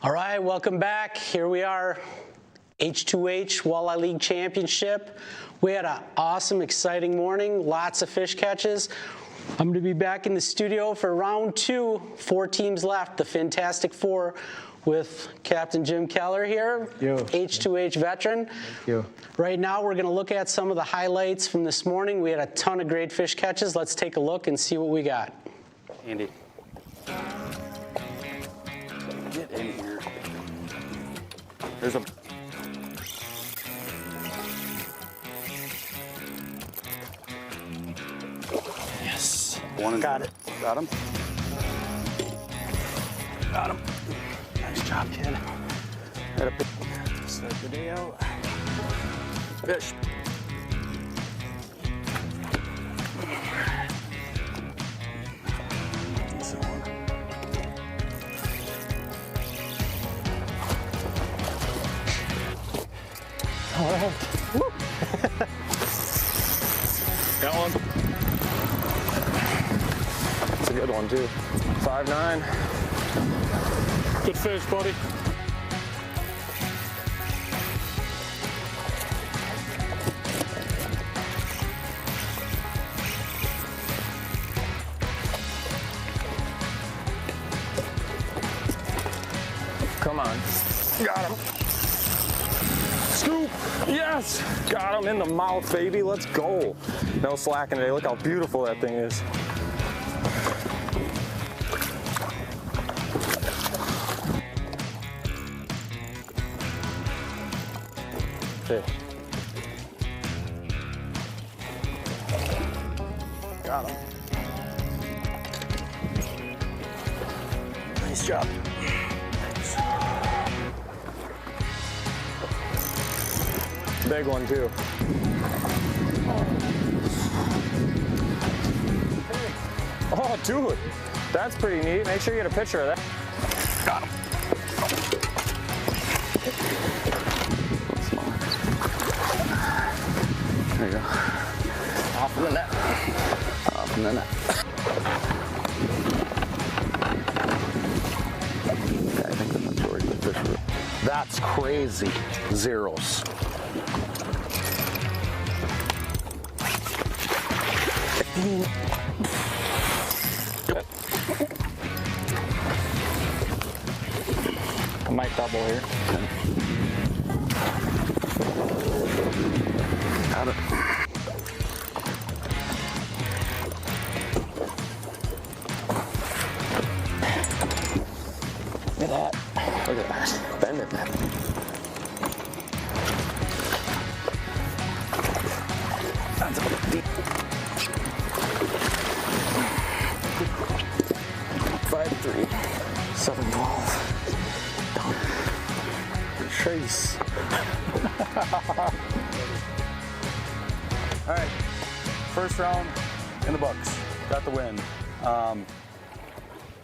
All right, welcome back. Here we are, H2H Walleye League Championship. We had an awesome, exciting morning, lots of fish catches. I'm going to be back in the studio for round 2, 4 teams left, the Fantastic Four, with Captain Jim Keller here, H2H veteran. Thank you. Right now, we're going to look at some of the highlights from this morning. We had a ton of great fish catches. Let's take a look and see what we got. Andy. Get in here. There's a... Yes. One got it. Got him. Got him. Nice job, kid. Got a start the day out. Fish. All right. Woo. Got one. It's a good one too. 5'9". Good fish, buddy. Come on. Got him. Scoop. Yes. Got him in the mouth, baby. Let's go. No slacking today. Look how beautiful that thing is. Okay. Got him. Nice job. Big one too. Oh, dude, that's pretty neat. Make sure you get a picture of that. Got him. There you go. Off in the net. Off in the net. Okay, I think the majority of the fish were... That's crazy. Zeros. I might double here. Got it. Look at that. Look at that. Bend it, man. That's a deep. 5'3". 7'12". Trace. All right, first round in the books. Got the win.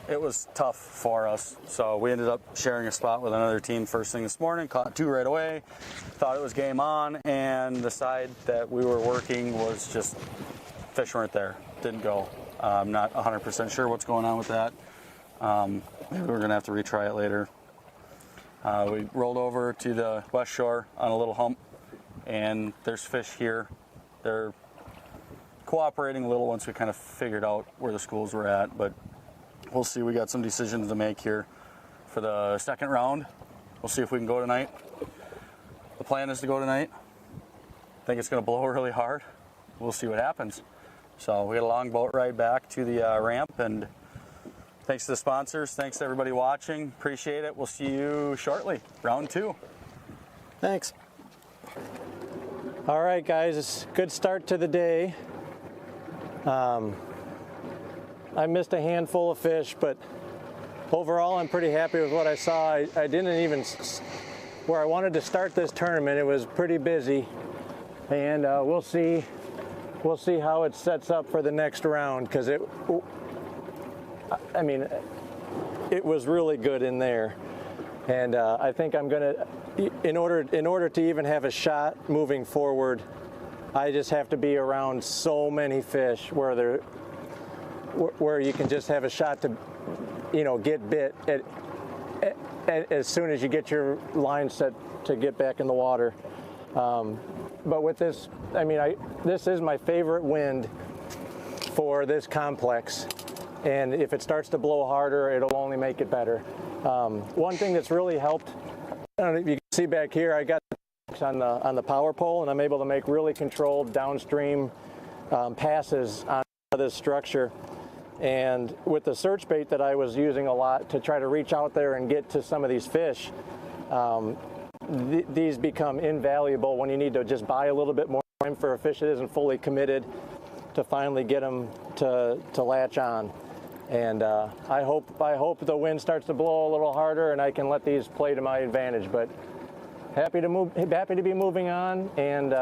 It was tough for us, so we ended up sharing a spot with another team first thing this morning. Caught 2 right away. Thought it was game on, and the side that we were working was just fish weren't there. Didn't go. I'm not 100% sure what's going on with that. Maybe we're gonna have to retry it later. We rolled over to the west shore on a little hump, and there's fish here. They're cooperating a little once we kind of figured out where the schools were at, but we'll see. We got some decisions to make here for the second round. We'll see if we can go tonight. The plan is to go tonight. I think it's gonna blow really hard. We'll see what happens. So we got a long boat ride back to the ramp, and thanks to the sponsors. Thanks to everybody watching. Appreciate it. We'll see you shortly. Round 2. Thanks. All right, guys, it's a good start to the day. I missed a handful of fish, but overall I'm pretty happy with what I saw. I didn't even, where I wanted to start this tournament, it was pretty busy, and we'll see how it sets up for the next round, because it was really good in there. And I think I'm going to, in order to even have a shot moving forward, I just have to be around so many fish where you can just have a shot to, get bit as soon as you get your line set to get back in the water. But with this, this is my favorite wind for this complex. And if it starts to blow harder, it'll only make it better. One thing that's really helped, I don't know if you can see back here, I got on the power pole, and I'm able to make really controlled downstream passes on this structure. And with the search bait that I was using a lot to try to reach out there and get to some of these fish, these become invaluable when you need to just buy a little bit more time for a fish that isn't fully committed to finally get them to latch on. And I hope the wind starts to blow a little harder and I can let these play to my advantage. But happy to be moving on, and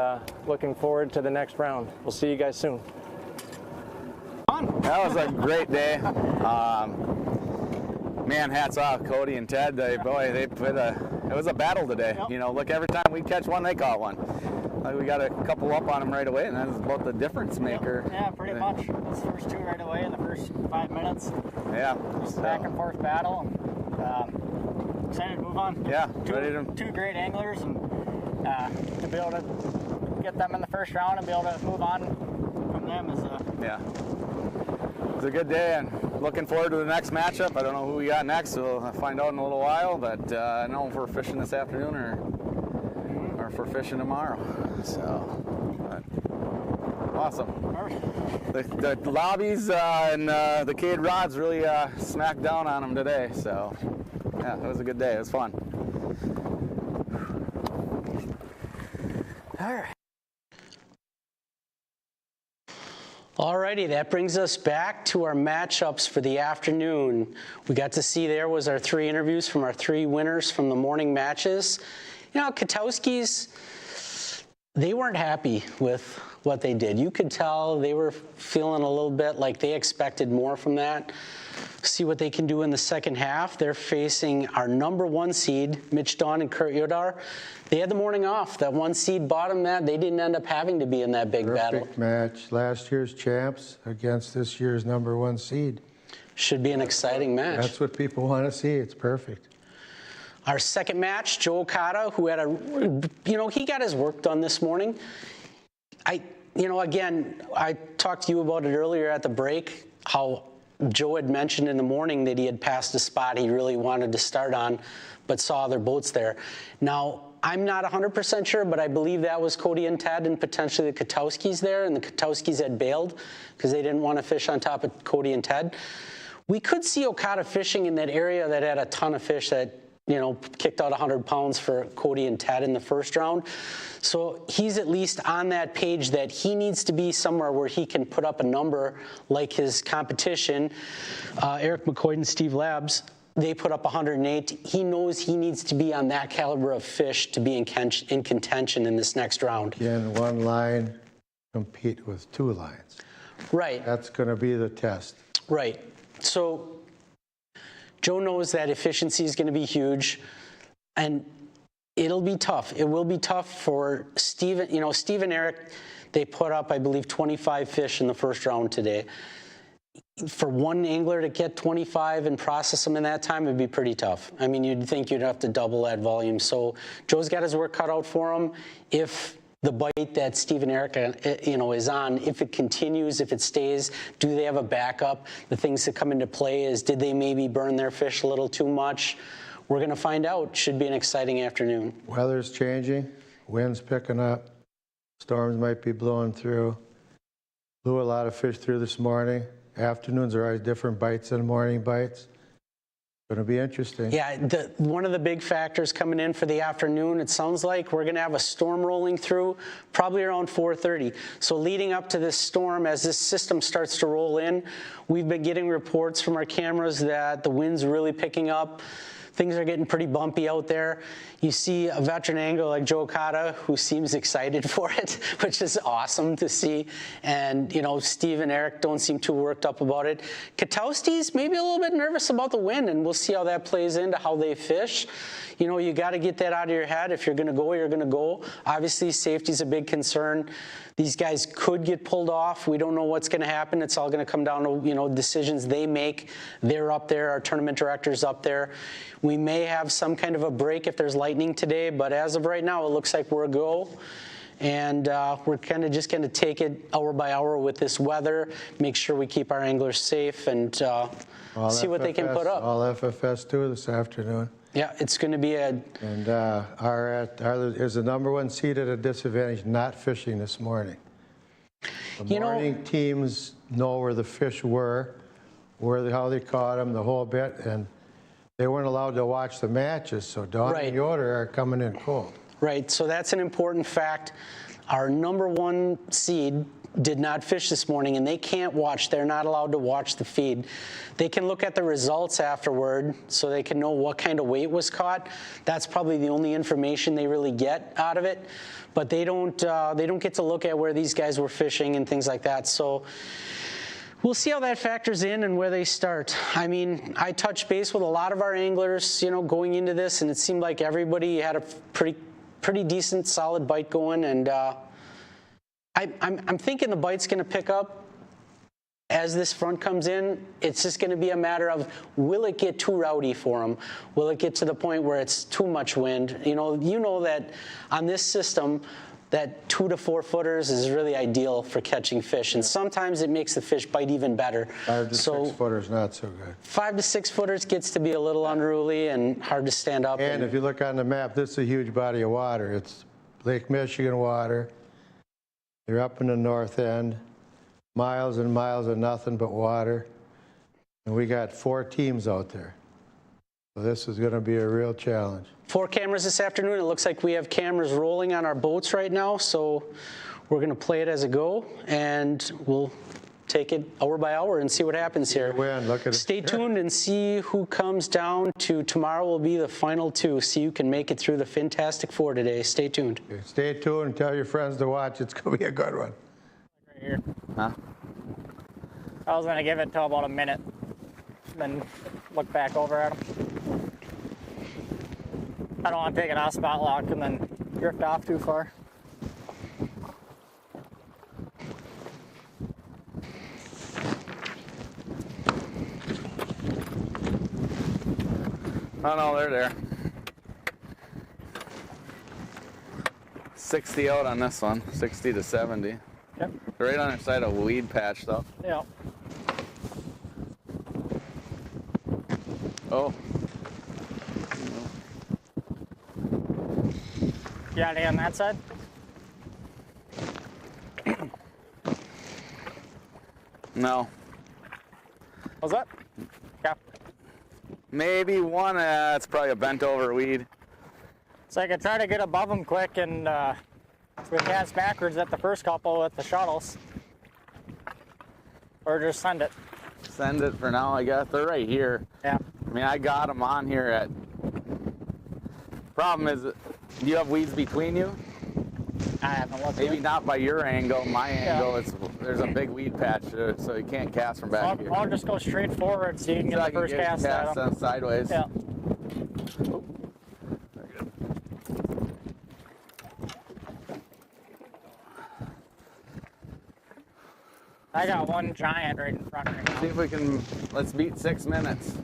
looking forward to the next round. We'll see you guys soon. That was a great day. Man, hats off, Cody and Ted. It was a battle today. Yep. Look, every time we catch one, they caught one. We got a couple up on them right away, and that's about the difference maker. Yeah, pretty much. Those first two right away in the first 5 minutes. Yeah. Just back and forth battle. And, excited to move on. Yeah, two great anglers, and to be able to get them in the first round and be able to move on from them is yeah. It was a good day, and looking forward to the next matchup. I don't know who we got next, so we'll find out in a little while, but I know if we're fishing this afternoon or if we're fishing tomorrow. So, awesome. The lobbies and the Cade rods really smacked down on them today, so yeah, it was a good day. It was fun. all right. Alrighty, that brings us back to our matchups for the afternoon. We got to see there was our 3 interviews from our 3 winners from the morning matches. Katowski's, they weren't happy with what they did. You could tell they were feeling a little bit like they expected more from that. See what they can do in the second half. They're facing our number 1 seed, Mitch Dawn and Kurt Yodar. They had the morning off. That 1 seed bottom that. They didn't end up having to be in that big battle. Perfect match. Last year's champs against this year's number 1 seed. Should be an exciting match. That's what people want to see. It's perfect. Our second match, Joe Okada, who had he got his work done this morning. Again, I talked to you about it earlier at the break, how Joe had mentioned in the morning that he had passed a spot he really wanted to start on, but saw other boats there. Now, I'm not 100% sure, but I believe that was Cody and Ted and potentially the Katowskis there, and the Katowskis had bailed because they didn't want to fish on top of Cody and Ted. We could see Okada fishing in that area that had a ton of fish that kicked out 100 pounds for Cody and Ted in the first round. So he's at least on that page that he needs to be somewhere where he can put up a number like his competition, Eric McCoy and Steve Labs. They put up 108. He knows he needs to be on that caliber of fish to be in contention in this next round. Can one line compete with 2 lines? Right. That's going to be the test. Right. So Joe knows that efficiency is going to be huge, and it'll be tough. It will be tough for Steve. Steve and Eric, they put up, I believe, 25 fish in the first round today. For one angler to get 25 and process them in that time, it'd be pretty tough. I mean, you'd think you'd have to double that volume. So Joe's got his work cut out for him. If the bite that Steve and Eric, is on, if it continues, if it stays, do they have a backup? The things that come into play is, did they maybe burn their fish a little too much? We're going to find out. Should be an exciting afternoon. Weather's changing. Wind's picking up. Storms might be blowing through. Blew a lot of fish through this morning. Afternoons are always different bites than morning bites. Going to be interesting. Yeah, one of the big factors coming in for the afternoon, it sounds like we're going to have a storm rolling through probably around 4:30. So leading up to this storm, as this system starts to roll in, we've been getting reports from our cameras that the wind's really picking up things are getting pretty bumpy out there. You see a veteran angler like Joe Cotta who seems excited for it, which is awesome to see. And, you know, Steve and Eric don't seem too worked up about it. Katowski's maybe a little bit nervous about the wind, and we'll see how that plays into how they fish. You know, you got to get that out of your head. If you're going to go, you're going to go. Obviously, safety's a big concern. These guys could get pulled off. We don't know what's going to happen. It's all going to come down to, you know, decisions they make. They're up there. Our tournament director's up there. We may have some kind of a break if there's lightning today, but as of right now, it looks like we're a go. And we're kind of just going to take it hour by hour with this weather, make sure we keep our anglers safe, and see what they can put up. All FFS2 this afternoon. Yeah, it's going to be a... And is the number one seed at a disadvantage not fishing this morning. The morning teams know where the fish were, how they caught them, the whole bit, and they weren't allowed to watch the matches, so Dawn and Yoder are coming in cold. Right, so that's an important fact. Our number one seed did not fish this morning, and they can't watch. They're not allowed to watch the feed. They can look at the results afterward so they can know what kind of weight was caught. That's probably the only information they really get out of it. But they don't get to look at where these guys were fishing and things like that. So we'll see how that factors in and where they start. I mean, I touched base with a lot of our anglers, you know, going into this, and it seemed like everybody had a pretty decent, solid bite going, and I'm thinking the bite's going to pick up as this front comes in. It's just going to be a matter of, will it get too rowdy for them? Will it get to the point where it's too much wind? You know that on this system, that 2 to 4 footers is really ideal for catching fish, and sometimes it makes the fish bite even better. 5 to 6 footers not so good. 5 to 6 footers gets to be a little unruly and hard to stand up. And if you look on the map, this is a huge body of water. It's Lake Michigan water. You're up in the north end, miles and miles of nothing but water. And we got 4 teams out there. So this is going to be a real challenge. 4 cameras this afternoon. It looks like we have cameras rolling on our boats right now, so we're going to play it as a go, and we'll take it hour by hour and see what happens here. Look at it. Stay tuned and see who comes down to tomorrow. Will be the final 2. See who can make it through the Fantastic Four today. Stay tuned. Okay, stay tuned and tell your friends to watch. It's going to be a good one. Right here. Huh? I was going to give it till about a minute, then look back over at them. I don't want to take it off spot lock and then drift off too far. Oh no, they're there. 60 out on this one, 60 to 70. Yep. Right on the side of a weed patch though. Yeah. Oh. You got any on that side? No. What's that? Yeah. Maybe one, it's probably a bent over weed. So I could try to get above them quick and we cast backwards at the first couple with the shuttles. Or just send it. Send it for now, I guess. They're right here. Yeah. I mean, I got them on here at... Problem is, do you have weeds between you? I haven't looked. Maybe yet. not by your angle. My angle, there's a big weed patch, so you can't cast from back here. I'll just go straight forward so you can get the first cast at them. Sideways. Yeah. Oh. Very good. I got one giant right in front right now. See if we can, let's beat 6 minutes.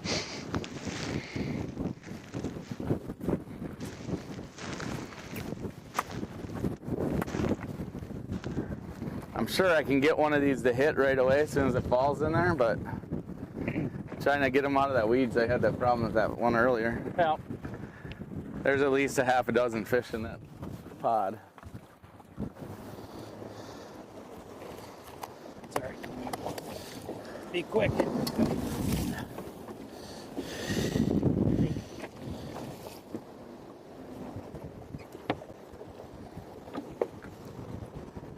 I'm sure I can get one of these to hit right away as soon as it falls in there, but trying to get them out of that weeds. I had that problem with that one earlier. Yeah. There's at least a half a dozen fish in that pod. Sorry. Be quick.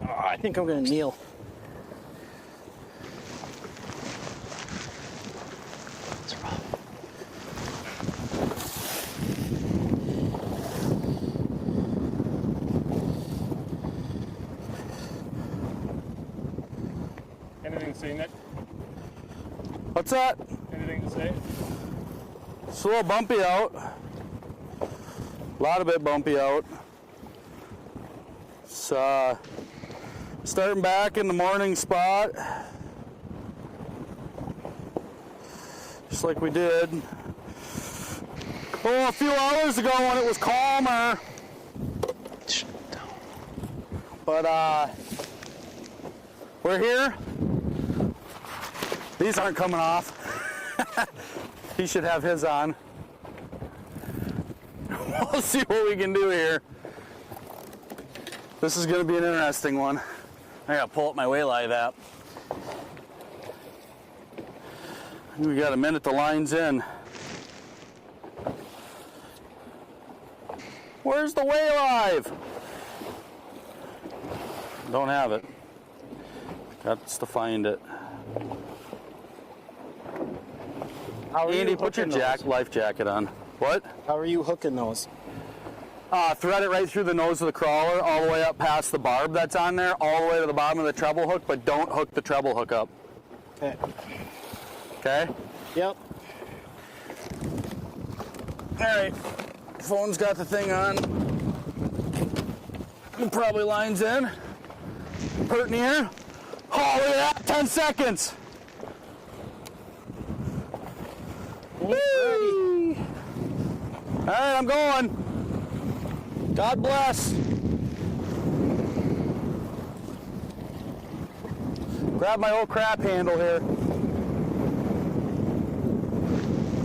I think I'm going to kneel. What's that? Anything to say? It's a little bumpy out. A lot of it bumpy out. It's starting back in the morning spot. Just like we did. Oh, a few hours ago when it was calmer. But we're here. These aren't coming off. He should have his on. We'll see what we can do here. This is going to be an interesting one. I got to pull up my Walleye app. We got a minute, the line's in. Where's the Walleye? Don't have it. Got to find it. How are Andy, you put your hooking life jacket on. What? those? How are you hooking those? Thread it right through the nose of the crawler, all the way up past the barb that's on there, all the way to the bottom of the treble hook, but don't hook the treble hook up. Okay. Okay? Yep. All right. Phone's got the thing on. It probably lines in. Hurting here. Oh, look at that. 10 seconds. Whee! All right, I'm going. God bless. Grab my old crap handle here.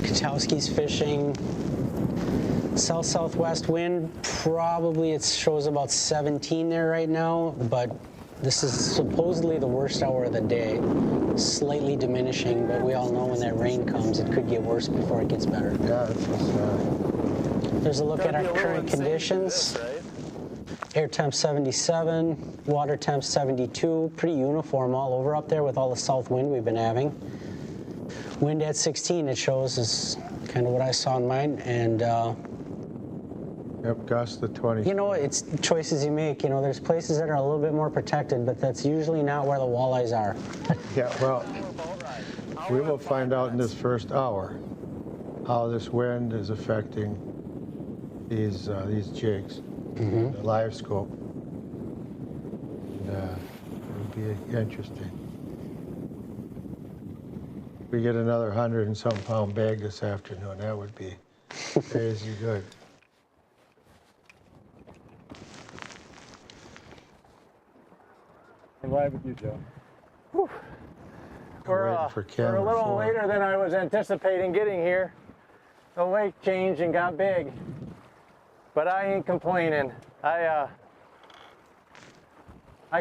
Katowski's fishing. South-southwest wind, probably it shows about 17 there right now, but this is supposedly the worst hour of the day. Slightly diminishing, but we all know when that rain comes, it could get worse before it gets better. Yeah, it's just, There's a look at our current conditions. Air temp 77, water temp 72, pretty uniform all over up there with all the south wind we've been having. Wind at 16, it shows, is kind of what I saw in mine, and yep, gust of 20. you know, it's choices you make. You know, there's places that are a little bit more protected, but that's usually not where the walleyes are. Yeah, well, we will find out in this first hour how this wind is affecting these jigs, the live scope. And, it'll be interesting. If we get another 100 and some pound bag this afternoon, that would be crazy good. I'm live with you, Joe. I'm waiting for We're camera a little 4. later than I was anticipating getting here. The lake changed and got big, but I ain't complaining. I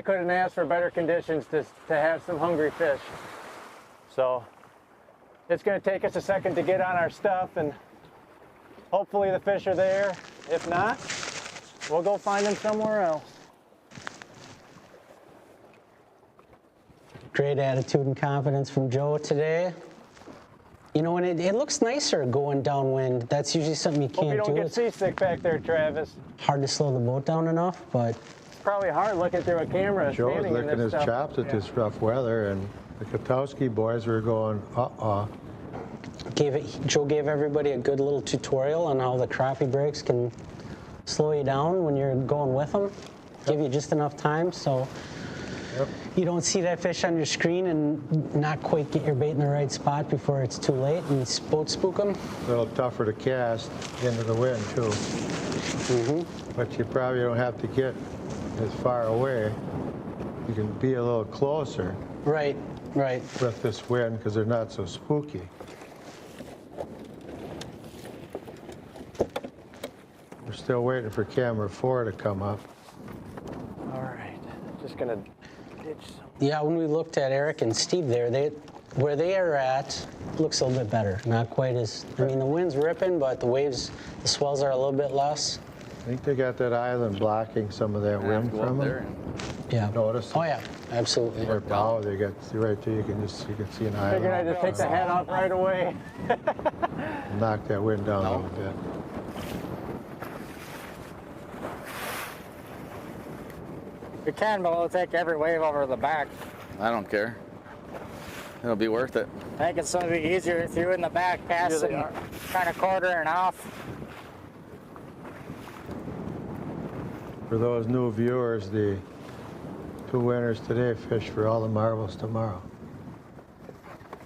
couldn't ask for better conditions to have some hungry fish. So it's going to take us a second to get on our stuff, and hopefully the fish are there. If not, we'll go find them somewhere else. Great attitude and confidence from Joe today. You know, and it looks nicer going downwind. That's usually something you Hope you can't don't do. get It's seasick back there, Travis. hard to slow the boat down enough, but It's probably hard looking through a camera Joe was standing in licking this his stuff. chops at this rough weather, and the Katowski boys were going, Joe gave everybody a good little tutorial on how the crappie breaks can slow you down when you're going with them. Give you just enough time so you don't see that fish on your screen and not quite get your bait in the right spot before it's too late and boat spook them. a little tougher to cast into the wind, too. But you probably don't have to get as far away. You can be a little closer Right, right. with this wind because they're not so spooky. We're still waiting for camera 4 to come up. All right, just gonna ditch some. Yeah, when we looked at Eric and Steve there, where they are at looks a little bit better. Not quite as, I mean, the wind's ripping, but the waves, the swells are a little bit less. I think they got that island blocking some of that wind from them. Yeah. Notice? Oh yeah, absolutely. Or bow, they got right there. You can see an Figured I'd island. just take the hat off right away. Knock that wind down a little bit. We can, but it'll take every wave over the back. I don't care. It'll be worth it. I think it's going to be easier if you're in the back passing, kind of quartering off. For those new viewers, the 2 winners today fish for all the marbles tomorrow.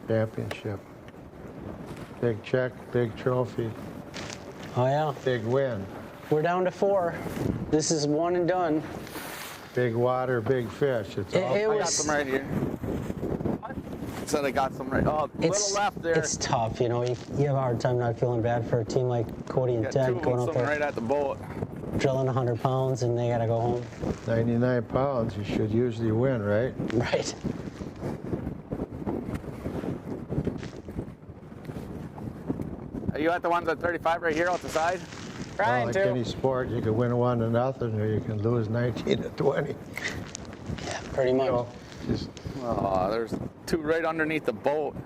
Championship. Big check, big trophy, Oh yeah, big win. we're down to 4. This is one and done. Big water, big fish. It's all It I got was. some right here. Said I got some right. Oh, little left there. It's tough, you know. You have a hard time not feeling bad for a team like Cody and Got Ted 2 of going them up swimming there, right at the boat. drilling 100 pounds, and they got to go home. 99 pounds. You should usually win, right? Right. Are you at the ones at 35 right here out the side? Trying Like to. any sport, you can win 1-0 or you can lose 19-20. Yeah, pretty much. So, just Oh, there's 2 right underneath the boat.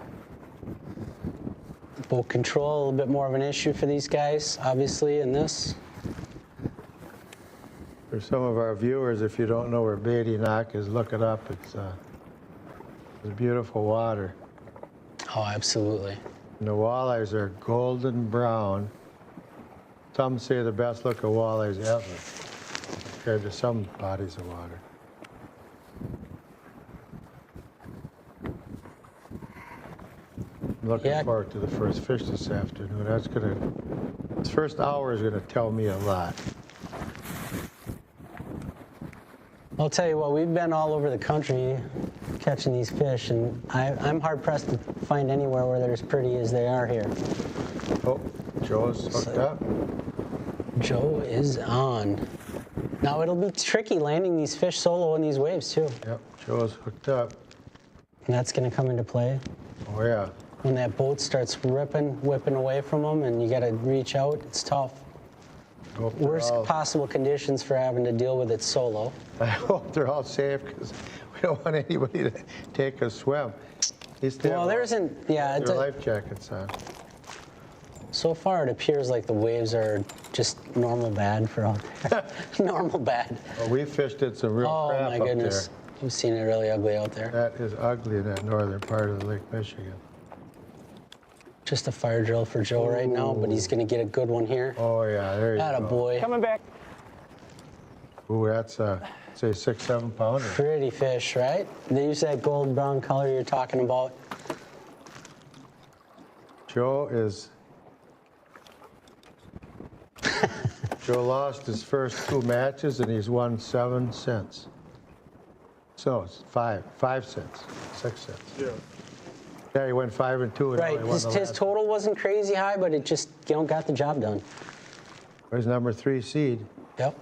Boat control, a little bit more of an issue for these guys, obviously, in this. for some of our viewers, if you don't know where Beatty Knock is, look it up. It's beautiful water. Oh, absolutely. And the walleyes are golden brown. Some say the best looking walleyes ever compared to some bodies of water. I'm looking Yeah. forward to the first fish this afternoon. This first hour is gonna tell me a lot. I'll tell you what, we've been all over the country catching these fish, and I'm hard pressed to find anywhere where they're as pretty as they are here. Oh, Joe's hooked up. Joe is on. Now it'll be tricky landing these fish solo in these waves too. Yep, Joe's hooked up. And that's gonna come into play Oh yeah. when that boat starts whipping away from them, and you gotta reach out. It's tough. Hope they're Worst all- possible conditions for having to deal with it solo. I hope they're all safe because we don't want anybody to take a swim. Well, there isn't, yeah, Their life jackets on. so far it appears like the waves are just normal bad for out there. Normal bad. Well, we fished at some real Oh crap my up goodness. You've seen it really ugly out there. there. That is ugly in that northern part of Lake Michigan. Just a fire drill for Joe right now, but he's gonna get a good one here. Oh yeah, there you Atta go. boy. Coming back. Ooh, that's say 6-7 pounder. Pretty fish, right? They use that gold brown color you're talking about. Joe lost his first 2 matches and he's won 7 cents. So it's 5 cents, 6 cents. Yeah, he went 5 and 2 and Right. only won His the last. total wasn't crazy high, but it just got the job done. He's number 3 seed. Yep.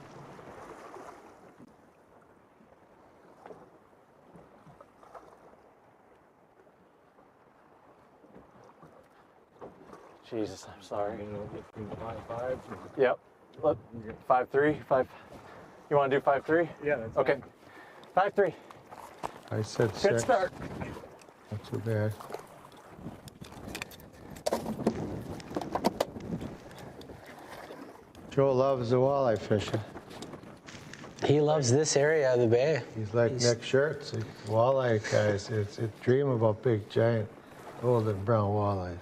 Jesus, I'm sorry. Yep. 5-3. 5. You want to do 5-3? Yeah, that's Okay. 5-3. I said 6. Good start. Not too bad. Joe loves the walleye fishing. He loves this area of the bay. He's like Nick Schertz, the walleye guys. It's dream about big, giant, golden brown walleyes.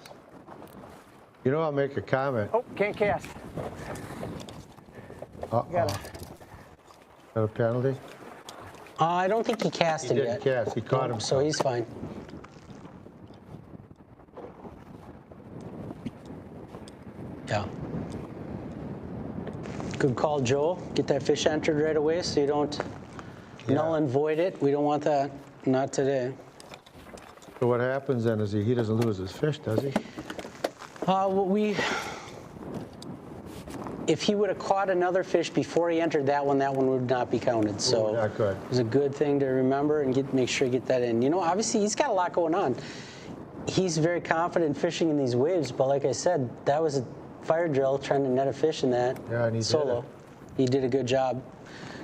You know, I'll make a comment. Oh, can't cast. Uh-oh. got Is that a penalty? I don't think he casted He didn't yet. cast. He caught him. So he's fine. Yeah. Good call, Joe. Get that fish entered right away so you don't null and void it. We don't want that. Not today. So what happens then is he doesn't lose his fish, does he? If he would have caught another fish before he entered that one would not be counted. So Ooh, not good. it was a good thing to remember and make sure you get that in. You know, obviously he's got a lot going on. He's very confident fishing in these waves, but like I said, that was a fire drill trying to net a fish in that Yeah, and he did solo. it. He did a good job.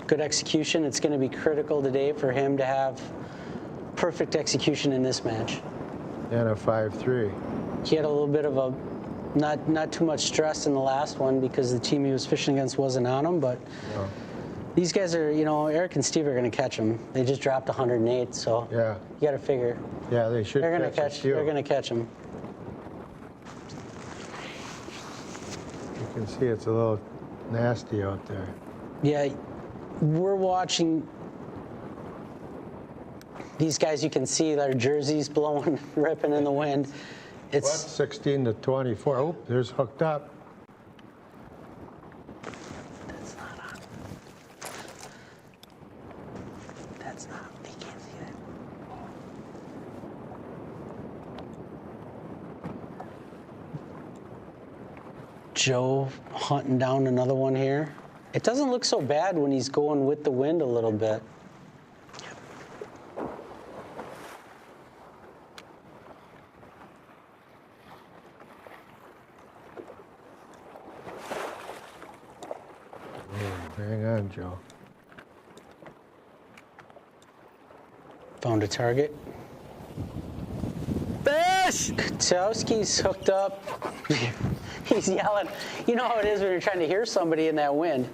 Good execution. It's going to be critical today for him to have perfect execution in this match. And a 5-3. He had a little bit of a not too much stress in the last one because the team he was fishing against wasn't on him, but These guys are, you know, Eric and Steve are going to catch them. They just dropped 108, so Yeah. you got to figure Yeah, they should they're going to catch a catch. few. They're going to catch them. You can see it's a little nasty out there. Yeah, we're watching these guys. You can see their jerseys blowing, ripping in the wind. What? It's 16 to 24. Oh, there's hooked up. that's not on. That's not. They can't see that. Joe hunting down another one here. It doesn't look so bad when he's going with the wind a little bit. Hang on, Joe. Found a target. Fish! Kotowski's hooked up. He's yelling. You know how it is when you're trying to hear somebody in that wind.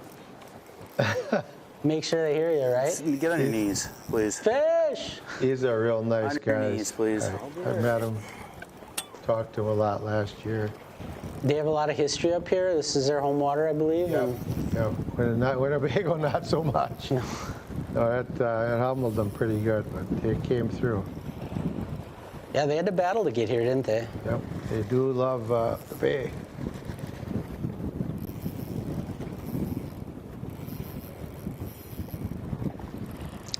Make sure they hear you, right? Get on your knees, please. Fish! He's a real nice On your guy. knees, please. I met him, talked to him a lot last year. They have a lot of history up here. This is their home water, I believe. Yeah, and- yeah. Winnebago, not so much. No. No, it humbled them pretty good, but they came through. Yeah, they had to battle to get here, didn't they? Yep, they do love the bay.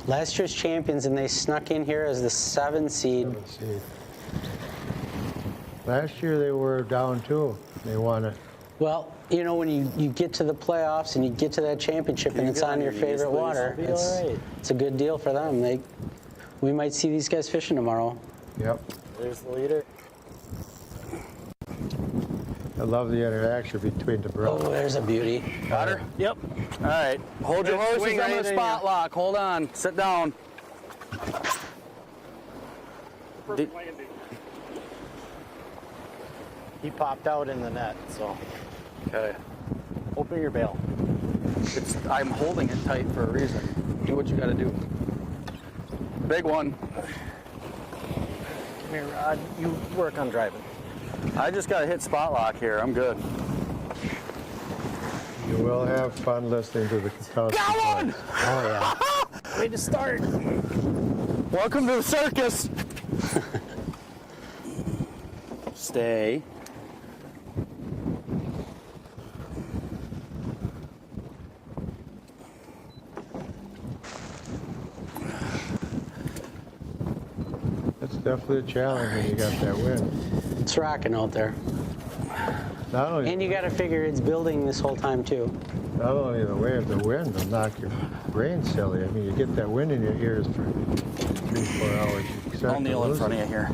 Last year's champions, and they snuck in here as the 7 seed. Let's see. Last year they were down too. They won it. Well, you know, when you get to the playoffs and you get to that championship and you it's get on on your your knees, favorite please? water, Be all right. it's a good deal for them. We might see these guys fishing tomorrow. Yep. There's the leader. I love the interaction between the Oh, brothers. there's a beauty. Got her? Yep. All right. Hold your horses. I'm going to spot lock. Hold on. Sit down. Did- He popped out in the net, so Okay. open your bail. I'm holding it tight for a reason. Do what you got to do. Big one. Come here, Rod. You work on driving. I just got to hit spot lock here. I'm good. You will have fun listening to the Kotowski Got one! boys. Oh yeah. Way to start. Welcome to the circus. Stay. It's definitely a challenge when you got that wind. It's rocking out there. Not only, And you got to figure it's building this whole time, too. not only the wind will knock your brain silly. I mean, you get that wind in your ears for 3-4 hours. You start I'll to kneel in lose front it. of you here.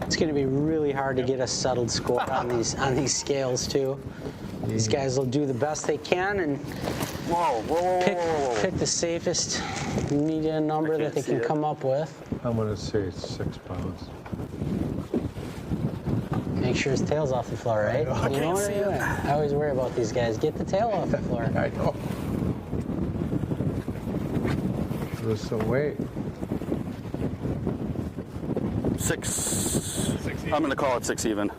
It's going to be really hard to get a settled score on these scales, too. These guys will do the best they can and Whoa, whoa, whoa, pick, whoa, whoa, whoa. pick the safest median number that can't they see can it. come up with. I'm going to say it's 6 pounds. Make sure his tail's off the floor, right? You know what I mean? I always worry about these guys. Get the tail off the floor. I know. Lose some weight. 6. I'm going to call it 6 even.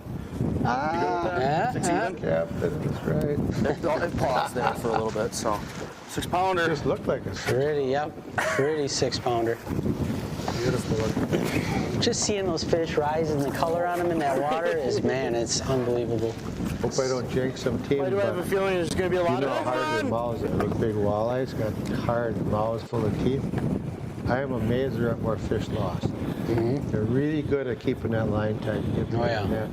Yeah, 6 yeah. even? Captain is right. It paused there for a little bit, so 6 pounder. Just looked like a Pretty, yep. Pretty 6-pounder. beautiful looking. Just seeing those fish rise and the color on them in that water is, man, it's unbelievable. Hope I don't jinx some teams. Why do I have a but feeling there's going to be a you lot know how of hard their mouths are. Those big walleyes got hard mouths full of teeth. I am amazed there aren't more fish lost. They're really good at keeping that line tight. Get Oh, that yeah. net.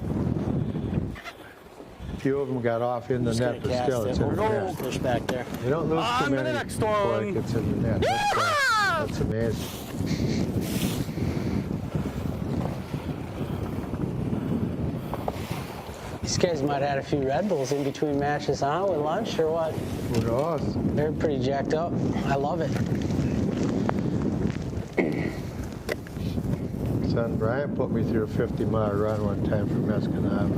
A few of them got off in the Just net, gonna but still, cast it's it. in the Oh, net. fish back there. They don't lose On too to many the next before one. it gets in the net. That's amazing. These guys might add a few Red Bulls in between matches, huh? With lunch or what? Who knows? They're pretty jacked up. I love it. Son Brian put me through a 50-mile run one time from Escanaba.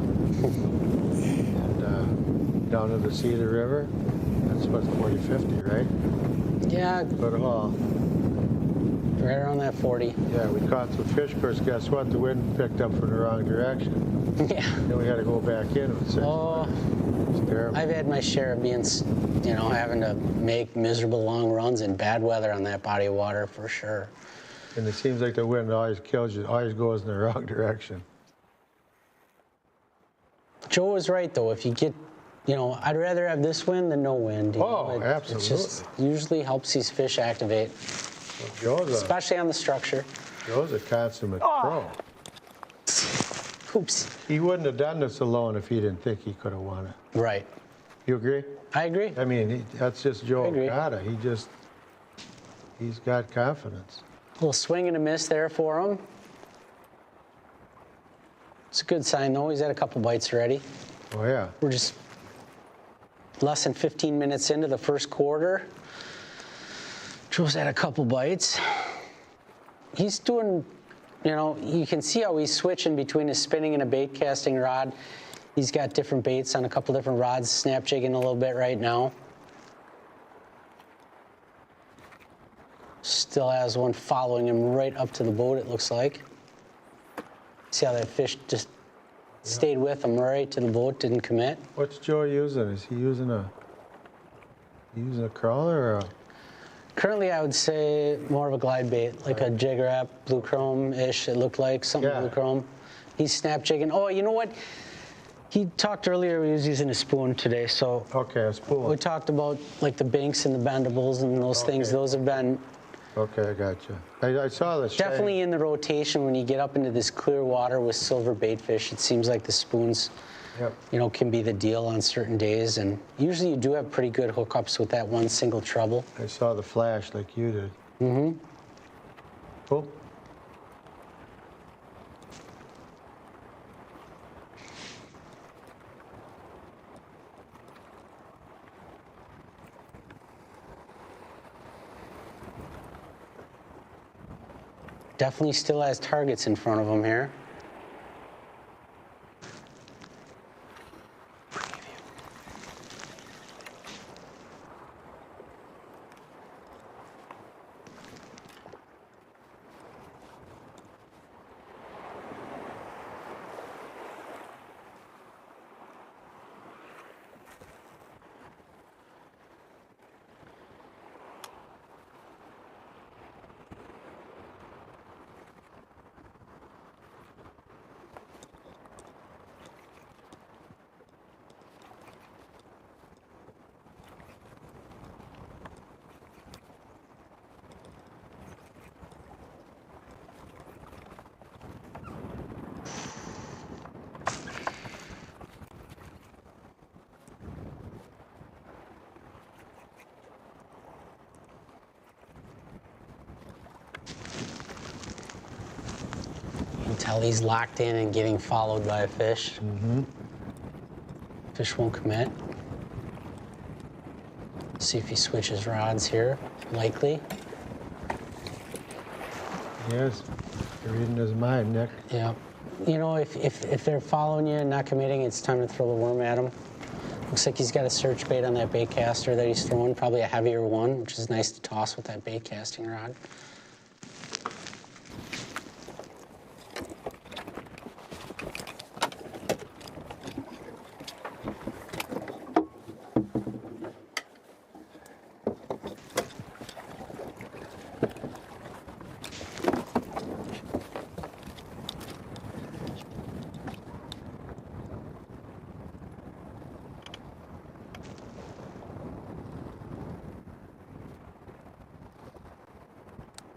And down to the Cedar River. That's what, 40, 50, right? Yeah, Go to Hall. right around that 40. Yeah, we caught some fish. Of course, guess what? The wind picked up from the wrong direction. Yeah. Then we had to go back in with 6 Oh. miles. It's terrible. I've had my share of being, having to make miserable long runs in bad weather on that body of water for sure. And it seems like the wind always kills you. It always goes in the wrong direction. Joe was right though. If you get, I'd rather have this wind than no wind. Absolutely. It just usually helps these fish activate, Joe's especially on the structure. a consummate pro. Oops. He wouldn't have done this alone if he didn't think he could have won it. Right. You agree? I agree. I mean, that's just Joe I agree. Okada. He's got confidence. A little swing and a miss there for him. It's a good sign though. He's had a couple bites already. Oh, yeah. We're just less than 15 minutes into the first quarter. Joe's had a couple bites. He's doing, you can see how he's switching between a spinning and a bait casting rod. He's got different baits on a couple different rods, snap jigging a little bit right now. Still has one following him right up to the boat, it looks like. See how that fish just stayed with him right to the boat, didn't commit. What's Joe using? Is he using a crawler or a... Currently, I would say more of a glide bait, like a jig wrap, blue chrome-ish, it looked like, something blue chrome. He's snap jigging. Oh, you know what? He talked earlier, he was using a spoon today, so. Okay, a spoon. We talked about like the banks and the bendables and those things. Those have been Okay, I got you. I saw the shine. definitely in the rotation when you get up into this clear water with silver baitfish. It seems like the spoons, Yep. can be the deal on certain days. And usually you do have pretty good hookups with that one single treble. I saw the flash like you did. Mm-hmm. Oh. Definitely still has targets in front of him here. Until he's locked in and getting followed by a fish. Mm-hmm. Fish won't commit. See if he switches rods here. Likely. Yes. You're reading his mind, Nick. Yeah. If they're following you and not committing, it's time to throw the worm at him. Looks like he's got a search bait on that bait caster that he's throwing, probably a heavier one, which is nice to toss with that bait casting rod.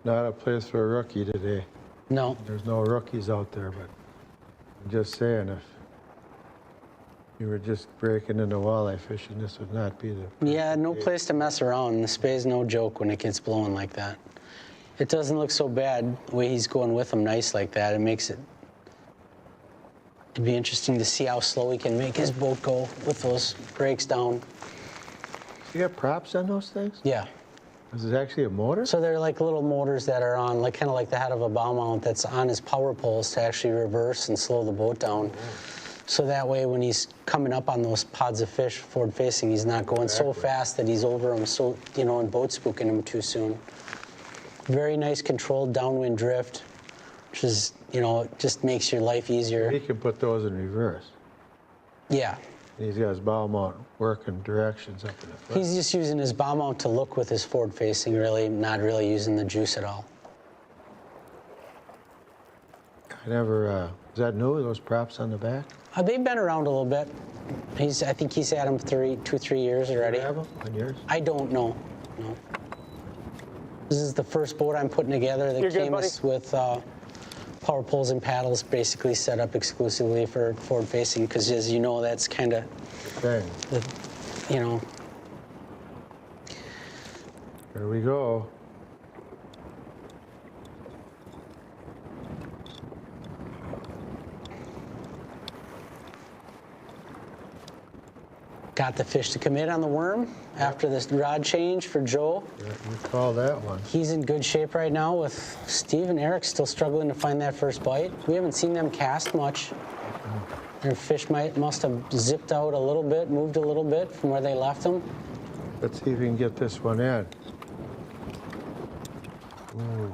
Not a place for a rookie today. No. There's no rookies out there, but I'm just saying, if you were just breaking into walleye fishing, this would not be the... Yeah, no place to mess around. This bay's no joke when it gets blowing like that. It doesn't look so bad the way he's going with them nice like that. It makes it... It'd be interesting to see how slow he can make his boat go with those brakes down. You got props on those things? Yeah. Is it actually a motor? So they're like little motors that are on, like kind of like the head of a bow mount that's on his power poles to actually reverse and slow the boat down. So that way when he's coming up on those pods of fish forward facing, he's not going so fast that he's over them, so, you know, and boat spooking him too soon. Very nice controlled downwind drift, which is, you know, it just makes your life easier. He can put those in reverse. Yeah. He's got his bow mount working directions up in the front. He's just using his bow mount to look with his forward facing, really, not really using the juice at all. I never, is that new, those props on the back? They've been around a little bit. I think he's had them 2 or 3 years already. You have them on yours? I don't know. No. This is the first boat I'm putting together that came with power poles and paddles, basically set up exclusively for forward facing, because as you know, that's kind of, you know. Here we go. Got the fish to commit on the worm after this rod change for Joe. Yeah, you call that one. He's in good shape right now, with Steve and Eric still struggling to find that first bite. We haven't seen them cast much. Their fish must have zipped out a little bit, moved a little bit from where they left them. Let's see if we can get this one in. Ooh,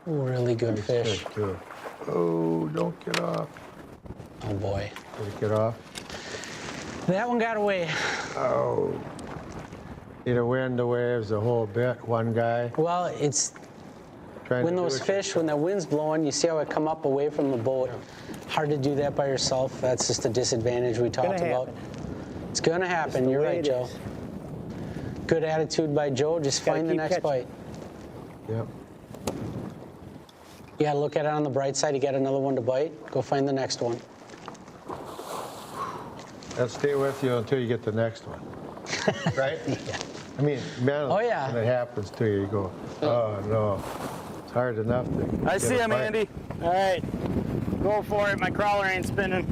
Ooh, really good nice fish. too. Oh, don't get off. Oh boy. Did it get off? That one got away. Oh. Either wind, the waves, the whole bit, one guy. Well, it's Trying when to do those it fish, when the wind's blowing, you see how it come up away from the boat. Hard to do that by yourself. That's just a disadvantage we talked about. It's gonna happen. You're right, Joe. Good attitude by Joe. Just find the next bite. Yep. You gotta look at it on the bright side. You got another one to bite. Go find the next one. That'll stay with you until you get the next one. Right? Yeah. I mean, man, Oh, yeah. when it happens to you, you go, oh no. It's hard enough to I get see a him, bite. Andy. All right, go for it. My crawler ain't spinning.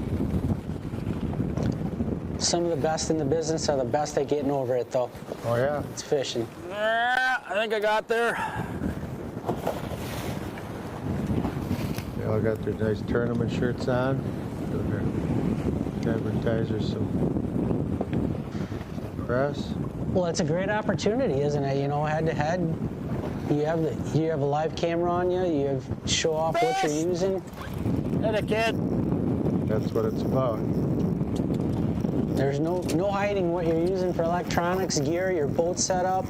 Some of the best in the business are the best at getting over it, though. Oh yeah? It's fishing. I think I got there. They all got their nice tournament shirts on. Their advertisers, some press. Well, it's a great opportunity, isn't it? You know, head to head, you have a live camera on you. You have show off what you're using. Hit it, kid. That's what it's about. There's no hiding what you're using for electronics, gear, your boat setup.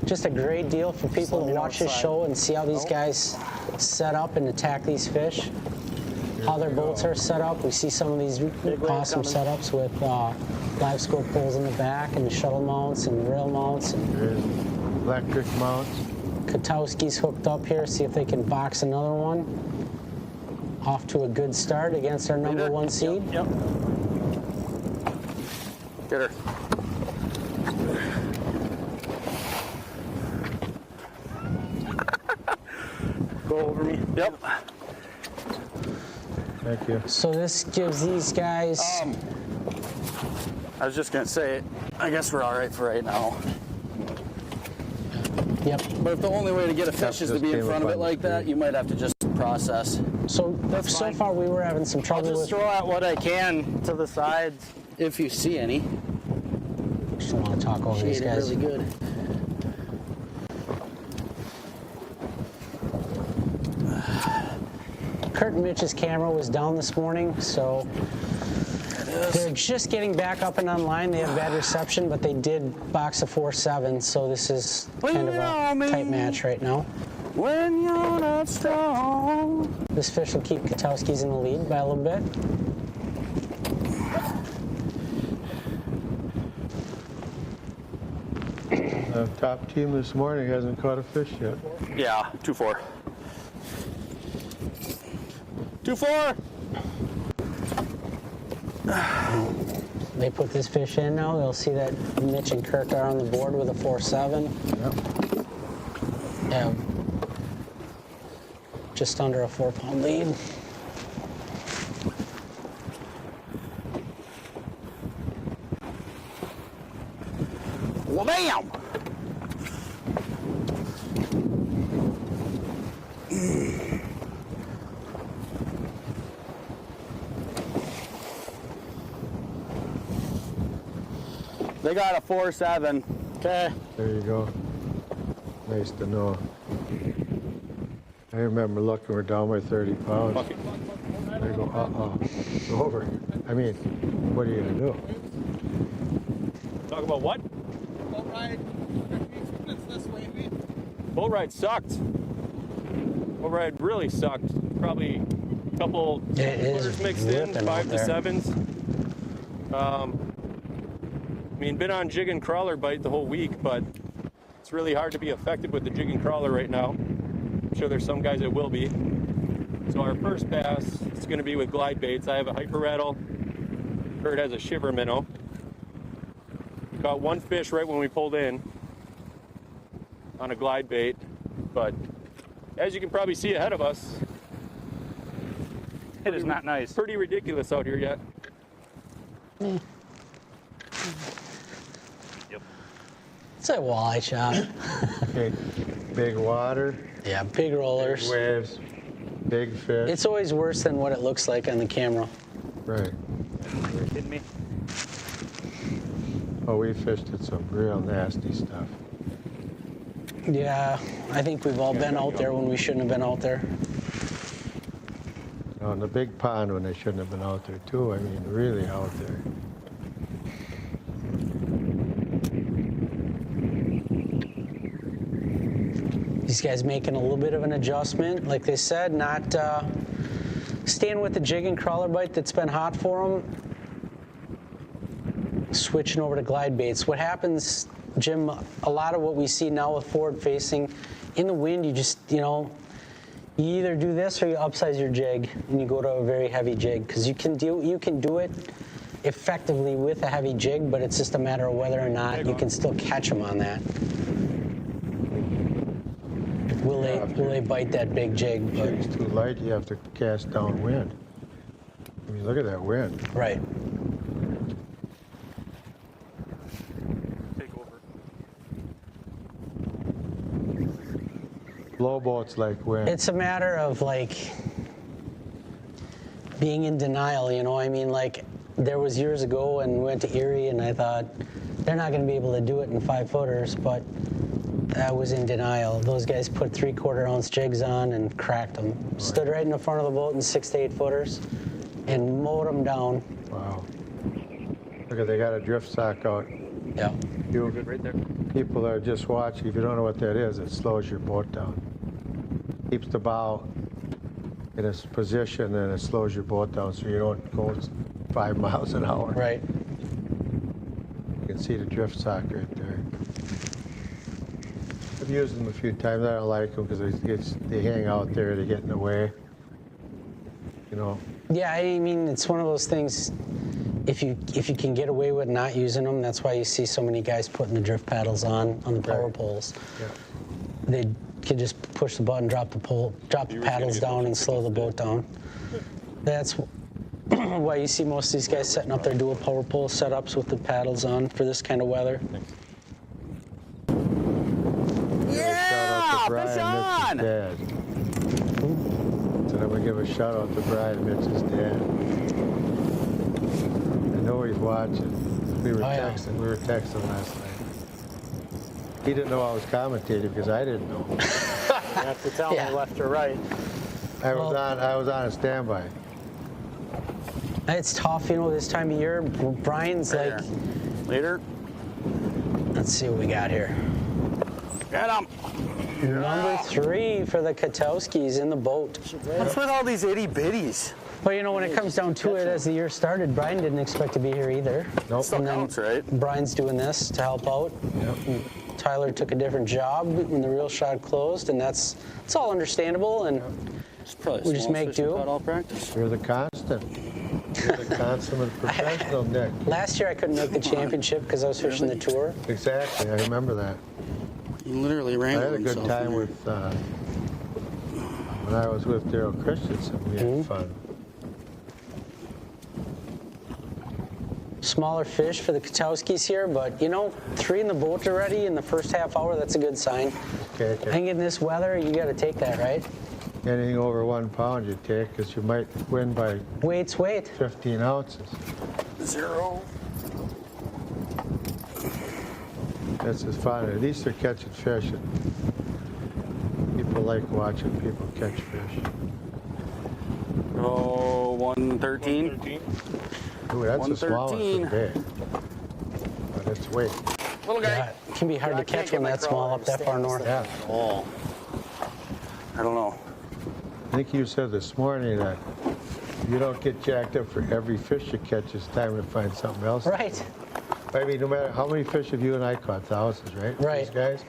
Just a great deal for people to watch this show and see how these guys set up and attack these fish. How their boats are set up. We see some of these awesome setups with live scope poles in the back and the shuttle mounts and rail mounts. And There's electric mounts. Katowski's hooked up here. See if they can box another one. Off to a good start against our number 1 seed. Yep. Get her. Go over me. Yep. Thank you. So this gives these guys. I was just gonna say, I guess we're all right for right now. Yep. But if the only way to get a fish is to just be in came front of up it on the like that, screen. you might have to just process. So far we were having some I'll trouble just with. throw out what I can to the sides. If you see any, Just don't want to talk over these shade it guys. really good. Kurt and Mitch's camera was down this morning, so they're just getting back up and online. They have bad reception, but they did box a 4-7, so this is kind of a tight match right now. When you're not strong. This fish will keep Katowski's in the lead by a little bit. Top team this morning hasn't caught a fish yet. Yeah, 2-4. 2-4. They put this fish in now. They'll see that Mitch and Kirk are on the board with a 4-7. Yep. Yeah. Just under a 4-pound lead. Well, bam! They got a 4.7. Okay. There you go. Nice to know. I remember looking, we're down by 30 pounds. Bucket. I go, it's over. I mean, what are you gonna do? Talk about what? Boat ride. It's this way, mate. Boat ride sucked. Boat ride really sucked. Probably a couple It is footers mixed in, ripping 5 out to there. 7s. I mean, been on jig and crawler bite the whole week, but it's really hard to be effective with the jig and crawler right now. I'm sure there's some guys that will be. So our first pass is going to be with glide baits. I have a hyper rattle. Kurt has a shiver minnow. Got one fish right when we pulled in on a glide bait, but as you can probably see ahead of us, It is not nice. pretty ridiculous out here yet. It's a walleye shop. Big water, Yeah, big rollers. waves, big fish. It's always worse than what it looks like on the camera. Right. Are you kidding me? Oh, we fished at some real nasty stuff. Yeah, I think we've all been out there when we shouldn't have been out there. On the big pond when they shouldn't have been out there too. I mean, really out there. These guys making a little bit of an adjustment. Like they said, not staying with the jig and crawler bite that's been hot for them. Switching over to glide baits. What happens, Jim, a lot of what we see now with forward facing, in the wind, you just, you either do this or you upsize your jig and you go to a very heavy jig, because you can do it effectively with a heavy jig, but it's just a matter of whether or not you can still catch them on that. Will they bite that big jig? But, Jig's too light, you have to cast downwind. I mean, look at that wind. right. Take over. Blow boats like wind. It's a matter of like being in denial, I mean, like there was years ago and we went to Erie and I thought they're not going to be able to do it in 5 footers, but I was in denial. Those guys put 3/4 ounce jigs on and cracked them. Right. Stood right in the front of the boat in 6 to 8 footers and mowed them down. Wow. Look at, they got a drift sock out. Yeah. You Good right there. people that are just watching, if you don't know what that is, it slows your boat down. Keeps the bow in its position and it slows your boat down so you don't go 5 miles an hour. Right. You can see the drift sock right there. I've used them a few times. I don't like them because they hang out there, they get in the way. Yeah, I mean, it's one of those things, if you can get away with not using them, that's why you see so many guys putting the drift paddles on the power poles. Yeah. They can just push the button, drop the paddles down and slow the boat down. That's why you see most of these guys setting up their dual power pole setups with the paddles on for this kind of weather. Yeah, fish on! Dad. So I'm gonna give a shout out to Brian, Mitch's dad. I know he's watching. We were texting. We were texting last night. He didn't know I was commentating because I didn't know. You have to tell me left or right. I was on a standby. It's tough, this time of year. Brian's like, Later. let's see what we got here. Get him. Number 3 for the Katowskis in the boat. What's with all these itty bitties? Well, when it comes down to it, as the year started, Brian didn't expect to be here either. Nope. Still counts, right? Brian's doing this to help out. Yep. Tyler took a different job when the reel shot closed, and it's all understandable, and we just make do. All practice. You're the constant. You're the consummate professional, Nick. Last year I couldn't make the championship because I was fishing the tour. Exactly. I remember that. You literally ran. I had a good time with when I was with Daryl Christensen. We had fun. Smaller fish for the Katowskis here, but 3 in the boat already in the first half hour, that's a good sign. Okay. I think in this weather, you got to take that, right? Anything over 1 pound you take, because you might win by Weight. 15 ounces. 0. This is fun. At least they're catching fish. And people like watching people catch fish. Oh, 113. 13. Ooh, that's a small one 113. for big. But it's weight. Little guy. Yeah, it can be hard to catch one that small up that far north. Yeah. Oh. I don't know. I think you said this morning that you don't get jacked up for every fish you catch. It's time to find something else. Right. I mean, no matter how many fish have you and I caught, thousands, right? Right. These guys,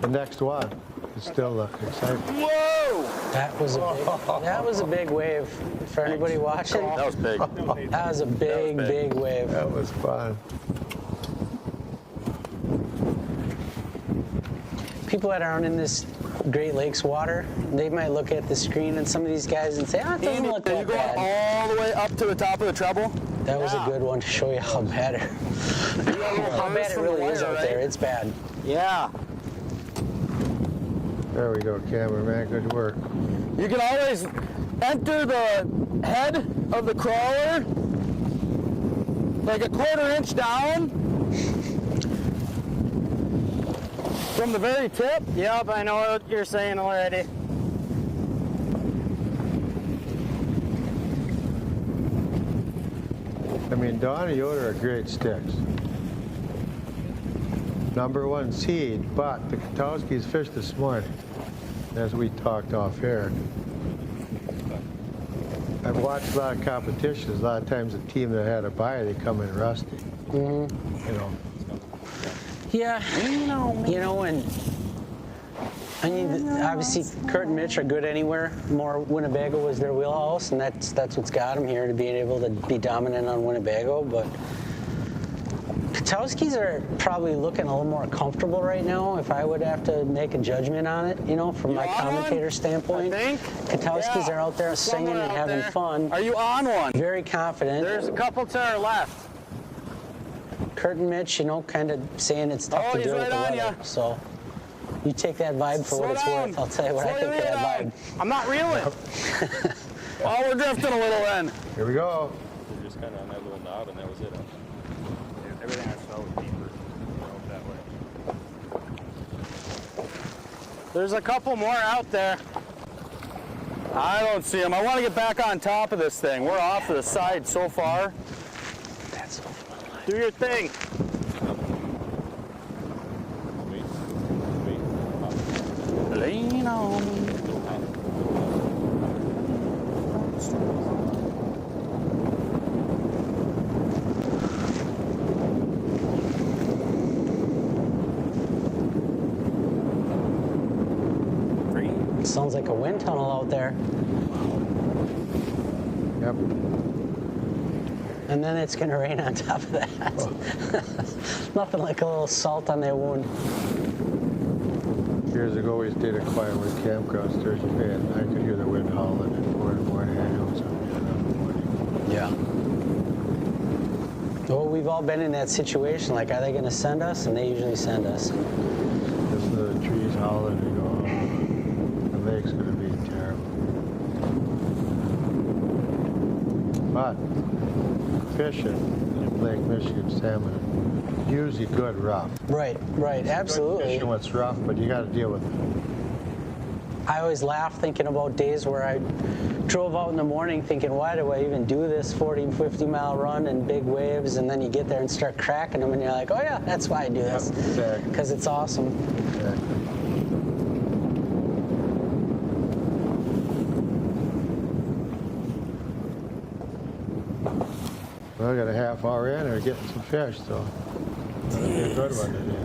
the next one is still exciting. Whoa! That was a big wave for anybody watching. That was big. That was a big, big wave. That was fun. People that aren't in this Great Lakes water, they might look at the screen and some of these guys and say, oh, it doesn't look Are you that going bad. all the way up to the top of the treble? That was a good one to show you how bad it, how bad it really is out there. It's bad. Yeah. There we go, cameraman. Good work. You can always enter the head of the crawler like a 1/4 inch down from the very tip. Yep, I know what you're saying already. I mean, Dawn and Yoda are great sticks. #1 seed, but the Katowskis fished this morning, as we talked off air. I've watched a lot of competitions. A lot of times the team that had a bye, they come in rusty. You know, Yeah, and I mean, obviously Kurt and Mitch are good anywhere. More Winnebago was their wheelhouse, and that's what's got them here, to being able to be dominant on Winnebago. But Katowskis are probably looking a little more comfortable right now, if I would have to make a judgment on it, from my commentator standpoint. I think. Katowskis are out there singing Somewhere and out having there. fun. Are you on one? Very confident. There's a couple to our left. Kurt and Mitch, kind of saying it's tough Oh, to he's do with the right on weather. ya. So you take that vibe for what it's worth. I'll tell you what I think of that vibe. I'm not reeling. Oh, we're drifting a little then. here we go. We're just kind of on that little knob, and that was it. Everything I saw was deeper that way. There's a couple more out there. I don't see them. I want to get back on top of this thing. We're off to the side so far. That's so fun. Do your thing. Wait. Lean on me. Sounds like a wind tunnel out there. Yep. And then it's going to rain on top of that. Nothing like a little salt on that wound. Years ago, we did a quiet with campground Sturgeon Bay, and I could hear the wind howling at 4 in the morning. I knew it was up there in the morning. Yeah. Well, we've all been in that situation. Like, are they going to send us? And they usually send us. Listen to the trees howling and go, oh, the lake's going to be terrible. But fishing in Lake Michigan salmon, usually good rough. Right, Good absolutely. fishing when it's rough, but you got to deal with it. I always laugh thinking about days where I drove out in the morning thinking, why do I even do this 40, 50 mile run and big waves? And then you get there and start cracking them and you're like, oh yeah, that's why I do this. Yep, exactly. Because it's awesome. Exactly. Well, I got a half hour in and we're getting some fish, so that'll be a good one today.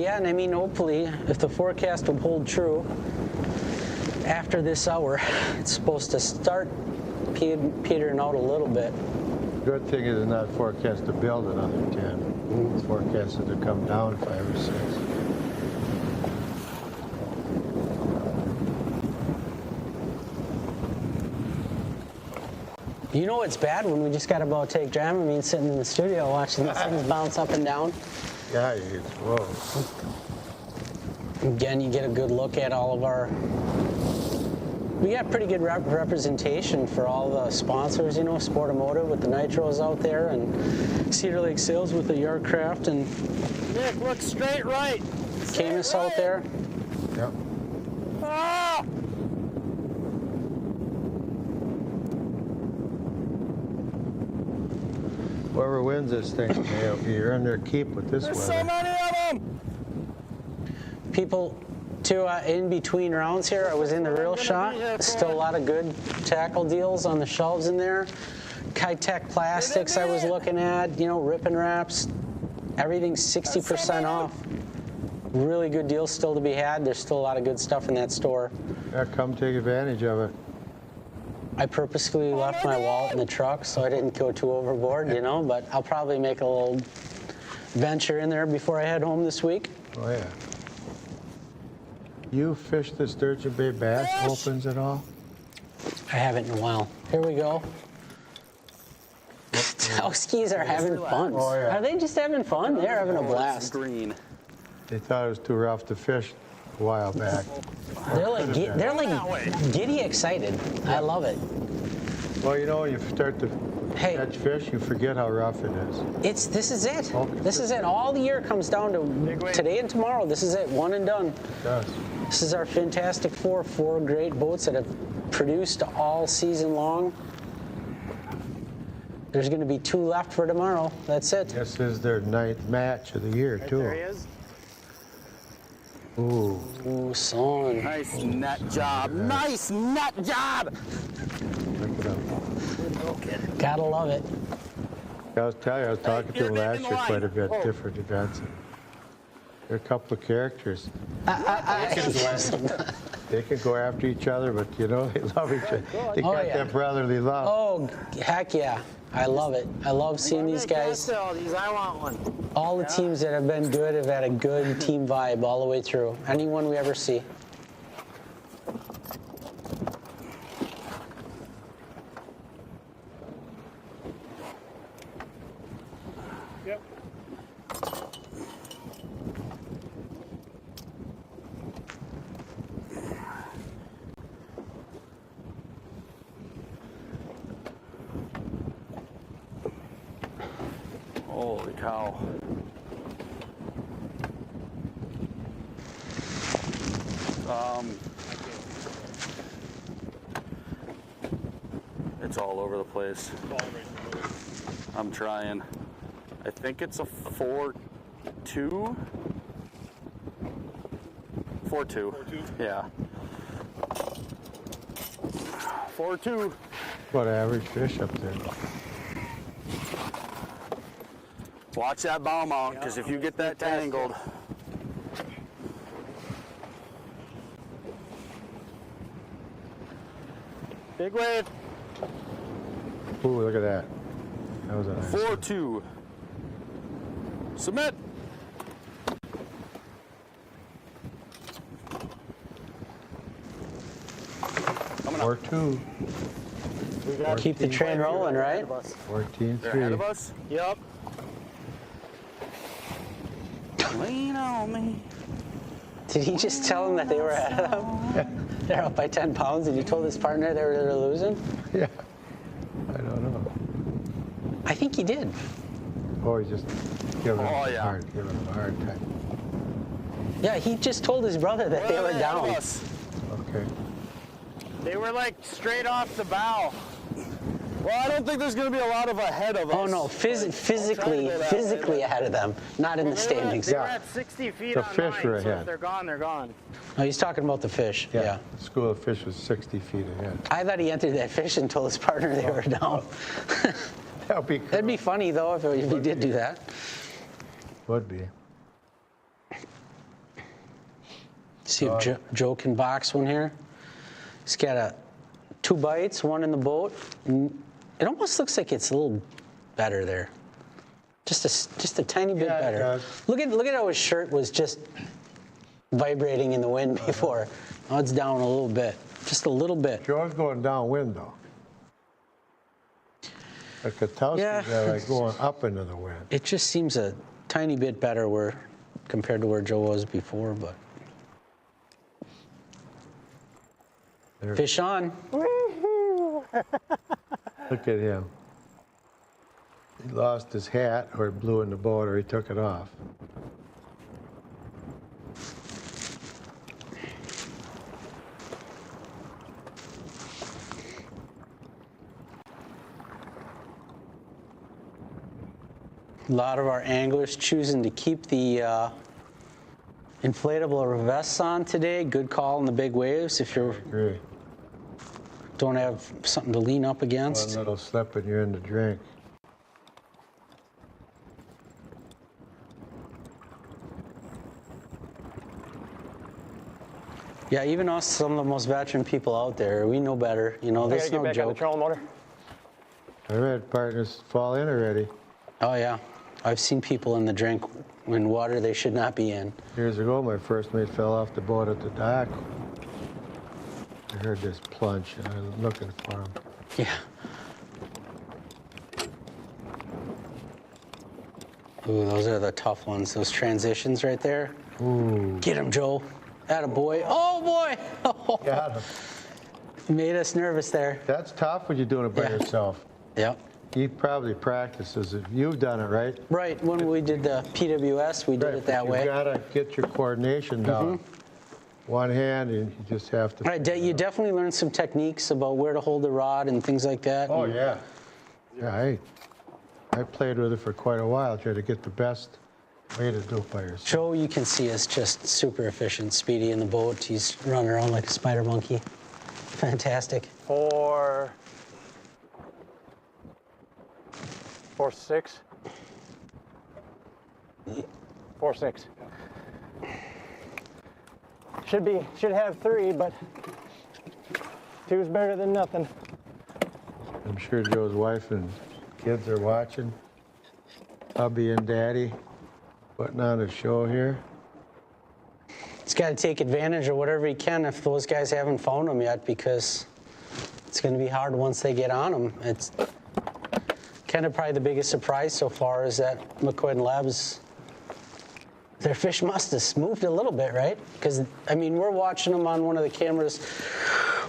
Yeah, and I mean, hopefully, if the forecast will hold true, after this hour, it's supposed to start petering out a little bit. Good thing is it's not forecast to build another 10. It's forecasted to come down 5 or 6. You know it's bad when we just got about to take Dramamine sitting in the studio watching these things bounce up and down. Yeah, whoa. Again, you get a good look at all of our We got pretty good representation for all the sponsors, you know, Sportamotive with the Nitros out there, and Cedar Lake Sales with the Yardcraft, and Nick, look straight right. Camus out there. Yep. Ah! Whoever wins this thing, you're in their keep with this There's so weather. many of them. People, too, in between rounds here, I was in the real shot. Still a lot of good tackle deals on the shelves in there. Kitech plastics I was looking at, you know, rip and wraps. Everything's 60% off. Really good deals still to be had. There's still a lot of good stuff in that store. Yeah, come take advantage of it. I purposefully left my wallet in the truck so I didn't go too overboard, you know, but I'll probably make a little venture in there before I head home this week. Oh, yeah. You fish the Sturgeon Bay Bass Opens at all? I haven't in a while. Here we go. Towskies are having fun. Oh, yeah. Are they just having fun? They're having a blast. Green. They thought it was too rough to fish a while back. They're like giddy excited. I love it. Well, you know, when you start to Hey. catch fish, you forget how rough it is. This is it. Okay. This is it. All the year comes down to today and tomorrow. This is it. One and done. It does. This is our Fantastic Four great boats that have produced all season long. There's going to be 2 left for tomorrow. That's it. This is their 9th match of the year, too. There he is. Ooh. Ooh, son. Nice net job. Nice net job. Look it up. Gotta love it. I was telling you, I was talking to you're him last making year the quite a line. bit, Whoa. different events. They're a couple of characters. They can go after each other, but you know, they love each other. They Oh, got yeah. that brotherly love. Oh, heck yeah. I love it. I love seeing these guys. All these. I want one. All the teams that have been good have had a good team vibe all the way through. Anyone we ever see. Yep. Holy cow. It's all over the place. I'm trying. I think it's a 4-2. 4-2. Yeah. 4-2. What average fish up there? Watch that bow mount, because if you get that tangled. Big wave. Ooh, look at that. That was a nice one. 4-2. Submit. Coming up. 4-2, Keep the train rolling, right? 14-3. They're ahead of us? Yep. Lean on me. Did he just tell them that they were ahead of him? They're up by 10 pounds, and you told his partner they were losing? Yeah. I don't know. I think he did. Oh, he's just giving Oh, him yeah. a hard time. Yeah, he just told his brother that they were Ahead of down. us. Okay. They were like straight off the bow. Well, I don't think there's going to be a lot of ahead of us. Oh no, physically ahead of them, not in the standings. They were Yeah. at 60 feet The on fish mine, were so ahead. if they're gone, they're gone. Oh, he's talking about the fish. Yeah. The school of fish was 60 feet ahead. I thought he entered that fish and told his partner they were down. That'd be That'd be funny though if he did do that. Would be. See if Joe can box one here. He's got 2 bites, 1 in the boat. It almost looks like it's a little better there. Just a tiny bit Yeah, it better. does. Look at how his shirt was just vibrating in the wind before. Now it's down a little bit, just a little bit. Joe's going downwind though. The Katowski's Yeah. are like going up into the wind. It just seems a tiny bit better compared to where Joe was before, but. Fish on. Look at him. He lost his hat, or it blew in the boat, or he took it off. A lot of our anglers choosing to keep the inflatable vests on today. Good call on the big waves if you Agree. don't have something to lean up One against. little slip and you're in the drink. Yeah, even us, some of the most veteran people out there, we know better. You know, I this gotta is get no back on the joke. trolling motor. I've had partners fall in already. Oh yeah, I've seen people in the drink in water they should not be in. Years ago, my first mate fell off the boat at the dock. I heard this plunge, and I was looking for him. Yeah. Ooh, those are the tough ones. Those transitions right there. Ooh, Get him, Joe. Atta boy. Oh boy. got him. Made us nervous there. That's tough when you're doing it by Yeah. yourself. Yep. He probably practices it. You've done it, right? Right. When we did the PWS, we did Right, it that but way. You gotta get your coordination down. One hand, and you just have to. Right. You definitely learn some techniques about where to hold the rod and things like that. Oh yeah. Yeah, I played with it for quite a while, tried to get the best way to do it by yourself. Joe, you can see, is just super efficient, speedy in the boat. He's running around like a spider monkey. Fantastic. 4.6. 4.6. Should have 3, but 2's better than nothing. I'm sure Joe's wife and kids are watching. Hubby and Daddy putting on a show here. He's got to take advantage of whatever he can if those guys haven't found him yet, because it's going to be hard once they get on him. It's kind of probably the biggest surprise so far is that McCoy and Labs, their fish must have moved a little bit, right? Because, I mean, we're watching them on one of the cameras.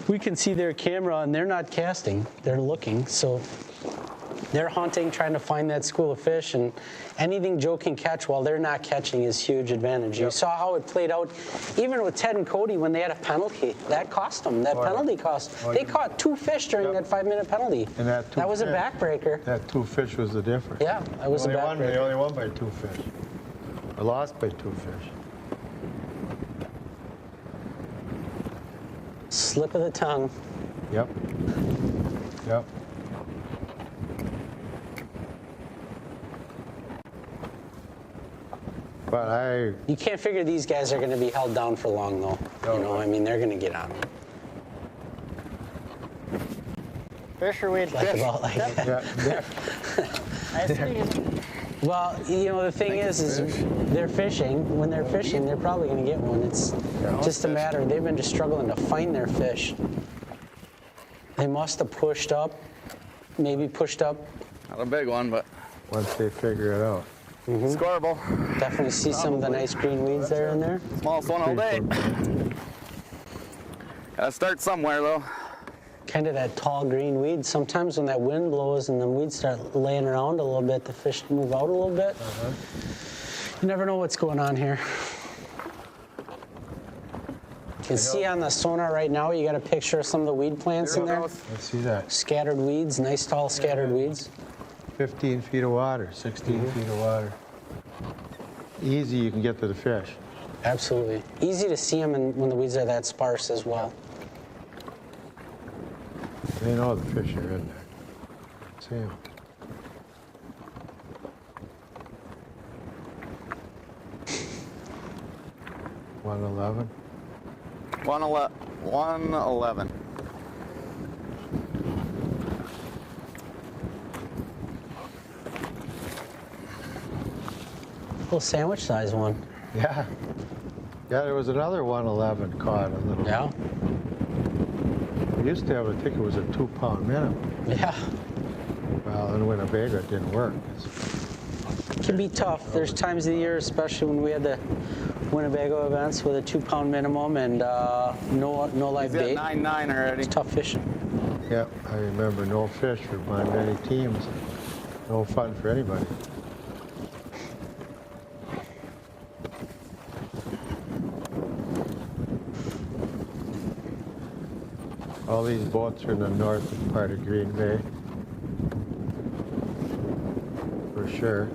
We can see their camera, and they're not casting. They're looking. So they're hunting, trying to find that school of fish, and anything Joe can catch while they're not catching is huge advantage. You saw how it played out, even with Ted and Cody when they had a penalty. That cost them. That penalty cost. They caught 2 fish during that 5-minute penalty. And that was a fish- backbreaker. That 2 fish was the difference. Yeah, that was a They backbreaker. only won by 2 fish. I lost by 2 fish. Slip of the tongue. Yep. Yep. But You can't figure these guys are going to be held down for long, though. You know, I mean, they're going to get on. Fish or weed? Like Fish. about like that. yeah, I see. Well, you know, the thing is they're fishing. When they're fishing, they're probably going to get one. It's just a matter. They've been just struggling to find their fish. They must have pushed up, maybe pushed up. Not a big one, but once they figure it out. scoreable. Definitely see some of the nice green weeds there in there. Smallest one all day. Gotta start somewhere, though. Kind of that tall green weed. Sometimes when that wind blows and the weeds start laying around a little bit, the fish move out a little bit. You never know what's going on here. You can see on the sonar right now, you got a picture of some of the weed plants in there. Let's see that. Scattered weeds, nice tall scattered weeds. 15 feet of water, 16 feet of water. Easy, you can get to the fish. Absolutely. Easy to see them when the weeds are that sparse as well. They know the fish are in there. See them. $111. 111. Little sandwich size one. Yeah. Yeah, there was another 111 caught a little. Yeah. We used to have, I think it was a 2-pound minimum. Yeah. Well, in Winnebago, it didn't work. It can be tough. There's times of the year, especially when we had the Winnebago events with a 2-pound minimum and no live He's bait. got 9-9 already. It's tough fishing. Yep, I remember no fish for my many teams. No fun for anybody. All these boats are in the north part of Green Bay. For sure.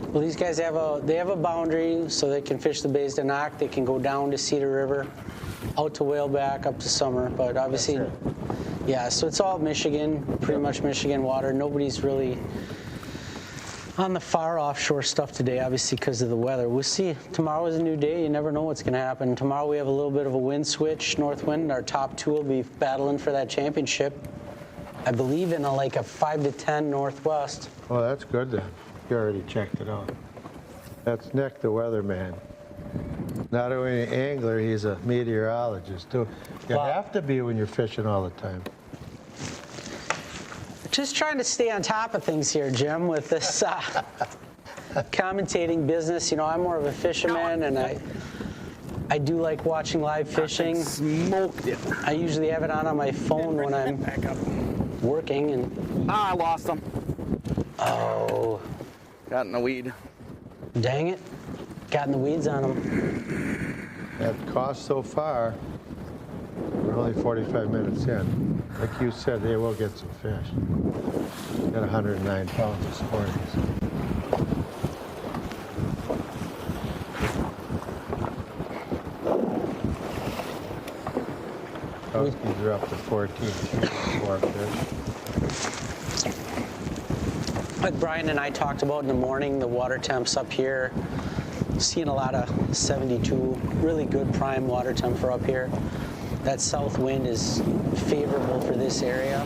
Well, these guys have a boundary so they can fish the Bays de Noc. They can go down to Cedar River, out to Whaleback, up to Summer. But obviously, yeah, so it's all Michigan, pretty much Michigan water. Nobody's really on the far offshore stuff today, obviously because of the weather. We'll see. Tomorrow is a new day. You never know what's going to happen. Tomorrow we have a little bit of a wind switch, north wind. Our top two will be battling for that championship. I believe in like a 5 to 10 northwest. Oh, that's good then. You already checked it out. That's Nick, the weatherman. Not only an angler, he's a meteorologist too. You Wow. have to be when you're fishing all the time. Just trying to stay on top of things here, Jim, with this commentating business. You know, I'm more of a fisherman, and I do like watching live fishing. Smoked it. I usually have it on my phone when I'm Back up. working, and I lost him. oh, Got in the weed. dang it, got in the weeds on them. That cost so far, we're only 45 minutes in. Like you said, they will get some fish. Got 109 pounds this morning. Huskies are up to 14, 4 fish. Like Brian and I talked about in the morning, the water temps up here, seeing a lot of 72, really good prime water temp for up here. That south wind is favorable for this area.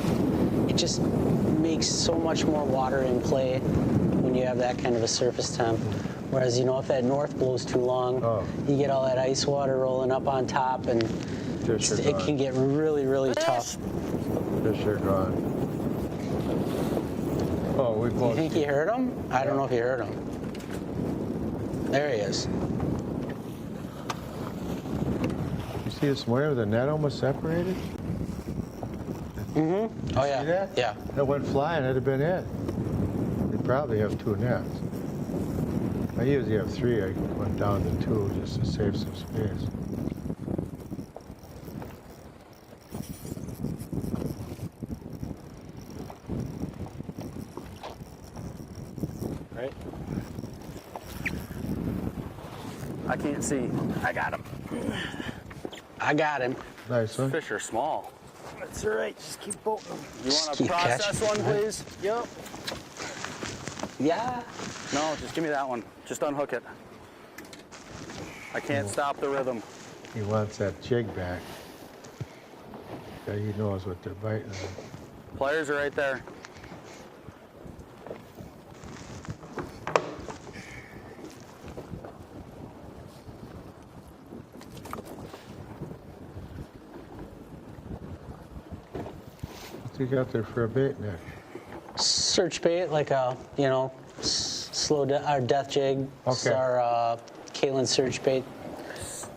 It just makes so much more water in play when you have that kind of a surface temp. Whereas, you know, if that north blows too long, you get all that ice water rolling up on top, and Fish are it gone. can get really, really tough. Fish are gone. Oh, we You both. think you heard him? I don't know if you heard him. There he is. You see this morning where the net almost separated? Oh, yeah. See that? Yeah. It went flying, it'd have been it. They probably have 2 nets. I usually have 3. I went down to 2 just to save some space. Right? I can't see. I got him. I got him. Nice one. Fish are small. That's all right. Just keep boating them. You want to keep process catching. one, please? Yep. Yeah. No, just give me that one. Just unhook it. I can't stop the rhythm. He wants that jig back. Yeah, he knows what they're biting on. Pliers are right there. What's he got there for a bait, Nick? Search bait, like a, you know, our death jig. It's Okay. our Kalen search bait.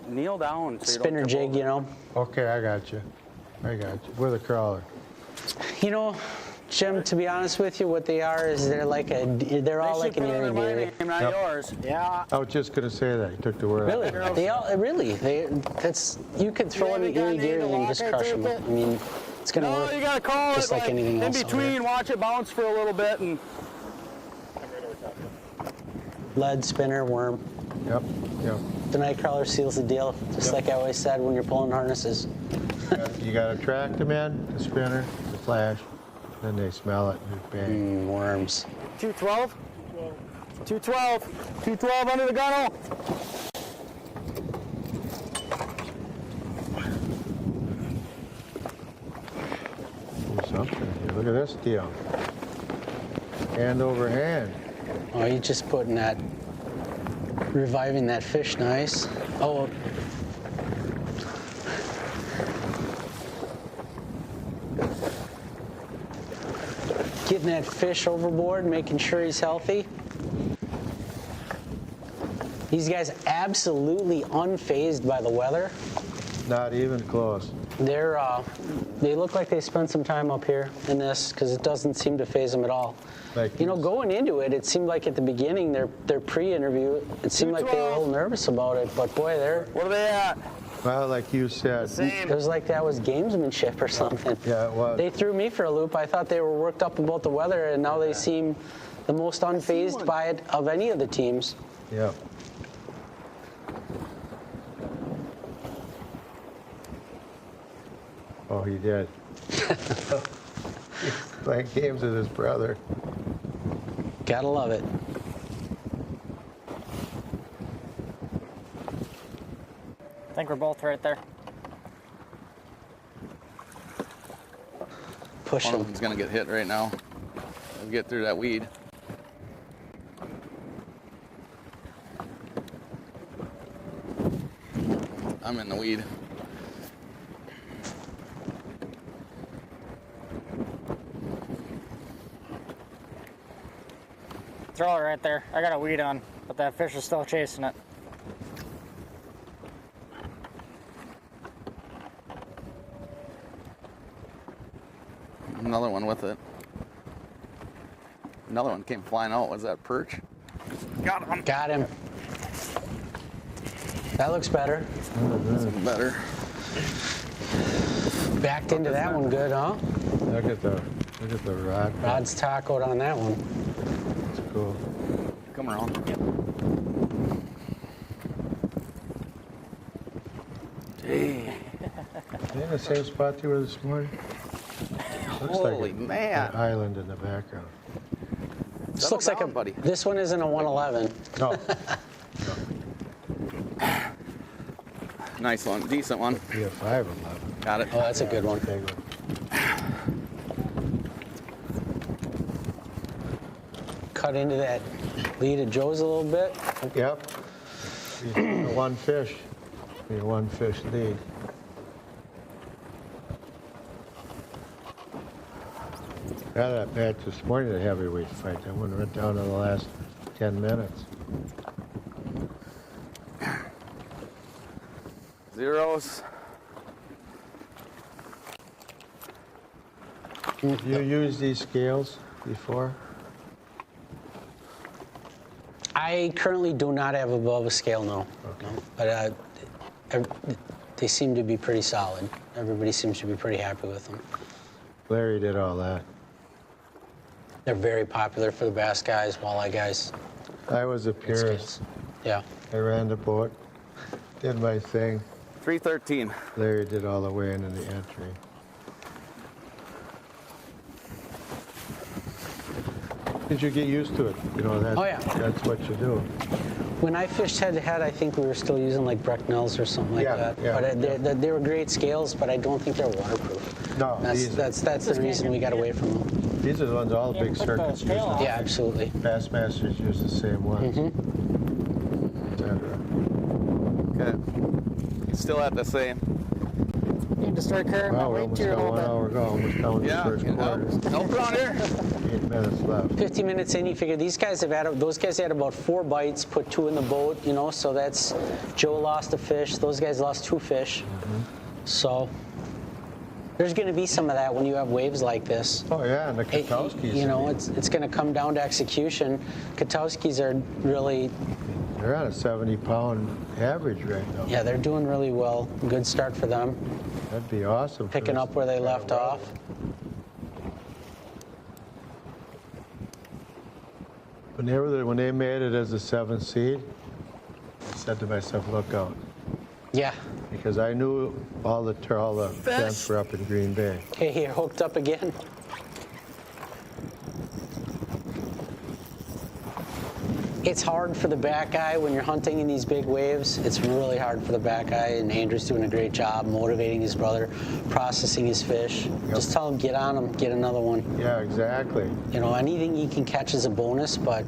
Kneel down. So you Spinner don't tip jig, over. you know. Okay, I got you. I got you. With a crawler. You know, Jim, to be honest with you, what they are is they're all like an They should put it under my irrigator. name, not Yep. yours. Yeah. I was just gonna say that. You took the word out. Really, you could throw an haven't gotten irrigator any and just locker crush them. through it? I mean, it's gonna No, work. you gotta call just it like anything in else out between. there. Watch it bounce for a little bit, and Lead, spinner, worm. Yep, yep. The night crawler seals the deal, just like I always said when you're pulling harnesses. You gotta track them in, the spinner, the flash, then they smell it and bang. Worms. 212. 212. 212 under the gunnel. Do something. Here, look at this deal. Hand over hand. Oh, you're just putting that, reviving that fish nice. Oh, getting that fish overboard, making sure he's healthy. These guys absolutely unfazed by the weather. Not even close. They look like they spent some time up here in this because it doesn't seem to faze them at all. Like Going into it, it seemed like at the beginning, their pre-interview, it seemed like they were a little nervous about it. But boy, What are they at? Well, like you said, it was like that was gamesmanship or something. yeah, it was. They threw me for a loop. I thought they were worked up about the weather, and now they seem the most unfazed by it of any of the teams. Yeah. Oh, he did. He's playing games with his brother. Gotta love it. I think we're both right there. Push One of them. them's gonna get hit right now. We'll get through that weed. I'm in the weed. Throw it right there. I got a weed on, but that fish is still chasing it. Another one with it. Another one came flying out. Was that perch? Got him. Got him. That looks better. Something better. Backed into that one good, huh? Look at the rod. Rod's tacoed on that one. That's cool. Come around. They in the same spot you were this morning? Looks Holy like man. an island in the background. This looks like down, buddy. This one isn't a 111. No. Nice one. Decent one. Be a 511. Got it. Oh, that's a good one. Big one. Cut into that lead of Joe's a little bit. Yep. One fish. Be a one fish lead. Had that match this morning, the heavyweight fight. That one went down to the last 10 minutes. Zeros. Have you used these scales before? I currently do not have above a scale, no. No. But they seem to be pretty solid. Everybody seems to be pretty happy with them. Larry did all that. They're very popular for the bass guys, walleye guys. I was a and purist. scales. Yeah. I ran the boat, did my thing. 313. Larry did all the way into the entry. Did you get used to it? You know, Oh, yeah. That's what you do. When I fished head-to-head, I think we were still using like Brecknells or something like Yeah, that. yeah, But they were great scales, but I don't think they're waterproof. No, That's the reason we got away from them. These are the ones all the big put the circuits use. scale on. Yeah, absolutely. Bassmasters use the same ones. Et cetera. Okay. Still at the same. Need to start carrying my Wow, we weight almost to you a got little 1 bit. hour ago. Almost down to Yeah. the first quarter. Help around here. 8 minutes left. 50 minutes in, you figure these guys have had, those guys had about 4 bites, put 2 in the boat, you know, so that's, Joe lost a fish, those guys lost 2 fish. So there's going to be some of that when you have waves like this. Oh yeah, and the Katowskis. You know, it's going to come down to execution. Katowskis are really, they're on a 70-pound average right now. yeah, they're doing really well. Good start for them, That'd be awesome. for picking this up where they kind of left off. weather. When they made it as a 7th seed, I said to myself, look out. Yeah. Because I knew all the tents were up in Green Bay. Okay, you're hooked up again. It's hard for the back guy when you're hunting in these big waves. It's really hard for the back guy, and Andrew's doing a great job motivating his brother, processing his fish. Just tell him, get on him, get another one. Yeah, exactly. You know, anything he can catch is a bonus, but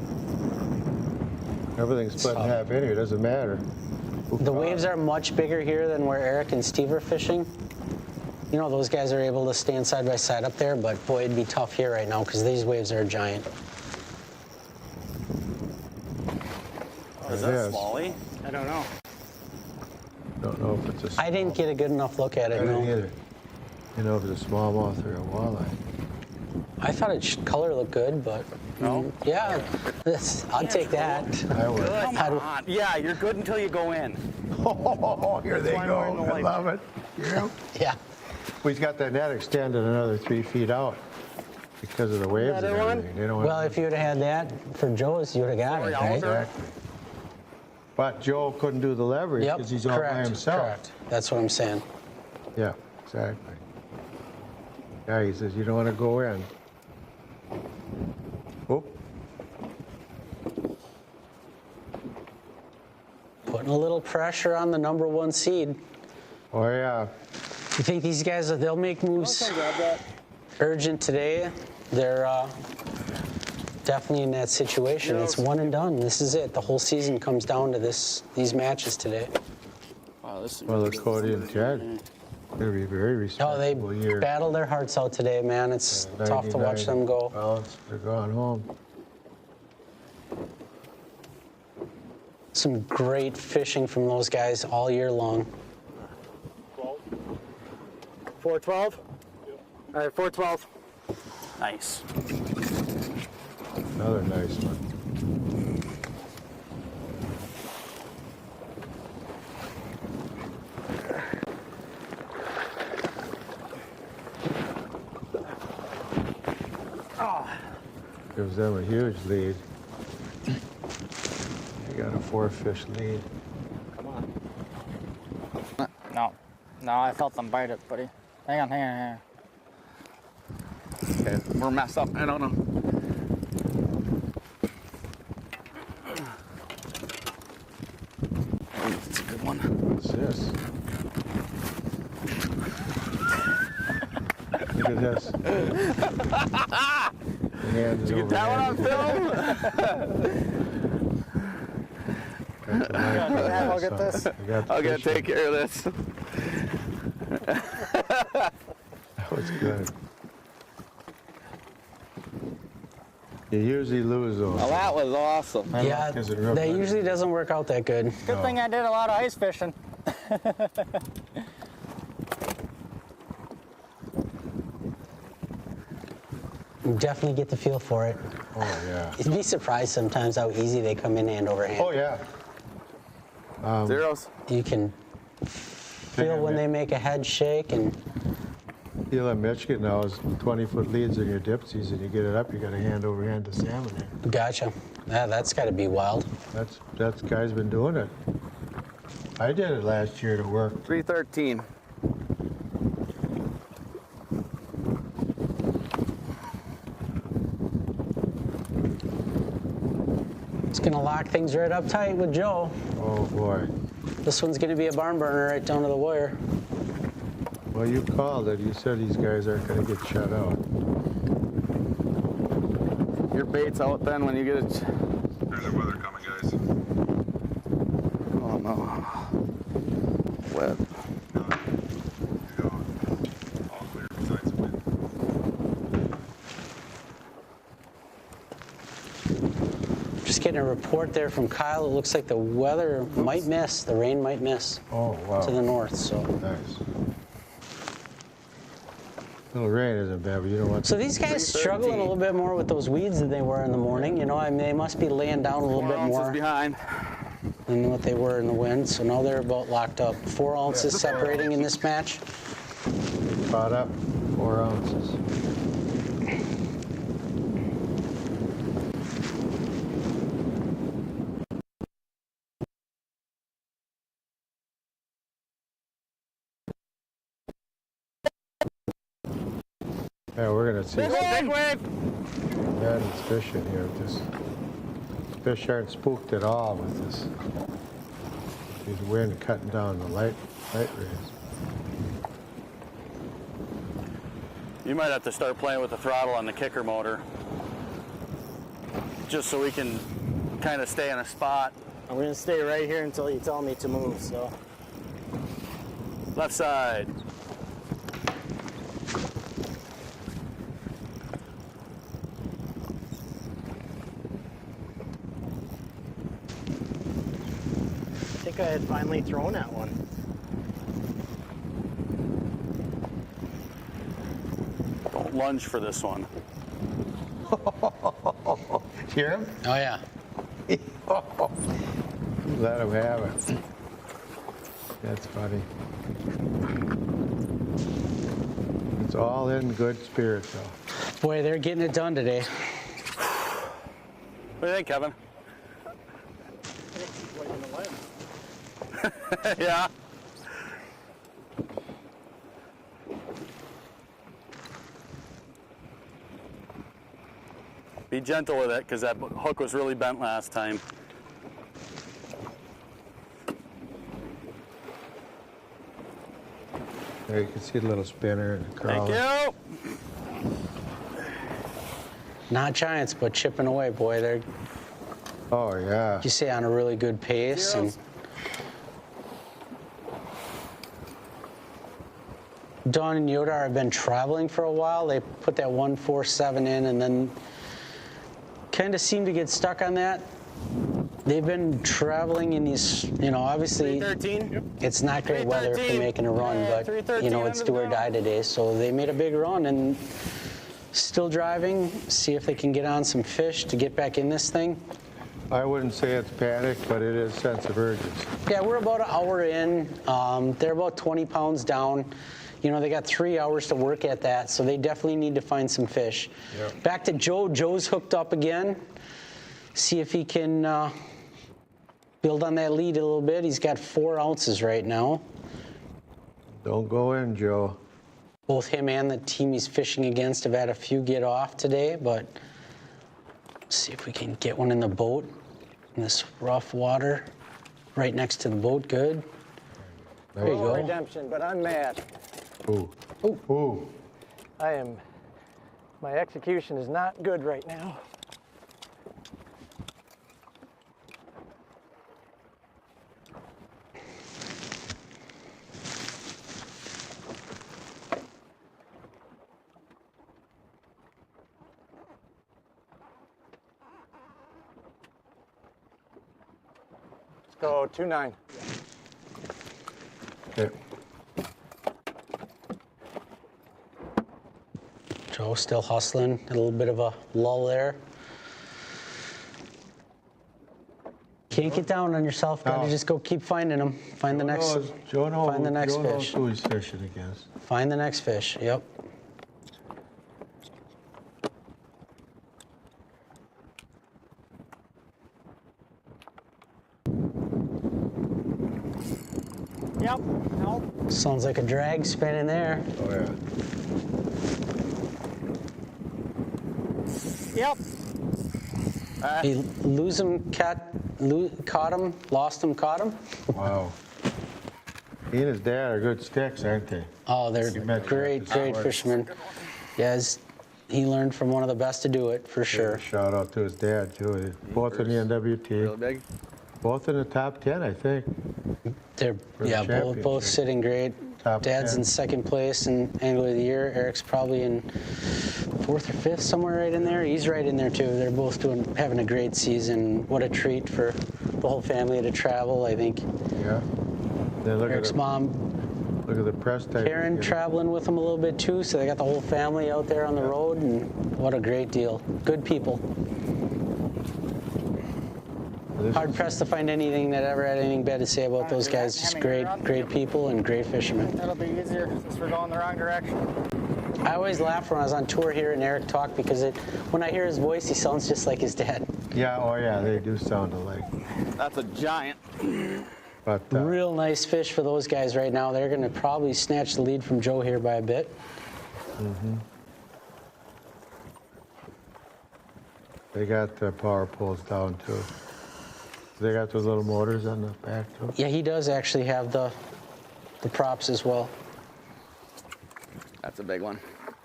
Everything's split in half anyway, it doesn't matter. the waves are much bigger here than where Eric and Steve are fishing. You know, those guys are able to stand side by side up there, but boy, it'd be tough here right now because these waves are giant. Is It that is. smallie? I don't know. Don't know if it's a I didn't get a good enough look at I it, didn't no. either. You know if it's a smallmouth or a walleye. I thought its color looked good, but yeah, I'll take that. I would. Come on. Yeah, you're good until you go in. Oh, here they why we're in go. the I light. love it. Yeah. Yeah. We've got that net extended another 3 feet out because of the waves and Another one? everything. They don't want Well, if you would have had that for Joe's, you would have got it, right? Exactly. But Joe couldn't do the leverage Yep, because he's all by correct, himself. correct. That's what I'm saying. Yeah, exactly. Yeah, he says you don't want to go in. Oop. Putting a little pressure on the number 1 seed. Oh yeah. You think these guys, they'll make moves urgent today? They're definitely in that situation. It's one and done. This is it. The whole season comes down to these matches today. Wow, this is Well, the Cody and Ted. It'll be very Oh, they respectable year. battle their hearts out today, man. It's tough to watch them go. 99 pounds, they're going home. Some great fishing from those guys all year long. 412? All right, 412. nice. Another nice one. Gives them a huge lead. They got a 4-fish lead. No, I felt them bite it, buddy. Hang on. Okay, we're messed up. I don't know. Oh, that's a good one. What's this? Look at this. Did you Get that one on film? I'll get this. I'll get take care of this. That was good. You usually lose those. Well, that was awesome. Yeah, Is it real that good? usually doesn't work out that good. Good thing I did a lot of ice fishing. You definitely get the feel for it. Oh, yeah. You'd be surprised sometimes how easy they come in hand over hand. Oh, yeah. Zeros. You can feel when they make a head shake, and Feel that Michigan now is 20-foot leads in your dipsies, and you get it up, you got a hand over hand to salmon there. gotcha. Yeah, that's got to be wild. That's guys been doing it. I did it last year to work. 313. It's going to lock things right up tight with Joe. Oh boy. This one's going to be a barn burner right down to the wire. Well, you called it. You said these guys aren't going to get shut out. Your bait's out then when you get it. There's a weather coming, guys. Oh no. Wet. You know, all clear besides the wind. Just getting a report there from Kyle. It looks like the weather might miss. The rain might miss Oh, wow. to the north. So, Nice. Little rain isn't bad, but you don't want so these guys struggling a little bit more with those weeds than they were in the morning. You know, I mean, they must be laying down a little 4 bit ounces more behind. than what they were in the wind. So now they're about locked up. 4 ounces separating in this match. caught up. 4 ounces. Yeah, we're gonna see. Big wave! Yeah, it's fishing here. This fish aren't spooked at all with this. These wind cutting down the light rays. You might have to start playing with the throttle on the kicker motor, just so we can kind of stay in a spot. I'm gonna stay right here until you tell me to move, so. Left side. I had finally thrown at one. Don't lunge for this one. Hear him? Oh, yeah. Let him have it. That's funny. It's all in good spirit, though. Boy, they're getting it done today. What do you think, Kevin? Yeah. Be gentle with it, because that hook was really bent last time. There you can see the little spinner and the crawler. Thank you. Not giants, but chipping away, boy. They're, Oh, yeah. you say, on a really good pace. And Don and Yoda have been traveling for a while. They put that 147 in and then kind of seem to get stuck on that. They've been traveling in these, obviously 313. it's not great weather for making a run, but it's do or die today. So they made a big run and still driving, see if they can get on some fish to get back in this thing. I wouldn't say it's panic, but it is sense of urgency. Yeah, we're about an hour in. They're about 20 pounds down. They got 3 hours to work at that, so they definitely need to find some fish. Yep. Back to Joe. Joe's hooked up again. See if he can build on that lead a little bit. He's got 4 ounces right now. Don't go in, Joe. Both him and the team he's fishing against have had a few get off today, but see if we can get one in the boat in this rough water right next to the boat. Good. There you go. Redemption, but I'm mad. Ooh. Ooh. Ooh. My execution is not good right now. Let's go 2-9. Okay. Joe still hustling. A little bit of a lull there. Can't get down on yourself. Gotta just go keep finding them. Find the next. Joe knows, find the next Joe knows fish. who he's fishing against. Find the next fish. Yep. Yep. Nope. Sounds like a drag spinning there. Oh, yeah. Yep. You lose him, caught him, lost him, caught him. Wow. He and his dad are good sticks, aren't they? Oh, they're You mentioned great, that great before. fishermen. Yes, he learned from one of the best to do it, for sure. Shout out to his dad, too. Both in the NWT. Real big. Both in the top 10, I think. They're the both championship. sitting great. Top Dad's 10. in second place in Angler of the Year. Eric's probably in 4th or 5th, somewhere right in there. He's right in there too. They're both having a great season. What a treat for the whole family to travel, I think. Yeah. Then look Eric's at the, mom, look at the press type. Karen, traveling with them a little bit too, so they got the whole family out there on the road, and what a great deal. Good people. Hard pressed to find anything that ever had anything bad to say about those guys. Just great people and great fishermen. That'll be easier since we're going the wrong direction. I always laugh when I was on tour here and Eric talk because when I hear his voice, he sounds just like his dad. Yeah, oh yeah, they do sound alike. That's a giant. But Real nice fish for those guys right now. They're going to probably snatch the lead from Joe here by a bit. they got the power poles down too. They got those little motors on the back too. Yeah, he does actually have the props as well. That's a big one.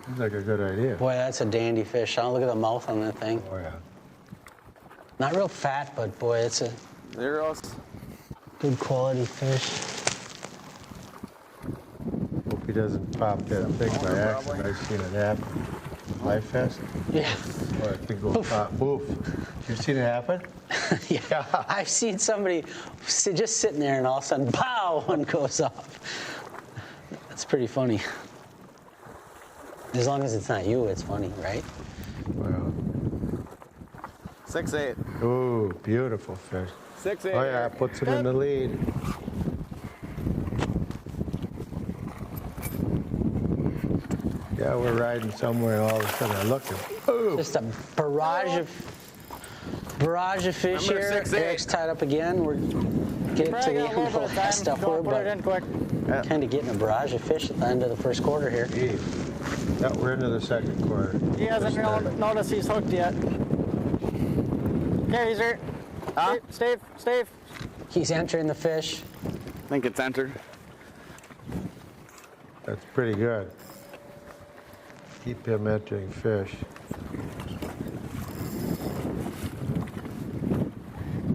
Seems like a good idea. Boy, that's a dandy fish. Look at the mouth on that thing. Oh yeah. Not real fat, but boy, it's a There goes. good quality fish. Hope he doesn't pop that thing by accident. I've seen it happen. Life vest, Yeah. or it could go pop. Oof. You seen it happen? Yeah. I've seen somebody just sitting there and all of a sudden, pow, one goes off. That's pretty funny. As long as it's not you, it's funny, right? Well, 6-8. ooh, beautiful fish. 6-8. Oh yeah, puts him in the lead. Yeah, we're riding somewhere and all of a sudden I look and ooh. Just a barrage of fish Number here. 6-8. Eric's tied up again. We're getting to the end of the last stuff here, Put it in but quick. kind of getting a barrage of fish at the end of the first quarter here. Gee. Yeah, we're into the second quarter. He hasn't noticed he's hooked yet. Okay, he's here. Huh? Steve. He's entering the fish. I think it's entered. That's pretty good. Keep him entering fish.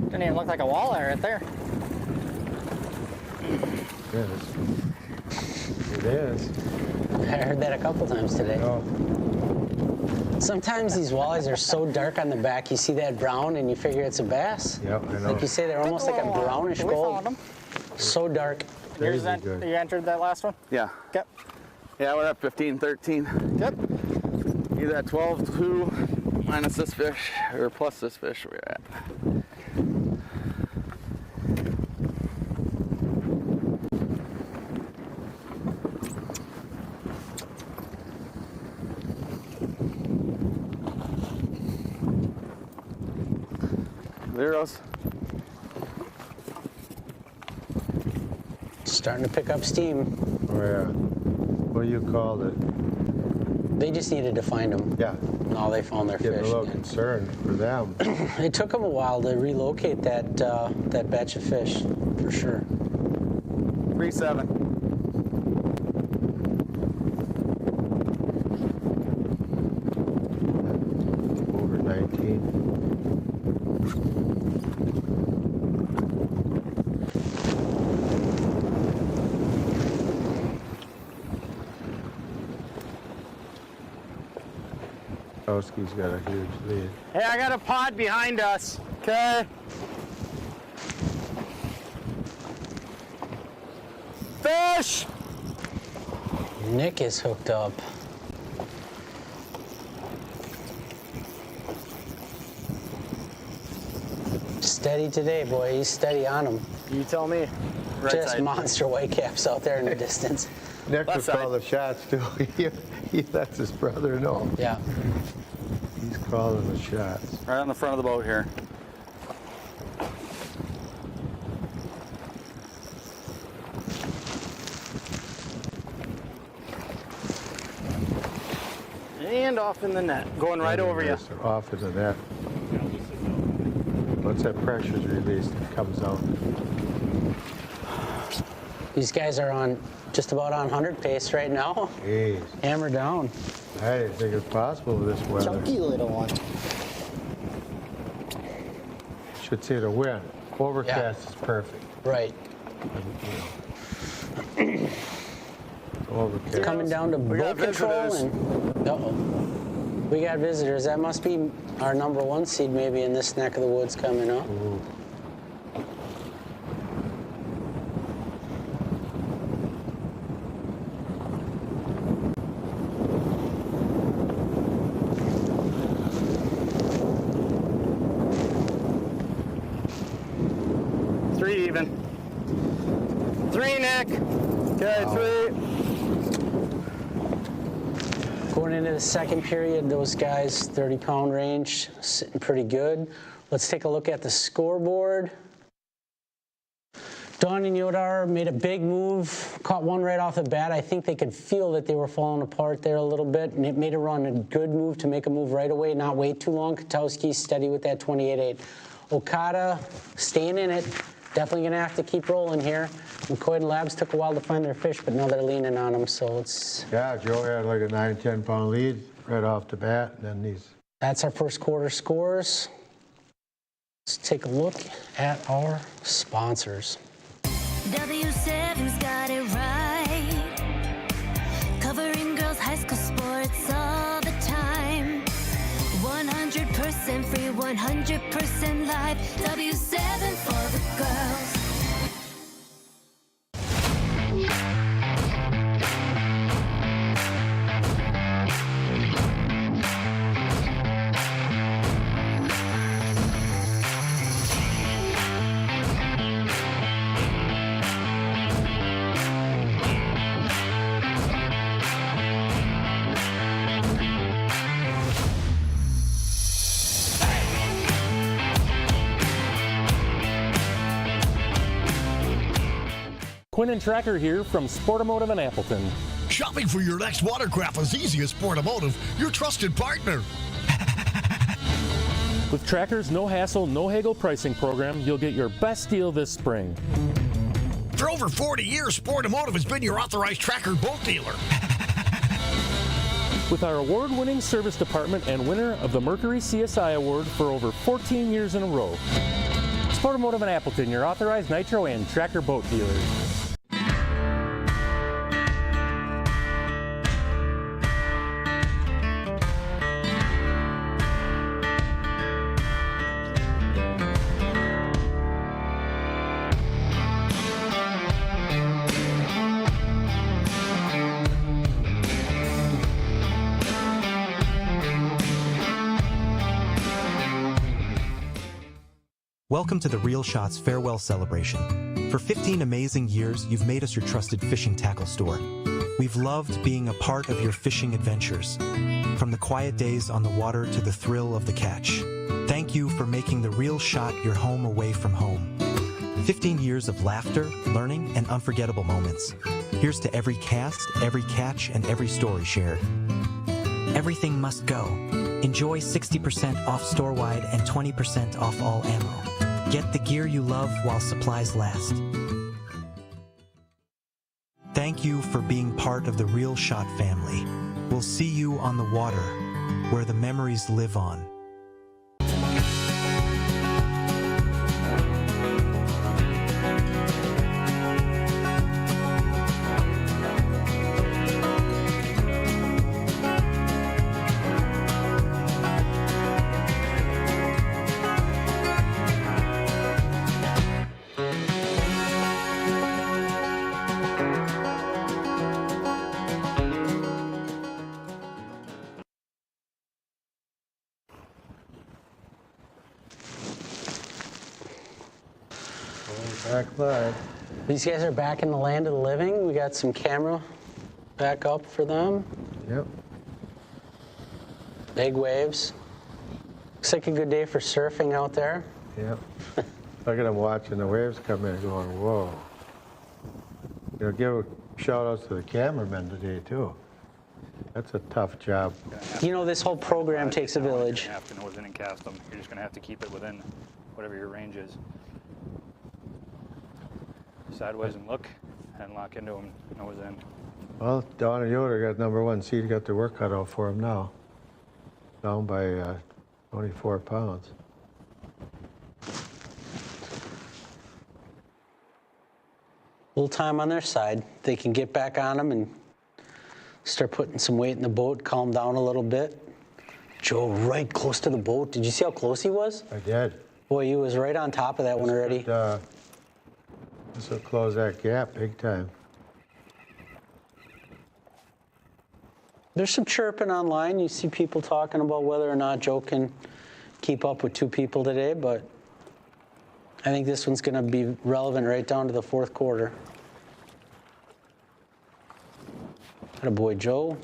Didn't even look like a walleye right there. Yes. It is. I heard that a couple times today. Oh, Sometimes these walleyes are so dark on the back, you see that brown and you figure it's a bass. yep, I know. Like you say, they're almost like a brownish We found gold. him. So dark. Yours Crazy good. you entered that last one? Yeah. Yep. Yeah, we're at 15-13. Yep. Either at 12-2 minus this fish or plus this fish we're at. Zeros. Starting to pick up steam. Oh yeah. What do you call it? They just needed to find them. Yeah. Now they found their Getting a fish. little And concerned for them. it took them a while to relocate that batch of fish, for sure. 3-7. Over 19. Kowski's got a huge lead. Hey, I got a pod behind us. Okay. Fish! Nick is hooked up. Steady today, boy. He's steady on him. You tell me. Right Just side. monster whitecaps out there in the distance. Nick will Left side. call the shots too. He lets his brother know. Yeah. He's calling the shots. Right on the front of the boat here. And off in the net. Going right over you. So off into that. Once that pressure's released, it comes out. These guys are on just about on 100 pace right now. Jeez. Hammer down. I didn't think it was possible with this weather. Chunky little one. Should see the wind. Overcast is perfect. Right. Overcast. Coming down to boat got control visitors. and we got visitors. That must be our number 1 seed maybe in this neck of the woods coming up. Ooh. Three even. 3, Nick. Okay, 3. Going into the second period, those guys, 30-pound range, sitting pretty good. Let's take a look at the scoreboard. Don and Yodar made a big move, caught one right off the bat. I think they could feel that they were falling apart there a little bit, and it made a run, a good move to make a move right away, not wait too long. Katowski steady with that 28-8. Okada staying in it. Definitely going to have to keep rolling here. McCoy and Labs took a while to find their fish, but now they're leaning on them, so it's... Yeah, Joe had like a 9-10 pound lead right off the bat, and then these. That's our first quarter scores. Let's take a look at our sponsors. W7's got it right. Covering girls' high school sports all the time. 100% live. W7 for the girls. Quinn and Tracker here from Sportomotive in Appleton. Shopping for your next watercraft is easy as Sportomotive, your trusted partner. With Tracker's no hassle, no haggle pricing program, you'll get your best deal this spring. For over 40 years, Sportomotive has been your authorized Tracker boat dealer. With our award-winning service department and winner of the Mercury CSI Award for over 14 years in a row. Sportomotive in Appleton, your authorized Nitro and Tracker boat dealer. Welcome to the Real Shots Farewell Celebration. For 15 amazing years, you've made us your trusted fishing tackle store. We've loved being a part of your fishing adventures, from the quiet days on the water to the thrill of the catch. Thank you for making the Real Shot your home away from home. 15 years of laughter, learning, and unforgettable moments. Here's to every cast, every catch, and every story shared. Everything must go. Enjoy 60% off store-wide and 20% off all ammo. Get the gear you love while supplies last. Thank you for being part of the Real Shot family. We'll see you on the water, where the memories live on. Back live. These guys are back in the land of the living. We got some camera back up for them. Yep. Big waves. Looks like a good day for surfing out there. Yep. Look at them watching the waves come in going, whoa. You know, give a shout outs to the cameramen today too. That's a tough job. You know, this whole program takes a village. You have to nose in and cast them. You're just going to have to keep it within whatever your range is. Sideways and look, and lock into them, nose in. Well, Don and Yoder got #1 seed, got their work cut out for him now. Down by 24 pounds. Little time on their side. They can get back on them and start putting some weight in the boat, calm down a little bit. Joe, right close to the boat. Did you see how close he was? I did. Boy, he was right on top of that one already. This will close that gap big time. There's some chirping online. You see people talking about whether or not Joe can keep up with 2 people today, but I think this one's going to be relevant right down to the 4th quarter. Attaboy, Joe.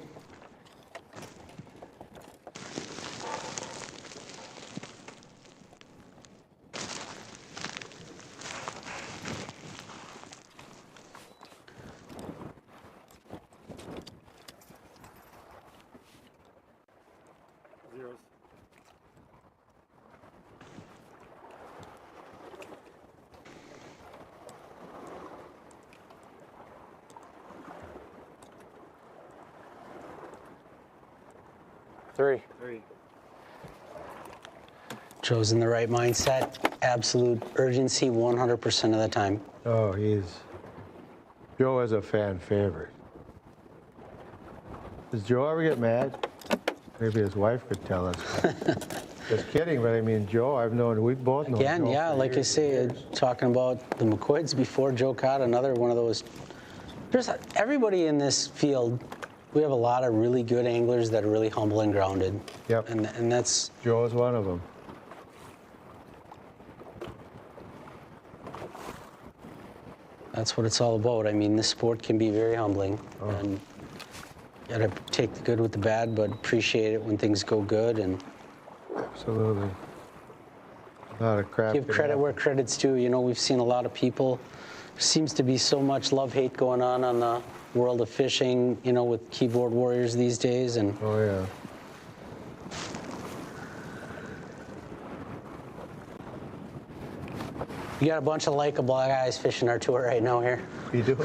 Zeros. Three. Joe's in the right mindset. Absolute urgency 100% of the time. Oh, Joe is a fan favorite. Does Joe ever get mad? Maybe his wife could tell us. Just kidding, but I mean, Joe, we both know Again, Joe yeah, for like I years say, and years. talking about the McQuids before, Joe caught another one of those. There's everybody in this field. We have a lot of really good anglers that are really humble and grounded. Yep. And that's Joe is one of them. That's what it's all about. I mean, this sport can be very humbling, and you gotta take the good with the bad, but appreciate it when things go good, and Absolutely. A lot of crap. give can credit happen. where credit's due. You know, we've seen a lot of people. Seems to be so much love-hate going on the world of fishing. You know, with keyboard warriors these days, and Oh, yeah. we got a bunch of likable guys fishing our tour right now here. We do.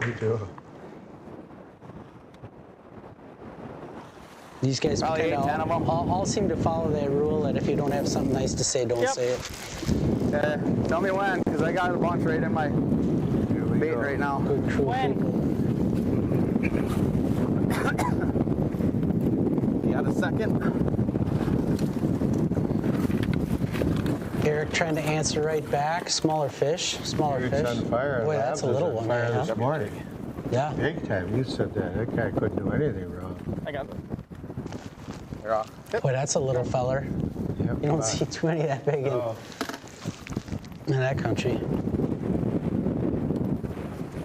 We do. These guys Probably kinda 8, 10 of 'em. all seem to follow that rule that if you don't have something nice to say, don't Yep. say it. Tell me when, because I got a bunch right in my Here we bait go. right now. Good crew of people. You got a second? Eric trying to answer right back. Smaller fish. Smaller Eric's fish. on fire. Boy, that's a Labs is little on one fire right this now. morning. Yeah. Big time. You said that. That guy couldn't do anything wrong. I got it. You're off. Boy, that's a little feller. Yep. You don't see too many that big Oh, in that country.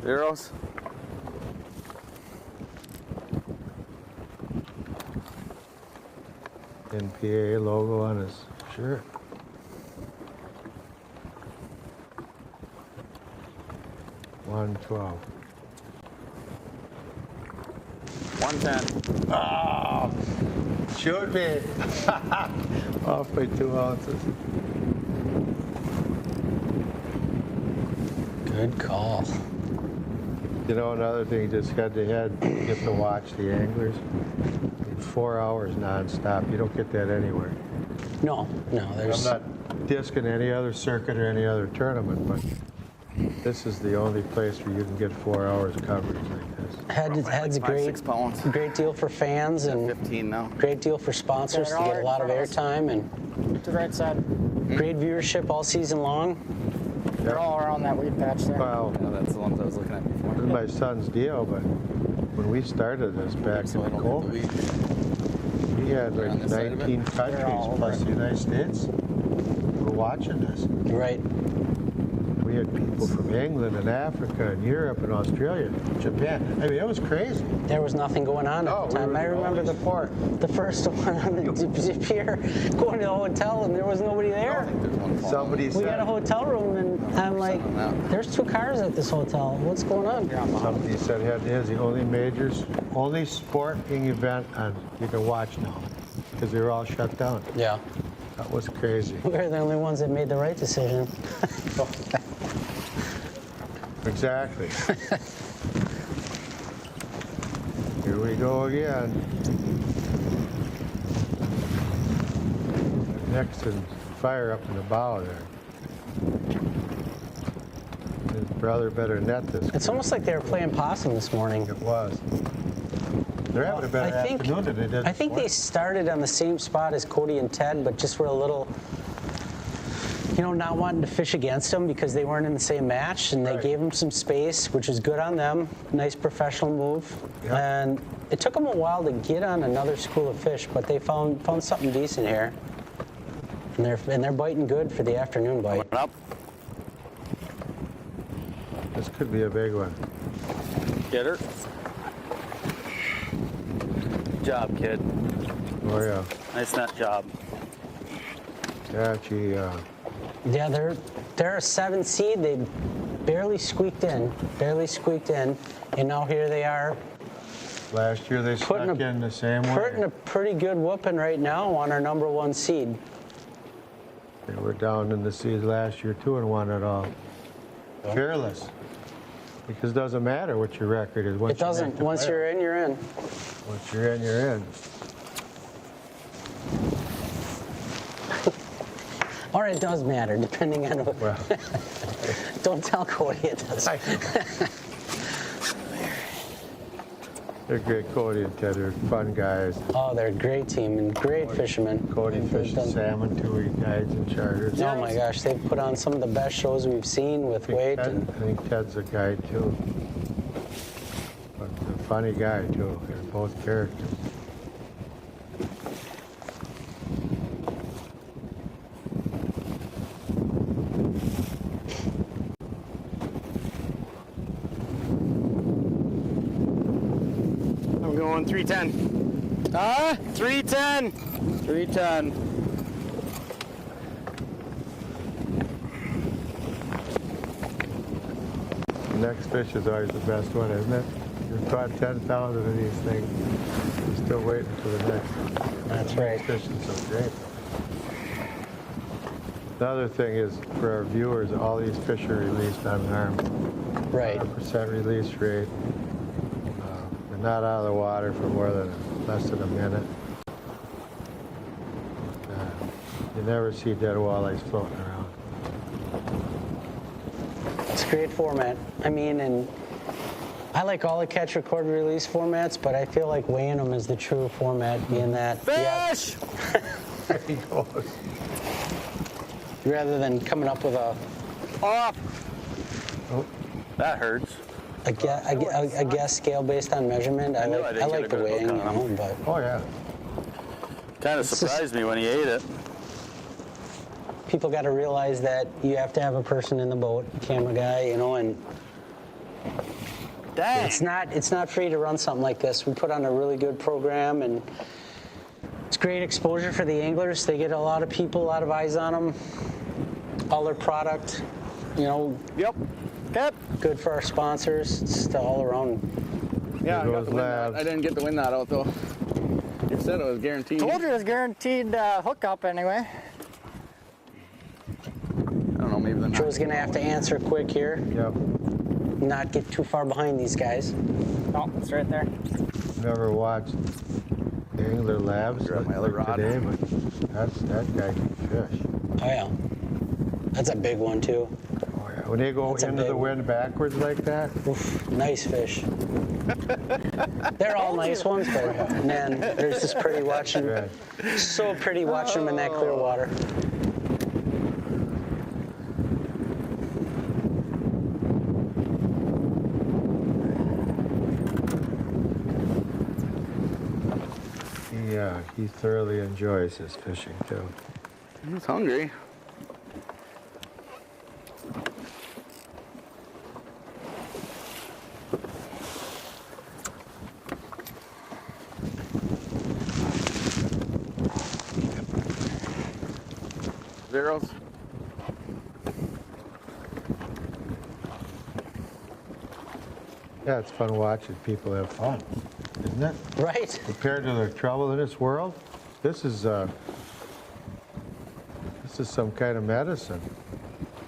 Zeros. NPA logo on his shirt. $112. 110. Oh, should be. Off by 2 ounces. Good call. You know, another thing, just head to head, you get to watch the anglers. 4 hours nonstop. You don't get that anywhere. No, there's. I'm not discing any other circuit or any other tournament, but this is the only place where you can get 4 hours coverage like this. Head's a great, 6 pounds. great deal for fans and 15 now. great deal for sponsors Yeah, to they're get a all lot of right in front airtime and To the right side. great viewership all season long. They're all around that weed patch there. Well, Yeah, that's the ones I was looking at before. this is my son's deal, but when we started this back in the COVID, we had They're on like this side of it? 19 countries all plus over. the United States were watching this. Right. We had people from England and Africa and Europe and Australia, Japan. I mean, it was crazy. There was nothing going on No, at the time. we were I remember the the first one on the pier, going to the hotel and there was nobody there. Somebody We said, got a hotel room and I'm like, there's 2 cars at this hotel. What's going on? somebody said it is the only sporting event you can watch now because they were all shut down. Yeah. That was crazy. We're the only ones that made the right decision. Exactly. Here we go again. Next to fire up in the bow there. His brother better net this. It's almost like they were playing possum this morning. It was. They're having a better afternoon than they did. I think they started on the same spot as Cody and Ted, but just were a little, not wanting to fish against them because they weren't in the same match, and they Right. gave them some space, which was good on them. Nice professional move. Yeah. And it took them a while to get on another school of fish, but they found something decent here. And they're biting good for the afternoon bite. Up. This could be a big one. Get her. Good job, kid. Oh yeah. Nice net job. Yeah, Yeah, they're a 7 seed. They barely squeaked in, and now here they are last year they snuck in the same way. putting a pretty good whooping right now on our number 1 seed. They were down in the seed last year too and won it all. Fearless. Because it doesn't matter what your record is. It doesn't. Once you're in, you're in. Once you're in, you're in. Or it does matter, depending on who. Well, Don't tell Cody it does. They're great. Cody and Ted are fun guys. Oh, they're a great team and great fishermen. Cody fishes salmon too. He guides and charters. Oh my gosh, they've put on some of the best shows we've seen with weight. I think Ted's a guide too. But a funny guy too. They're both characters. I'm going 310. Huh? 310. 310. The next fish is always the best one, isn't it? You've caught 10,000 of these things. You're still waiting for the next one. That's right. Fishing so great. The other thing is, for our viewers, all these fish are released unharmed. Right. 100% release rate. They're not out of the water for more than less than a minute. You never see dead walleyes floating around. It's a great format. I mean, and I like all the catch, record, release formats, but I feel like weighing them is the true format, being that. Fish! There he goes. Rather than coming up with a Off! Oh, that hurts. a guess scale based on measurement. I like the weighing, you know, but oh yeah. Kind of surprised me when he ate it. people got to realize that you have to have a person in the boat, camera guy, you know, and dang. It's not free to run something like this. We put on a really good program, and it's great exposure for the anglers. They get a lot of people, a lot of eyes on them. All their product, you know. Yep. Good for our sponsors. It's just all around. Yeah, I didn't get the wind that out though. You said it was guaranteed. Told you it was guaranteed hookup anyway. I don't know, maybe they're not. Joe's gonna have to answer quick here. Yep. Not get too far behind these guys. No, it's right there. Never watched Angler Labs Grab my other rod. today, but that guy can fish. Oh yeah. That's a big one too. Oh yeah. When they go That's a into the big wind backwards like that. Oof, nice fish. They're all nice ones, but man, there's just pretty watching. Right. So pretty watching them in that clear water. Yeah, he thoroughly enjoys his fishing too. He's hungry. Zeros. Yeah, it's fun watching people have fun, isn't it? Right. Compared to the trouble in this world, this is some kind of medicine.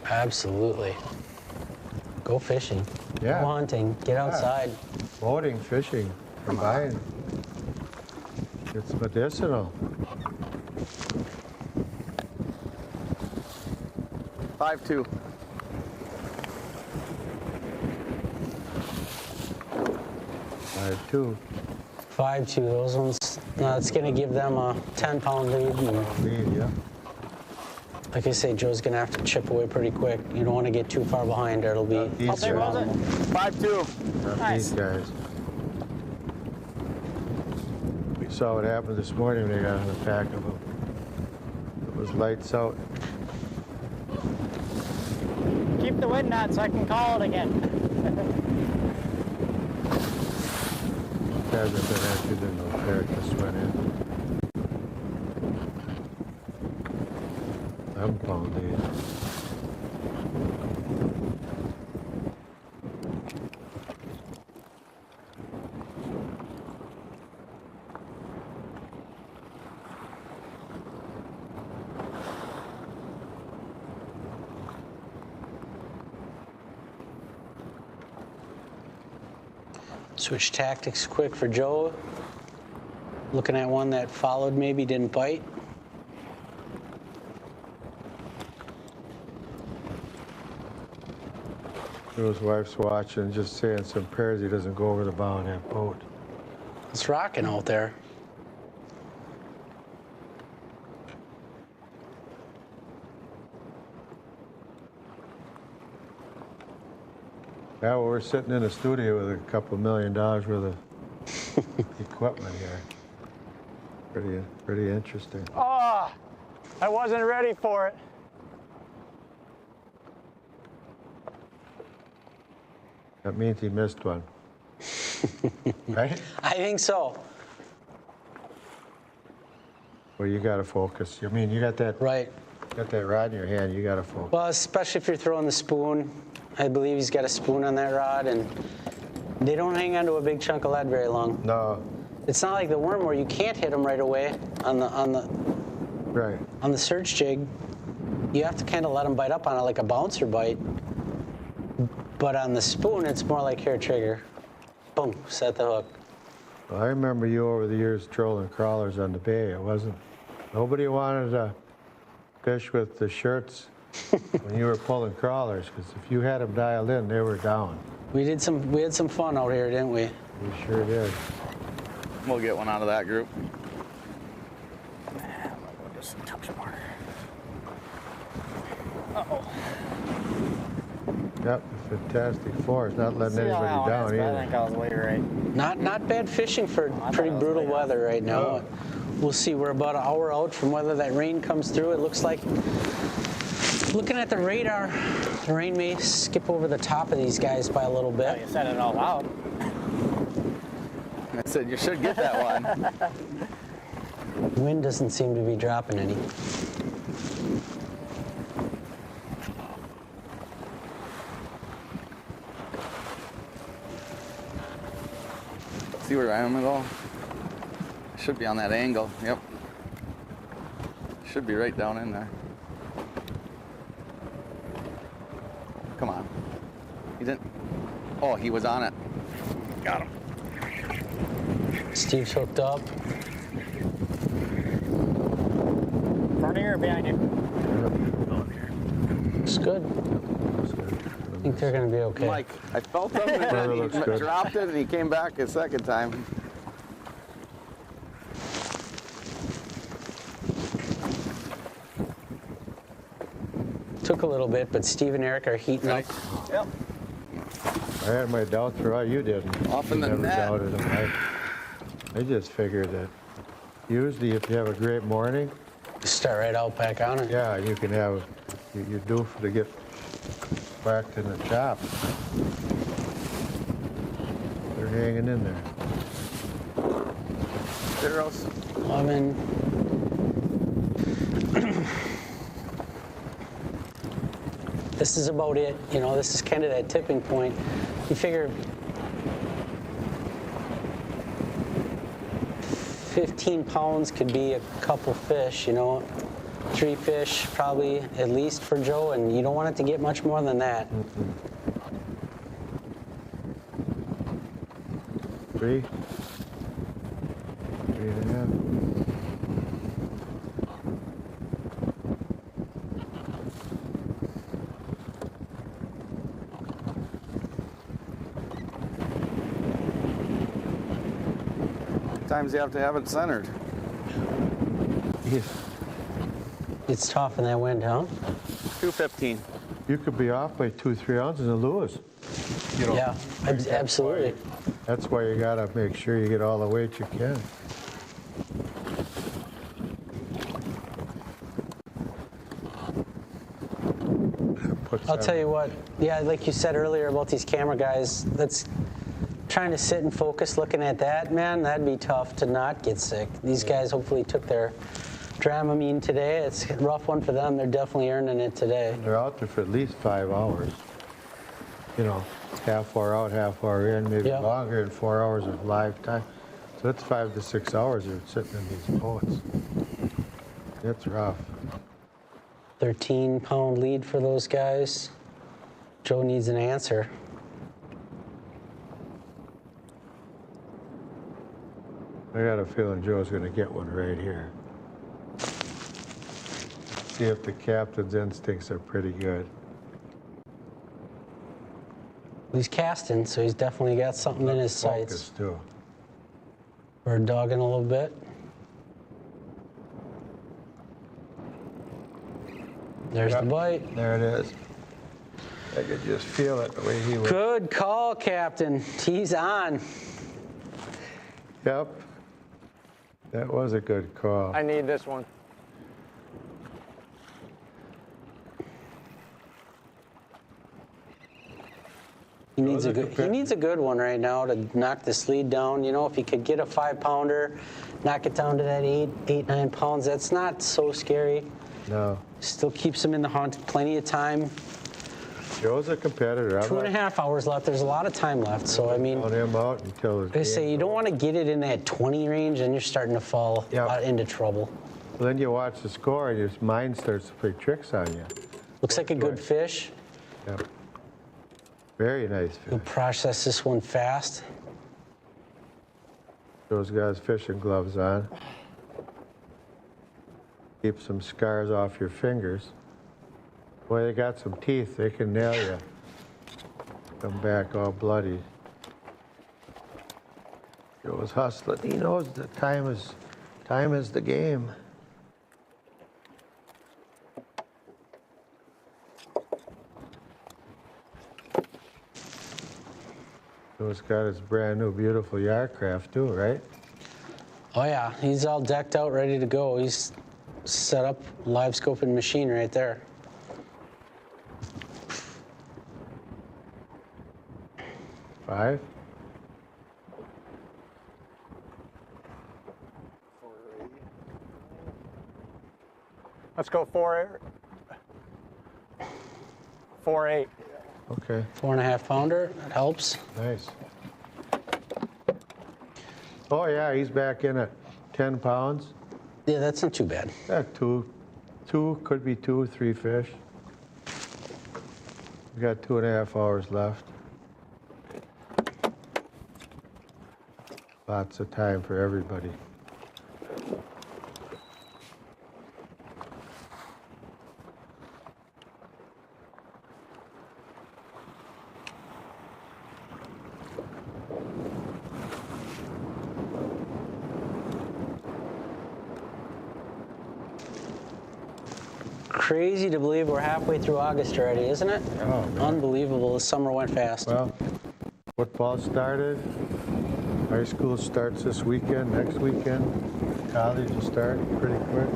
Absolutely. Go fishing. Yeah. Go hunting. Get outside. Boating, fishing, combined. It's medicinal. 5-2. 5-2. 5-2. Those ones. It's gonna give them a 10-pound lead. And Lead, yeah. like I say, Joe's gonna have to chip away pretty quick. You don't want to get too far behind, or it'll be. How big was it? 5-2. Not Nice. these guys. We saw what happened this morning when they got on the pack of them. It was lights out. Keep the wind knot so I can call it again. Hasn't been emptied in the pack this went in. 11-pound lead. Switch tactics quick for Joe. Looking at one that followed, maybe didn't bite. His wife's watching, just saying some prayers he doesn't go over the bow in that boat. It's rocking out there. Yeah, well, we're sitting in a studio with a couple $1 million worth of equipment here. Pretty interesting. Oh, I wasn't ready for it. That means he missed one. Right? I think so. Well, you got to focus. I mean, you got that Right. got that rod in your hand. You got to focus. Well, especially if you're throwing the spoon. I believe he's got a spoon on that rod, and they don't hang onto a big chunk of lead very long. No. It's not like the worm where you can't hit them right away on the Right. on the surge jig. You have to kind of let them bite up on it like a bouncer bite. But on the spoon, it's more like hair trigger. Boom, set the hook. Well, I remember you over the years trolling crawlers on the bay. It wasn't. Nobody wanted to fish with the shirts when you were pulling crawlers, because if you had them dialed in, they were down. We had some fun out here, didn't we? We sure did. We'll get one out of that group. Just a touch more. Yep, Fantastic Four is not letting anybody down I either. think I was way right. Not bad fishing for pretty brutal weather right now. No. We'll see. We're about an hour out from whether that rain comes through. It looks like, looking at the radar, the rain may skip over the top of these guys by a little bit. You said it all loud. I said you should get that one. Wind doesn't seem to be dropping any. See where I am at all? Should be on that angle. Yep. Should be right down in there. Come on. He didn't. Oh, he was on it. Got him. Steve's hooked up. Front of you or behind you? It's good. I think they're going to be okay. Mike, I felt him and then looks he good. dropped it and he came back a second time. Took a little bit, but Steve and Eric are heating up. Yep. I had my doubts for all you didn't. Off in the Never net. doubted them. I just figured that usually if you have a great morning, Start right out back on it. yeah, you can have, you're due to get whacked in the chop. They're hanging in there. Zeros. 11. This is about it. You know, this is kind of that tipping point. You figure 15 pounds could be a couple fish, you know. 3 fish probably at least for Joe, and you don't want it to get much more than that. 3. 3.5. Sometimes you have to have it centered. It's tough in that wind, huh? 215. You could be off by 2-3 ounces and lose. You know, Yeah, absolutely. That's why you gotta make sure you get all the weight you can. I'll tell you what, yeah, like you said earlier about these camera guys, that's trying to sit and focus looking at that, man, that'd be tough to not get sick. These guys hopefully took their Dramamine today. It's a rough one for them. They're definitely earning it today. They're out there for at least 5 hours. You know, half hour out, half hour in, maybe Yeah. longer, and 4 hours of live time. So that's 5 to 6 hours they're sitting in these boats. It's rough. 13-pound lead for those guys. Joe needs an answer. I got a feeling Joe's gonna get one right here. See if the captain's instincts are pretty good. He's casting, so he's definitely got something in his sights. Focus too. Bird dogging a little bit. There's the bite. There it is. I could just feel it the way he was. Good call, Captain. He's on. Yep. That was a good call. I need this one. He needs a good one right now to knock this lead down. You know, if he could get a 5-pounder, knock it down to that 9 pounds, that's not so scary. No. Still keeps him in the hunt, plenty of time. Joe's a competitor. 2.5 hours left. There's a lot of time left. So, I mean, him out until I say you don't want to get it in that 20 range, and you're starting to fall into trouble. Well, then you watch the score, and your mind starts to play tricks on you. Looks like a good fish. Yep. Very nice fish. He'll process this one fast. Joe's got his fishing gloves on. Keep some scars off your fingers. Boy, they got some teeth. They can nail you. Come back all bloody. Joe's hustling. He knows that time is the game. Joe's got his brand new beautiful Yarcraft too, right? Oh yeah, he's all decked out, ready to go. He's set up live scoping machine right there. Five. Let's go 4-8. Okay. 4.5 pounder. That helps. Nice. Oh yeah, he's back in at 10 pounds. Yeah, that's not too bad. Yeah, two, could be 2 or 3 fish. We got 2.5 hours left. Lots of time for everybody. Crazy to believe we're halfway through August already, isn't it? Oh, man. Unbelievable. The summer went fast. Well, football started. High school starts this weekend, next weekend. College will start pretty quick.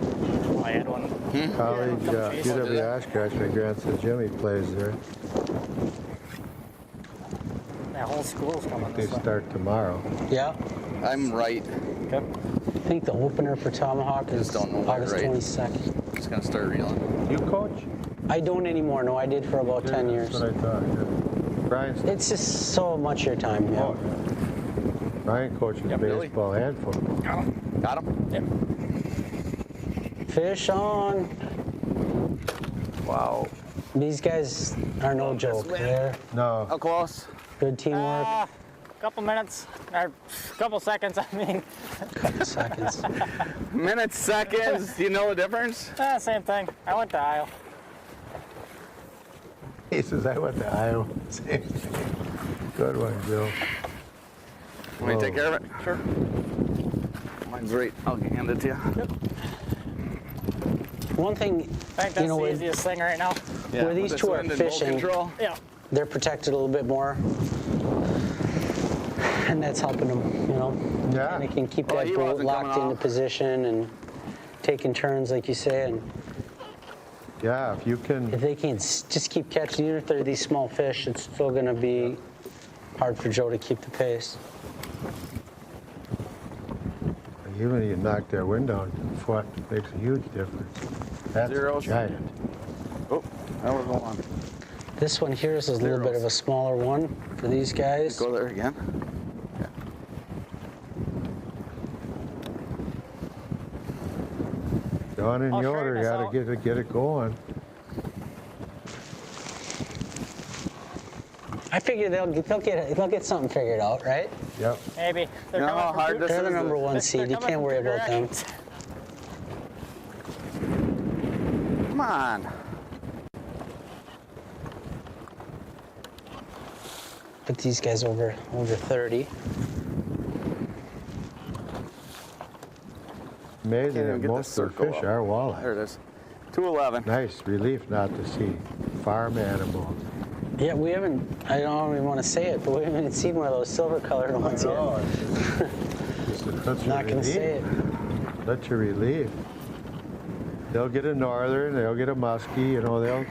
I had one. College, UW Oshkosh, my grandson Jimmy plays there. That whole school's coming They this way. start tomorrow. Yeah. I'm right. Okay. I think the opener for Tomahawk is don't know why, August right? 22nd. Just gonna start reeling. You coach? I don't anymore. No, I did for about 10 years. That's what I thought. Yeah. Brian's It's just so much of your time. Yeah. Oh, yeah. Brian coaches Billy. baseball and football. Got him? Yep. Fish on. Wow. These guys are no joke. They're No. How close? good teamwork. Couple minutes, or couple seconds, I mean. Couple seconds. Minutes, seconds. Do you know the difference? Same thing. I went to Iowa. He says, I went to Iowa. Same thing. Good one, Joe. Want me to take care of it? Sure. Mine's right. I'll hand it to you. Yep. One thing, I think that's you know, the where, easiest thing right now. where these With two this are wind and boat fishing, control. Yeah. they're protected a little bit more. And that's helping them, you know. Yeah. And they can keep Well, that he boat wasn't locked coming into off. position and taking turns, like you say. And Yeah, if you can. if they can't just keep catching, even if they're these small fish, it's still going to be hard for Joe to keep the pace. Even if you knock their wind down a foot, it makes a huge difference. That's Zero. giant. Oh, now we're going. This one here is a little bit of a smaller one for these guys. Go there again. John and I'll Yoder straighten us got out. to get it going. I figure they'll get something figured out, right? Yep. Maybe. They're You know how coming from hard this They're the is? number one they're seed. You coming can't from worry two about them. directions. Come on. Put these guys over 30. Amazing even that get the most of the circle fish up. are walleye. There it is. 211. Nice relief not to see farm animals. Yeah, we haven't, I don't even want to say it, but we haven't seen one of those silver colored ones yet. Not going to say it. Let you relieve. They'll get a northern, they'll get a muskie, you know, they'll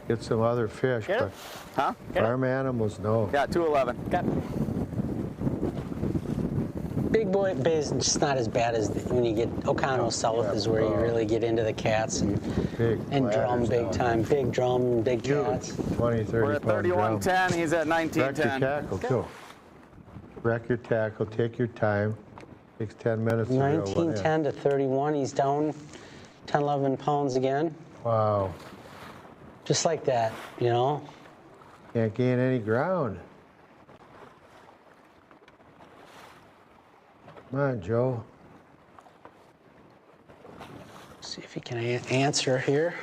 get some other fish. Get it? But Huh? farm animals, no. Yeah, 211. Got Big Boy Bay is just not as bad as when you get Ocano South is where you really get into the cats and Big drum bladders big down time. Big drum, big cats. 20, 30 We're at pound drum. 3110. He's at Wreck your 1910. tackle, too. Wreck your tackle, take your time. Takes 10 minutes to reel one in. 1910 to 31. He's down 10, 11 pounds again. Wow. Just like that, you know? Can't gain any ground. Come on, Joe. See if he can answer here.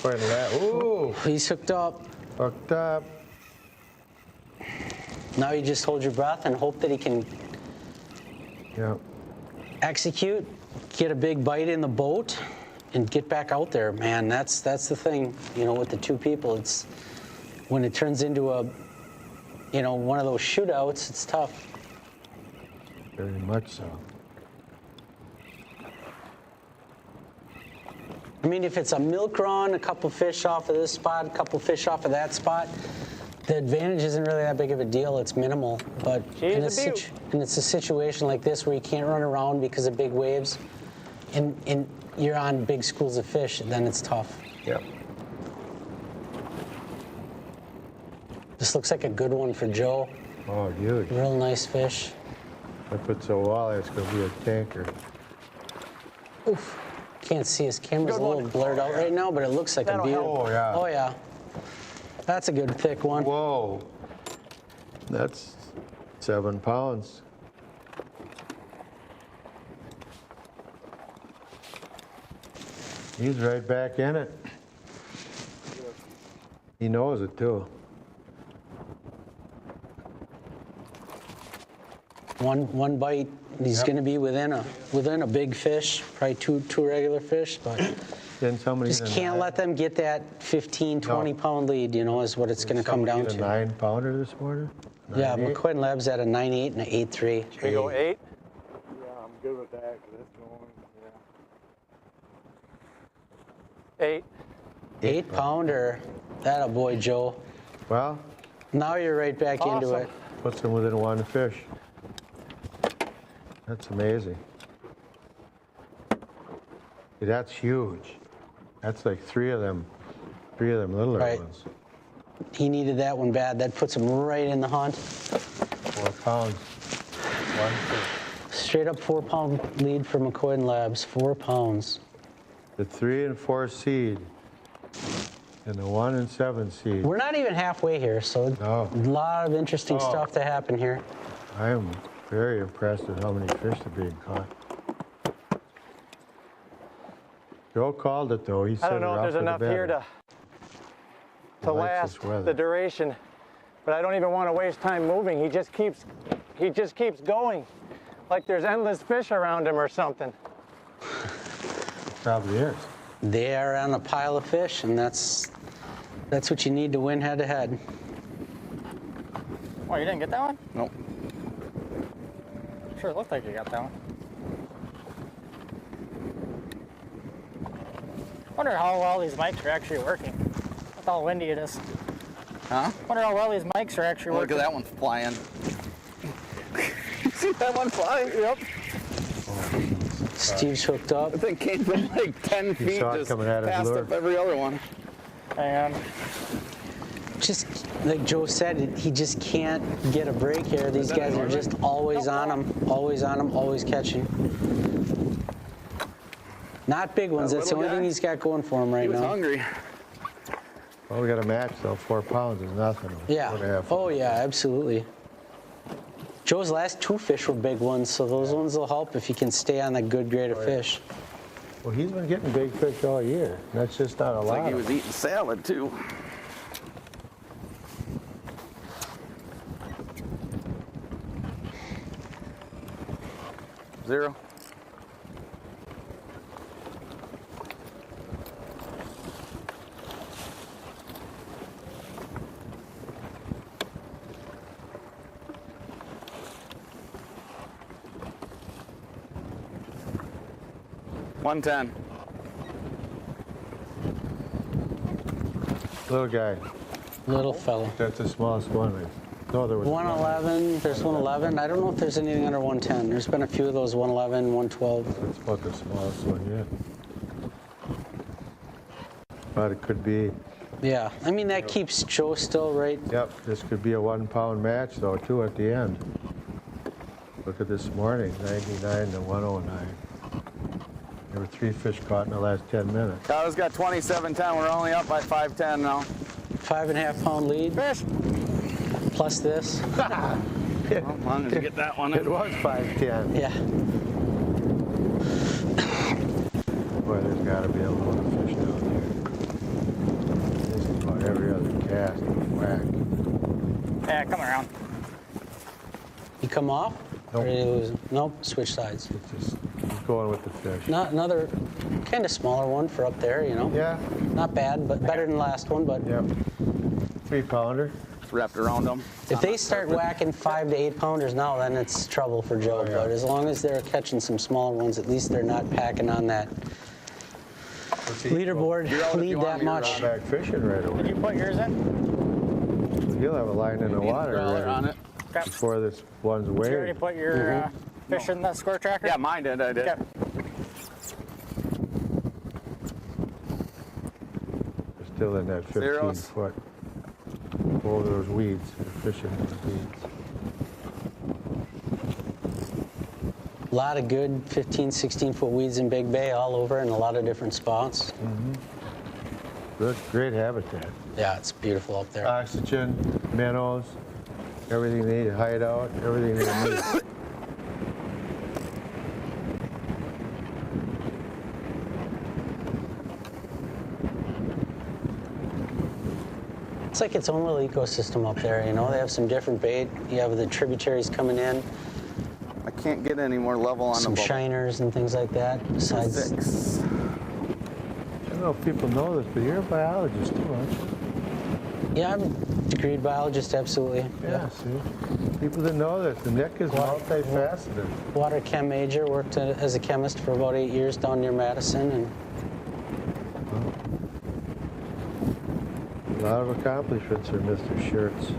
Quite a lot. Ooh, He's hooked up. hooked up. Now you just hold your breath and hope that he can Yep. execute, get a big bite in the boat, and get back out there. Man, that's the thing. You know, with the two people, it's when it turns into a, you know, one of those shootouts. It's tough. Very much so. I mean, if it's a milk run, a couple fish off of this spot, a couple fish off of that spot, the advantage isn't really that big of a deal. It's minimal. But in it's a situation like this where you can't run around because of big waves, and you're on big schools of fish, then it's tough. Yep. This looks like a good one for Joe. Oh, huge. Real nice fish. If it's a walleye, it's going to be a tanker. Oof. Can't see, his camera's a little blurred out right now, but it looks like a beautiful. Oh, yeah. Oh, yeah. That's a good thick one. Whoa. That's 7 pounds. He's right back in it. He knows it too. One bite, he's going to be within a big fish, probably two regular fish, but just can't let them get that 15, 20 pound lead, you know, is what it's going to come down to. A 9 pounder this morning? Yeah, McQuinn Lab's at a 9.8 and an 8.3. Should we go 8? Yeah, I'm good with that because it's going. Yeah. 8. 8 pounder. That a boy, Joe. Well, now you're right back into it. Puts him within 1 fish. That's amazing. See, that's huge. That's like three of them littler ones. He needed that one bad. That puts him right in the hunt. 4 pounds. 1 fish. Straight up 4 pound lead for McQuinn Labs. 4 pounds. The 3 and 4 seed and the 1 and 7 seed. We're not even halfway here, so a lot of interesting stuff to happen here. I am very impressed with how many fish are being caught. Joe called it though. He said I don't know if there's enough here to last the duration, but I don't even want to waste time moving. He just keeps going, like there's endless fish around him or something. Probably is. They are on a pile of fish, and that's what you need to win head to head. Oh, you didn't get that one? Nope. Sure looked like you got that one. Wonder how well these mics are actually working. With how windy it is. Huh? Wonder how well these mics are actually Look working. at that one flying. See that one flying? Yep. Steve's hooked up. The thing came from like 10 feet, saw it just coming at his passed lure. up every other one. And just like Joe said, he just can't get a break here. These guys are just always on him, always catching. Not big ones. That's the only thing he's got going for him right now. He was hungry. Well, we got a match though. 4 pounds is nothing. Yeah. 4.5. Oh yeah, absolutely. Joe's last 2 fish were big ones, so those ones will help if he can stay on a good grade of fish. Well, he's been getting big fish all year. That's just not a It's lot. like he was eating salad too. 0. $110. Little guy. Little fella. That's the smallest one. No, there was 111, there's 111. I don't know if there's anything under 110. There's been a few of those 111, 112. That's about the smallest one, yeah. But it could be. Yeah, I mean, that keeps Joe still right. Yep, this could be a 1 pound match though, too, at the end. Look at this morning, 99 to 109. There were 3 fish caught in the last 10 minutes. Kyle's got 27.10. We're only up by 5.10 now. 5.5 pound lead. Fish. Plus this. Well, as long as you get that one. It was 5.10. Yeah. Boy, there's got to be a load of fish down there. This is about every other cast whack. Yeah, come around. You come off? Nope. Or did you lose? Nope, switch sides. Just keep going with the fish. Not another kind of smaller one for up there, you know? Yeah. Not bad, but better than the last one, but. Yep. 3 pounder. Wrapped around them. If they start whacking 5 to 8 pounders now, then it's trouble for Joe. Oh, yeah. But as long as they're catching some smaller ones, at least they're not packing on that leaderboard lead that much. Back fishing right away. Did you put yours in? You'll have a line in the water Growler ready on it. before this one's Did you already weighed. put your fish in that score tracker? Yeah, mine did. I did. Okay. They're still in that 15 Zeros. foot. Over those weeds. They're fishing in the weeds. A lot of good 15, 16-foot weeds in Big Bay all over in a lot of different spots. Good, great habitat. Yeah, it's beautiful up there. Oxygen, minnows, everything they need, hideout, everything they need. It's like its own little ecosystem up there, you know? They have some different bait. You have the tributaries coming in, I can't get any more level on some the bubble. shiners and things like that. Besides, 6. I don't know if people know this, but you're a biologist too, aren't you? yeah, I'm a degreed biologist, absolutely. Yeah, see? People didn't know this. The Nick is multifaceted. Water chem major, worked as a chemist for about 8 years down near Madison, and A lot of accomplishments for Mr. Shirts.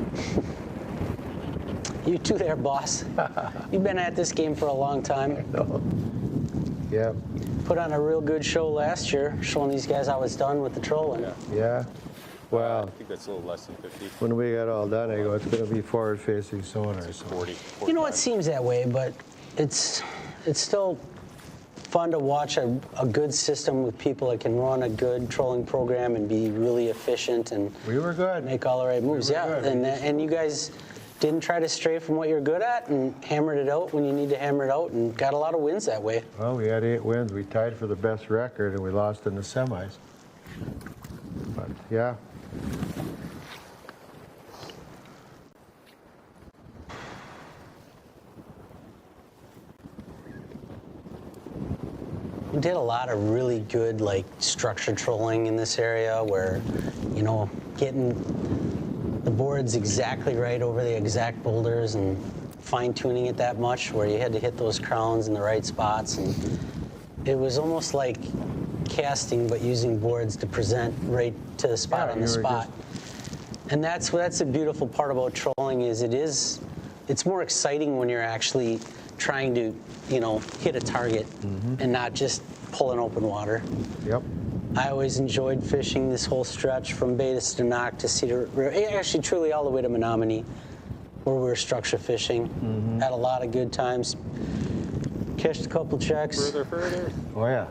you too there, boss. You've been at this game for a long time. No. Yep. Put on a real good show last year, showing these guys how it's done with the trolling. Yeah. Well, I think that's a little less than 50. when we got all done, I go, it's going to be forward-facing sonar. It's 40. You know, it seems that way, but it's still fun to watch a good system with people that can run a good trolling program and be really efficient and We were good. make all the right moves. were Yeah, good. and you guys didn't try to stray from what you're good at and hammered it out when you need to hammer it out and got a lot of wins that way. Well, we had 8 wins. We tied for the best record, and we lost in the semis. But, yeah. We did a lot of really good, like, structured trolling in this area where, you know, getting the boards exactly right over the exact boulders and fine-tuning it that much where you had to hit those crowns in the right spots. And it was almost like casting, but using boards to present right to the spot Yeah, on the you were spot. And that's the beautiful part about trolling is it's more exciting when you're actually trying to, you know, hit a target and not just pull an open water. Yep. I always enjoyed fishing this whole stretch from Bay to Stenock to Cedar River, actually truly all the way to Menominee, where we were structure fishing. Had a lot of good times. Cashed a couple checks. Further. Oh, yeah.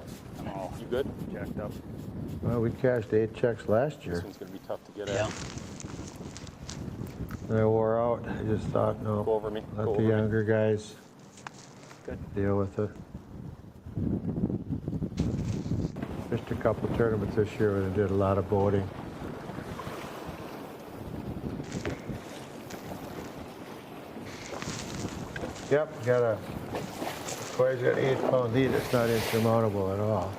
Oh, you good? Jacked up. Well, we cashed 8 checks last year. This one's going to be tough to get Yeah. at. And I wore out. I just thought, no. Go over me. Let Go the over me. younger guys deal with it. Fished a couple tournaments this year and did a lot of boating. Yep, got a Boy's got 8-pound lead. It's not insurmountable at all.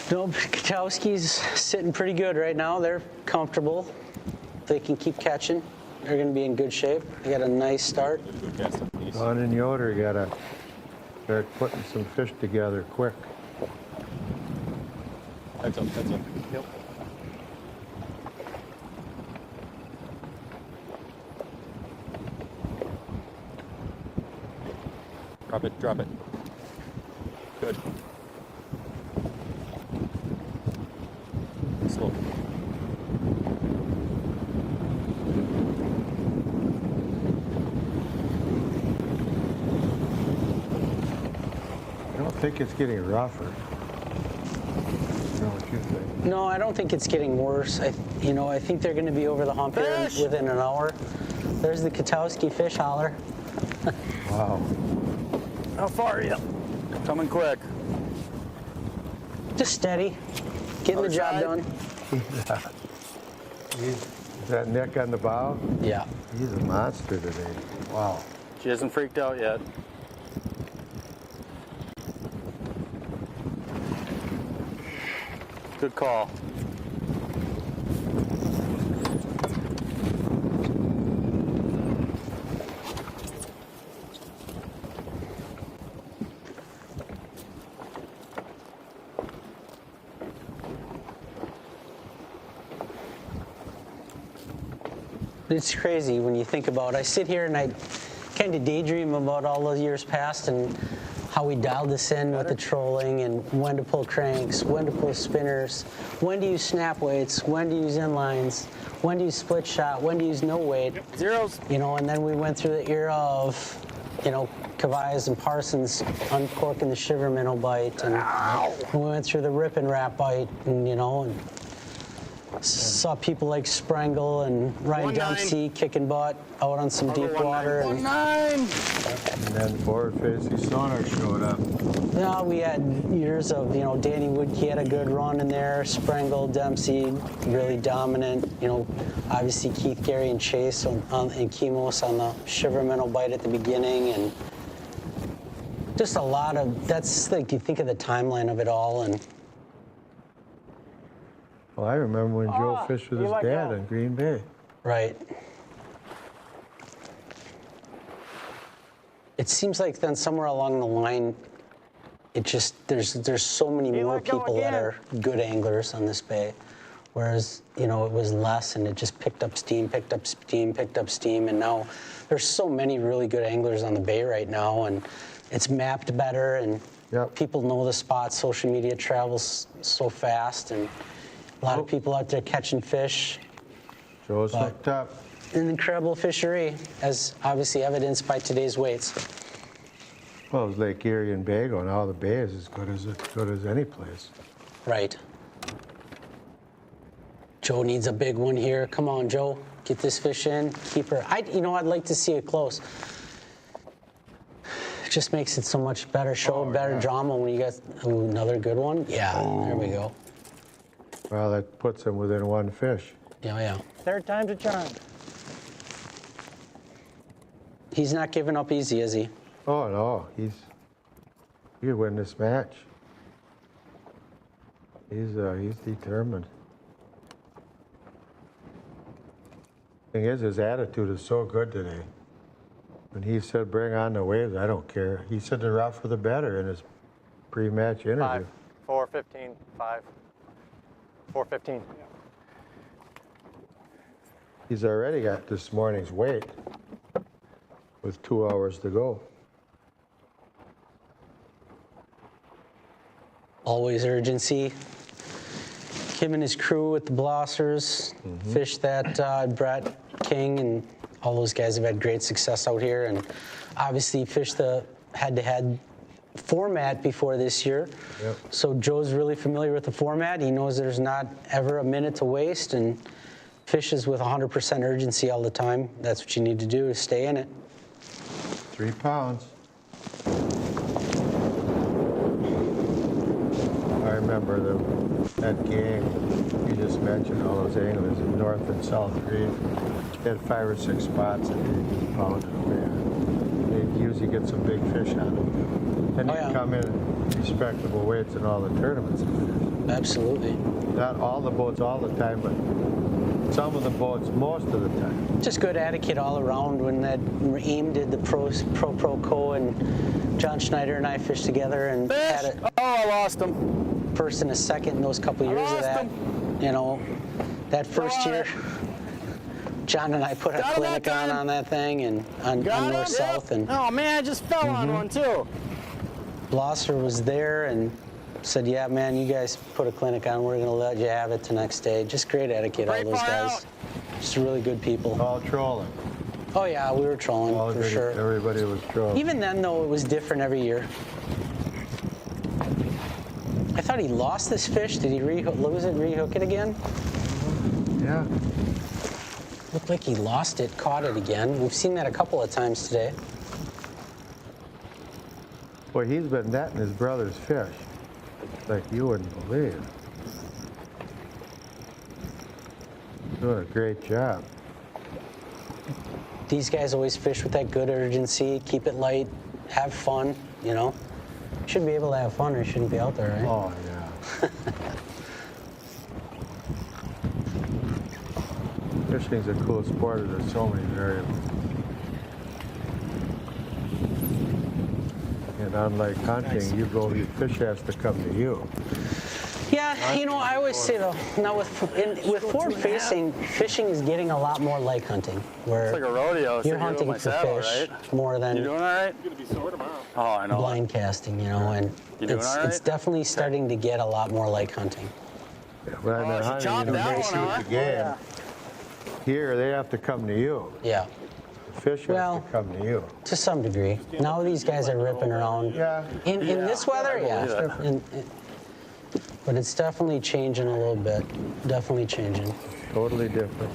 No, Katowski's sitting pretty good right now. They're comfortable. If they can keep catching, they're going to be in good shape. They got a nice start. Don and Yoder got to start putting some fish together quick. That's up. Yep. Drop it. Good. Slow. I don't think it's getting rougher. I know what you think. No, I don't think it's getting worse. I think they're going to be over the hump here within an hour. There's the Katowski fish hauler. Wow. How far are you? Coming quick. Just steady. Getting the job done. Is that Nick on the bow? Yeah. He's a monster today. Wow. She hasn't freaked out yet. Good call. It's crazy when you think about it. I sit here and I kind of daydream about all those years past and how we dialed this in with the trolling and when to pull cranks, when to pull spinners, when to use snap weights, when to use inlines, when to use split shot, when to use no weight. Zeros. And then we went through the era of, Cavallas and Parsons uncorking the shiver minnow bite, and we went through the rip and wrap bite, and saw people like Sprengel and Ryan Dempsey kicking butt out on some deep water. And then forward-facing sonar showed up. Yeah, we had years of, Danny Woodkey had a good run in there. Sprengel, Dempsey, really dominant. Obviously Keith, Gary, and Chase and Kimos on the shiver minnow bite at the beginning, and just a lot of. That's like you think of the timeline of it all, and. Well, I remember when Joe fished with his dad in Green Bay. Right. It seems like then somewhere along the line, it just there's so many more people that are good anglers on this bay, whereas it was less, and it just picked up steam, and now there's so many really good anglers on the bay right now, and it's mapped better, and people know the spots. Social media travels so fast, and a lot of people out there catching fish. Joe's hooked up. An incredible fishery, as obviously evidenced by today's weights. Well, it's Lake Erie and Bago, and all the bay is as good as any place. Right. Joe needs a big one here. Come on, Joe. Get this fish in. Keep her. I'd like to see it close. It just makes it so much better. Better drama when you got another good one. Yeah, there we go. Well, that puts him within one fish. Yeah. Third time's a charm. He's not giving up easy, is he? Oh, no. He could win this match. He's determined. Thing is, his attitude is so good today. When he said, bring on the waves, I don't care. He said the rougher the better in his pre-match interview. 4:15, 4:15. He's already got this morning's weight with 2 hours to go. Always urgency. Him and his crew with the blossers, fish that Brett King and all those guys have had great success out here, and obviously fished the head-to-head format before this year. Yep. So Joe's really familiar with the format. He knows there's not ever a minute to waste, and fishes with 100% urgency all the time. That's what you need to do, is stay in it. 3 pounds. I remember that gang you just mentioned, all those anglers in North and South Green. They had 5 or 6 spots that they just pounded away. They usually get some big fish out of them. And you come in respectable weights in all the tournaments. Absolutely. Not all the boats all the time, but some of the boats most of the time. Just good etiquette all around. When that AIM did the Pro Co, and John Schneider and I fished together and had it. Oh, I lost him. First and a second in those couple years of that. You know, that first year, John and I put a clinic on that thing and on north-south. And oh man, I just fell on one too. Blosser was there and said, yeah, man, you guys put a clinic on. We're going to let you have it the next day. Just great etiquette, all those guys. Just really good people. All trolling. Oh, yeah, we were trolling for sure. Everybody was trolling. Even then, though, it was different every year. I thought he lost this fish. Did he lose it, rehook it again? Yeah. Looked like he lost it, caught it again. We've seen that a couple of times today. Boy, he's been netting his brother's fish like you wouldn't believe. Doing a great job. These guys always fish with that good urgency, keep it light, have fun, you know. Should be able to have fun or you shouldn't be out there, right? Oh, yeah. Fishing's a cool sport. There's so many variables. And unlike hunting, you go, your fish has to come to you. Yeah, you know, I always say though, now with forward facing, fishing is getting a lot more like hunting, where It's like a rodeo. you're hunting for fish more than You doing all right? You're gonna be sore tomorrow. Oh, I know. blind casting, you know, and You doing all right? it's definitely starting to get a lot more like hunting. When I've been hunting, you know, they shoot the game. Here, they have to come to you. Yeah. The fish has to come to you. To some degree. Now these guys are ripping around. Yeah. In this weather, yeah. But it's definitely changing a little bit. Definitely changing. Totally different.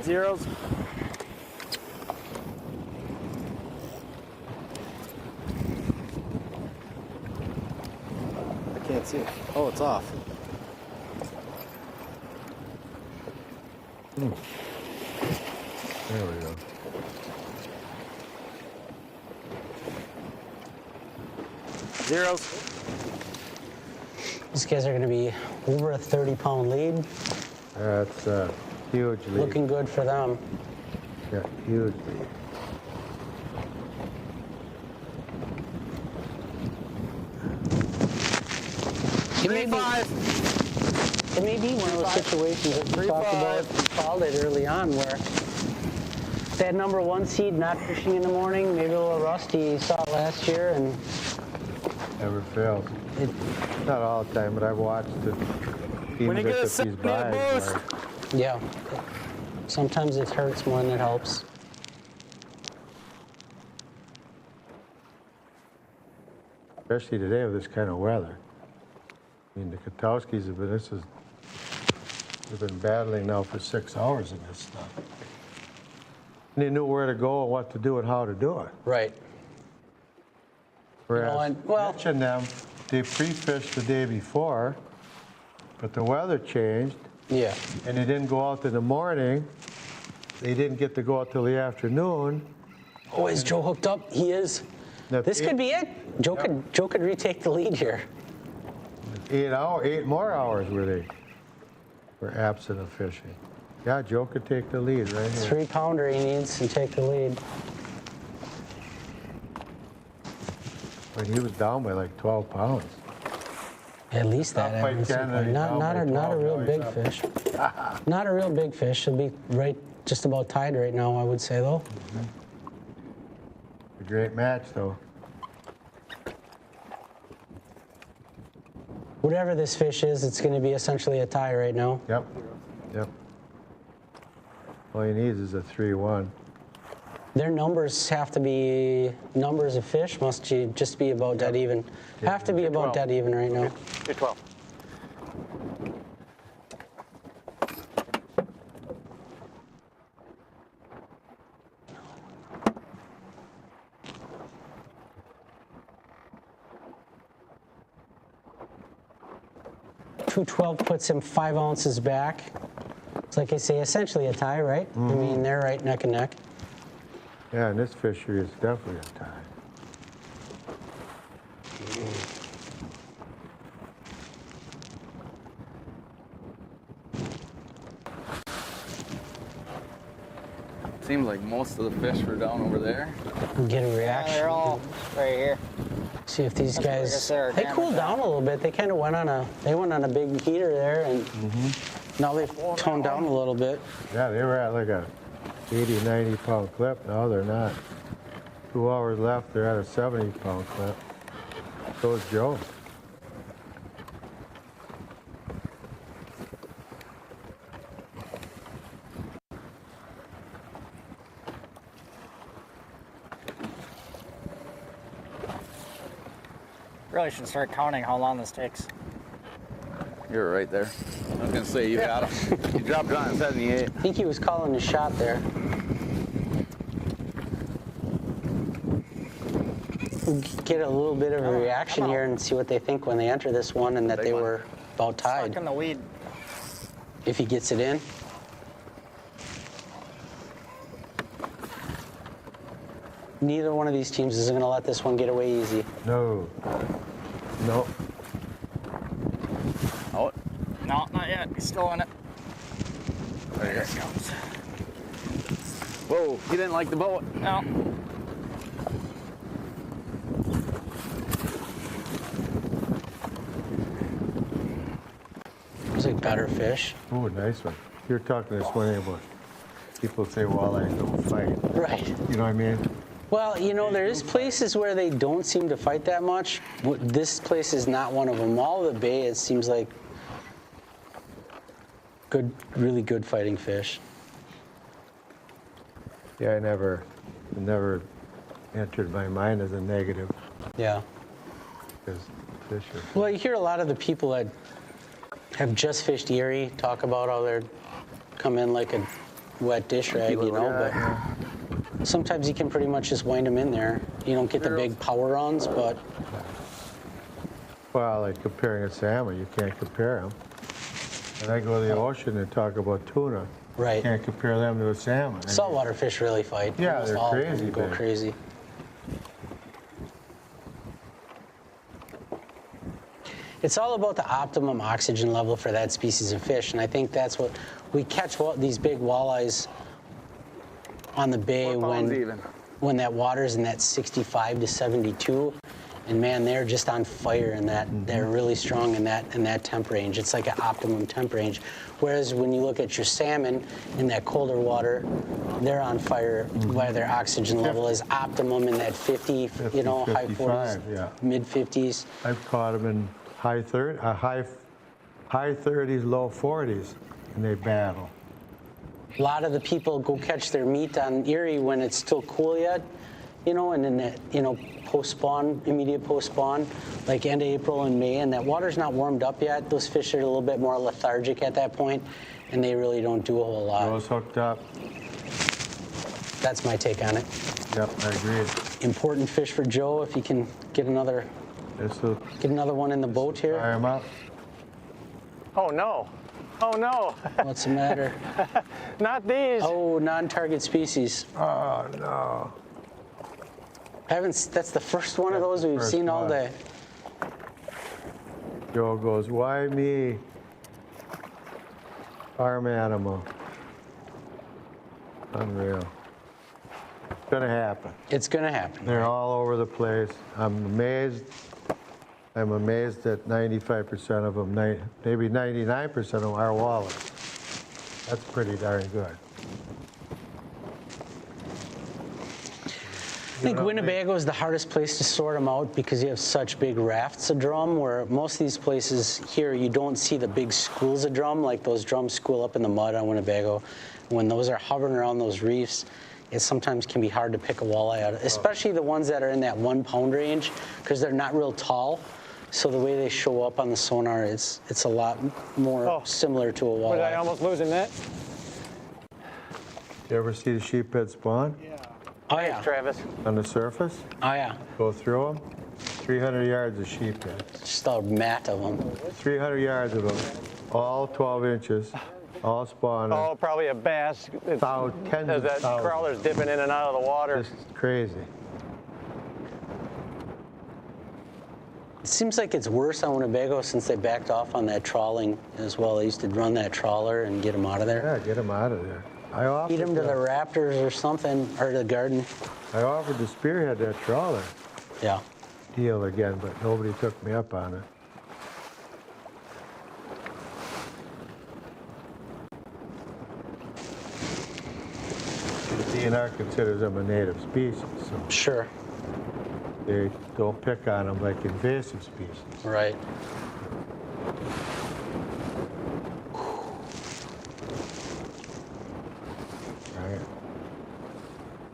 Zeros. I can't see it. Oh, it's off. There we go. Zeros. These guys are going to be over a 30-pound lead. That's a huge lead. Looking good for them. Yeah, huge lead. It may be one of those situations that we talked about, we called it early on, where that number one seed not fishing in the morning, maybe a little rusty. You saw it last year, and Never fails. Not all the time, but I've watched it. Even if it's these buys. Yeah. Sometimes it hurts more than it helps. Especially today with this kind of weather. I mean, the Katowskis have been, they've been battling now for 6 hours in this stuff. And they knew where to go and what to do and how to do it. Right. Whereas Mitch and them, they pre-fished the day before, but the weather changed. Yeah. And they didn't go out in the morning. They didn't get to go out till the afternoon. Oh, is Joe hooked up? He is. This could be it. Joe could retake the lead here. 8 more hours were absent of fishing. Yeah, Joe could take the lead right here. 3-pounder he needs to take the lead. But he was down by like 12 pounds. At least that. Up by 10, Not a real big fish. Not a real big fish. He'll be right, just about tied right now, I would say, though. A great match, though. Whatever this fish is, it's going to be essentially a tie right now. Yep. Yep. All he needs is a 3-1. Their numbers have to be, numbers of fish must just be about dead even. Have to be about dead even right now. You're 12. .212 puts him 5 ounces back. It's like I say, essentially a tie, right? I mean, they're right neck and neck. Yeah, and this fishery is definitely a tie. Seems like most of the fish were down over there. Get a reaction. They're all right here. See if these guys, Sarah they Cameron cooled down a little bit. They kind of went on a big heater there, and now they've toned down a little bit. Yeah, they were at like a 80, 90 pound clip. Now they're not. 2 hours left, they're at a 70 pound clip. So is Joe. Really should start counting how long this takes. You're right there. I was gonna say you got him. You dropped it on 78. I think he was calling a shot there. We'll get a little bit of a reaction here and see what they think when they enter this one, and that they were about tied. Stuck in the weed. If he gets it in. Neither one of these teams is going to let this one get away easy. No. No. Oh. No, not yet. He's still in it. There it goes. Whoa, he didn't like the boat. No. It's like better fish. Oh, nice one. You're talking this morning about people say walleye don't fight. Right. You know what I mean? Well, you know, there is places where they don't seem to fight that much. This place is not one of them. All of the bay, it seems like good, really good fighting fish. Yeah, it never entered my mind as a negative. Yeah. Because fish are... Well, you hear a lot of the people that have just fished Erie talk about how they're come in like a wet dish rag, you know, but sometimes you can pretty much just wind them in there. You don't get the big power runs, but... Well, like comparing a salmon, you can't compare them. When I go to the ocean and talk about tuna, right. You can't compare them to a salmon. Saltwater fish really fight. Yeah, Almost they're all of them crazy go big. crazy. It's all about the optimum oxygen level for that species of fish, and I think that's what we catch these big walleyes on the bay when that water's in that 65 to 72, and man, they're just on fire in that. They're really strong in that temp range. It's like an optimum temp range. Whereas when you look at your salmon in that colder water, they're on fire where their oxygen level is optimum in that 50, you know, high 40s, yeah. mid 50s. I've caught them in high 30s, low 40s, and they battle. A lot of the people go catch their meat on Erie when it's still cool yet, you know, and then that, you know, post-spawn, immediate post-spawn, like end of April and May, and that water's not warmed up yet. Those fish are a little bit more lethargic at that point, and they really don't do a whole lot. Those hooked up. That's my take on it. Yep, I agree. Important fish for Joe if he can get another one in the boat here. Fire him up. Oh no. Oh no. What's the matter? Not these. Oh, non-target species. Oh no. That's the first one of those we've seen all day. Joe goes, why me? Farm animal. Unreal. It's gonna happen. It's gonna happen. They're all over the place. I'm amazed that 95% of them, maybe 99% of them are walleyes. That's pretty darn good. I think Winnebago is the hardest place to sort them out because you have such big rafts of drum, where most of these places here you don't see the big schools of drum, like those drums school up in the mud on Winnebago. When those are hovering around those reefs, it sometimes can be hard to pick a walleye out, especially the ones that are in that 1 pound range, because they're not real tall. So the way they show up on the sonar, it's a lot more similar to a walleye. Was I almost losing that? You ever see the sheephead spawn? Yeah. Oh yeah. Travis. On the surface? Oh yeah. Go through them. 300 yards of sheephead. Just a mat of them. 300 yards of them. All 12 inches. All spawning. Oh, probably a bass. Tens of As that thousands. crawler's dipping in and out of the water. Just crazy. It seems like it's worse on Winnebago since they backed off on that trawling as well. They used to run that trawler and get them out of there. Yeah, get them out of there. I offered Feed them to the raptors or something, or the garden. I offered to spearhead that trawler Yeah. deal again, but nobody took me up on it. The DNR considers them a native species, so Sure. they don't pick on them like invasive species. Right. Right.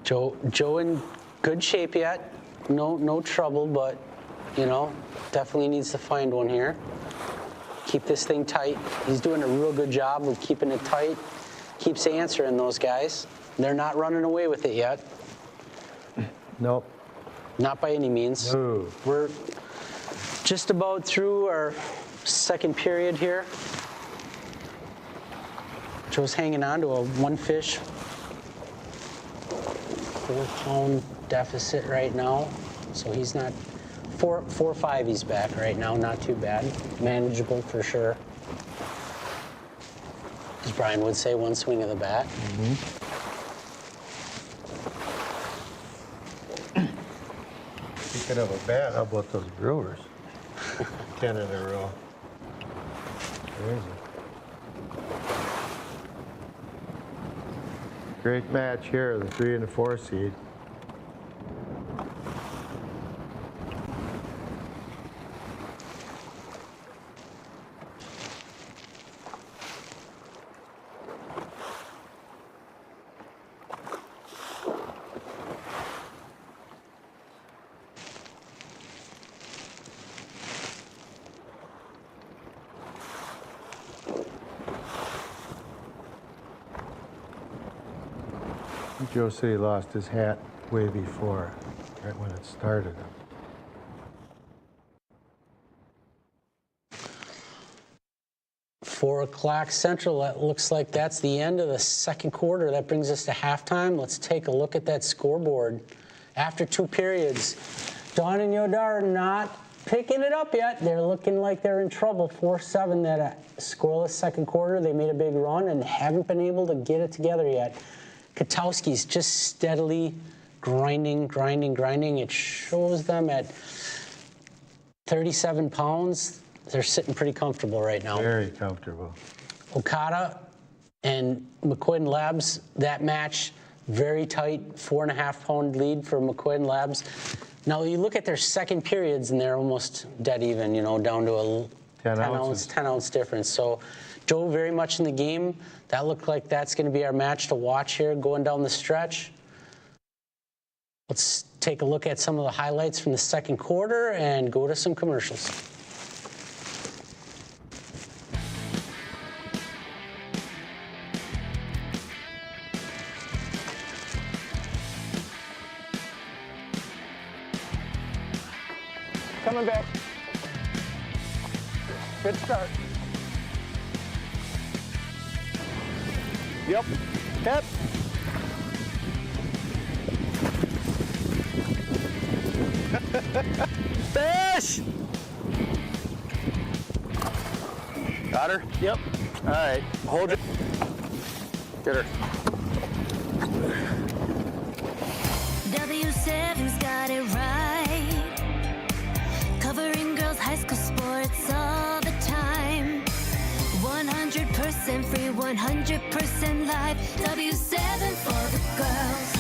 Joe in good shape yet. No trouble, but you know, definitely needs to find one here. Keep this thing tight. He's doing a real good job of keeping it tight. Keeps answering those guys. They're not running away with it yet. Nope. Not by any means. No. We're just about through our second period here. Joe's hanging on to a 1 fish, 4-pound deficit right now. So he's not, 4-5 he's back right now, not too bad. Manageable for sure. As Brian would say, one swing of the bat. Speaking of a bat, how about those Brewers? 10 in a row. Crazy. Great match here, the 3 and the 4 seed. Joe said he lost his hat way before, right when it started. 4 o'clock Central, that looks like that's the end of the second quarter. That brings us to halftime. Let's take a look at that scoreboard. After 2 periods, Dawn and Yodar not picking it up yet. They're looking like they're in trouble. 4-7, that scoreless second quarter. They made a big run and haven't been able to get it together yet. Katowski's just steadily grinding. It shows them at 37 pounds. They're sitting pretty comfortable right now. Very comfortable. Okada and McQuinn Labs, that match, very tight, 4.5-pound lead for McQuinn Labs. Now you look at their second periods and they're almost dead even, you know, down to a 10 ounce difference. So Joe very much in the game. That looked like that's going to be our match to watch here going down the stretch. Let's take a look at some of the highlights from the second quarter and go to some commercials. Coming back. Good start. Yep. Yep. Fish! Got her? Yep. All right, hold it. Get her. W7's got it right. Covering girls' high school sports all the time. 100% free, 100% live. W7 for the girls.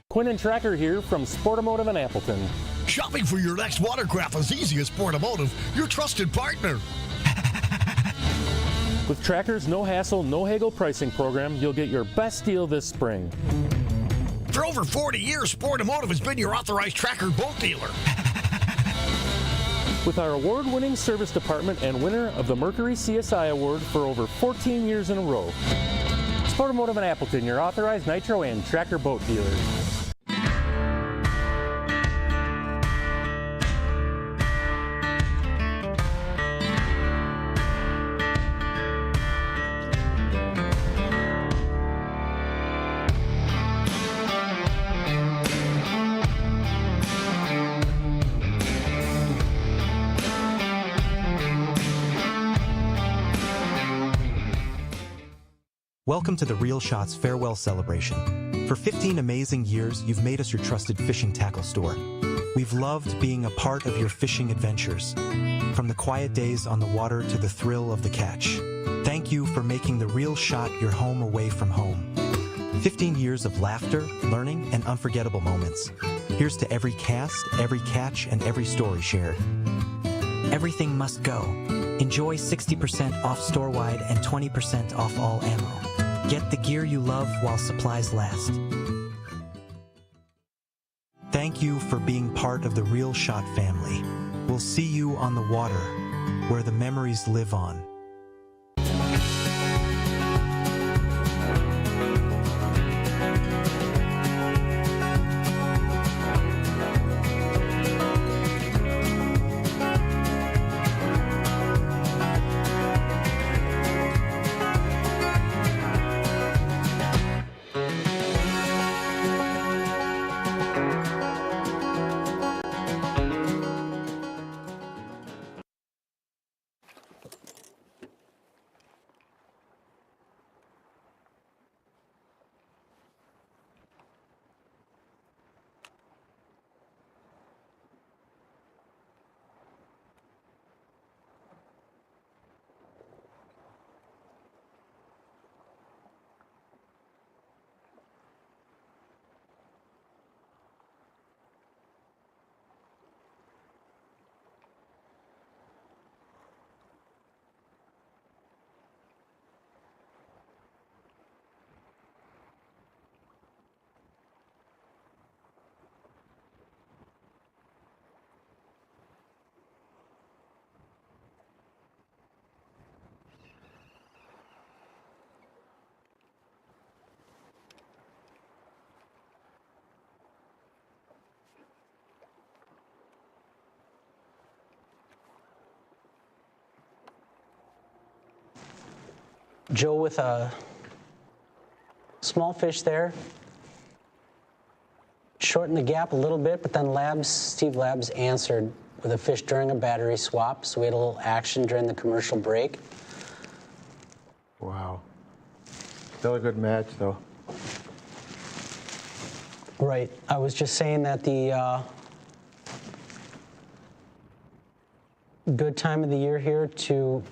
Quinn and Tracker here from Sportamotive in Appleton. Shopping for your next watercraft is easy as Sportamotive, your trusted partner. With Tracker's no hassle, no haggle pricing program, you'll get your best deal this spring. For over 40 years, Sportamotive has been your authorized Tracker boat dealer. With our award-winning service department and winner of the Mercury CSI Award for over 14 years in a row. Sportamotive in Appleton, your authorized nitro and tracker boat dealer. Welcome to the Real Shots farewell celebration. For 15 amazing years, you've made us your trusted fishing tackle store. We've loved being a part of your fishing adventures, from the quiet days on the water to the thrill of the catch. Thank you for making the Real Shot your home away from home. 15 years of laughter, learning, and unforgettable moments. Here's to every cast, every catch, and every story shared. Everything must go. Enjoy 60% off store-wide and 20% off all ammo. Get the gear you love while supplies last. Thank you for being part of the Real Shot family. We'll see you on the water, where the memories live on. Joe with a small fish there. Shortened the gap a little bit, but then Steve Labs answered with a fish during a battery swap, so we had a little action during the commercial break. Wow. Still a good match, though. Right. I was just saying that the good time of the year here to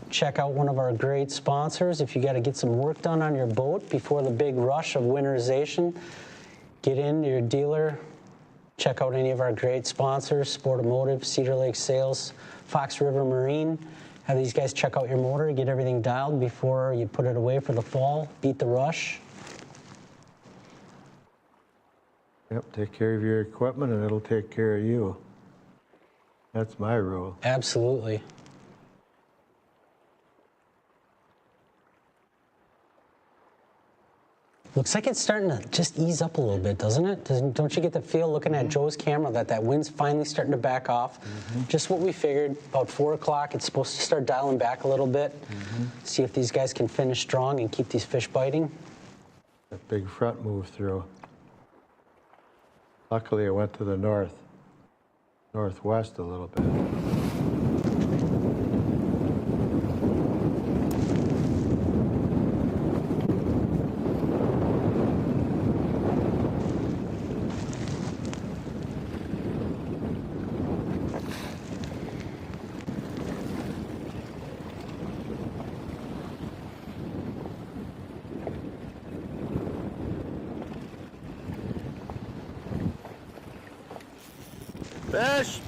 check out one of our great sponsors. If you got to get some work done on your boat before the big rush of winterization, get in your dealer, check out any of our great sponsors, Sportamotive, Cedar Lake Sales, Fox River Marine. Have these guys check out your motor, get everything dialed before you put it away for the fall, beat the rush. Yep, take care of your equipment and it'll take care of you. That's my rule. Absolutely. Looks like it's starting to just ease up a little bit, doesn't it? Don't you get the feel looking at Joe's camera that wind's finally starting to back off? Just what we figured. About 4 o'clock, it's supposed to start dialing back a little bit. See if these guys can finish strong and keep these fish biting. That big front move through. Luckily, it went to the northwest a little bit. Fish!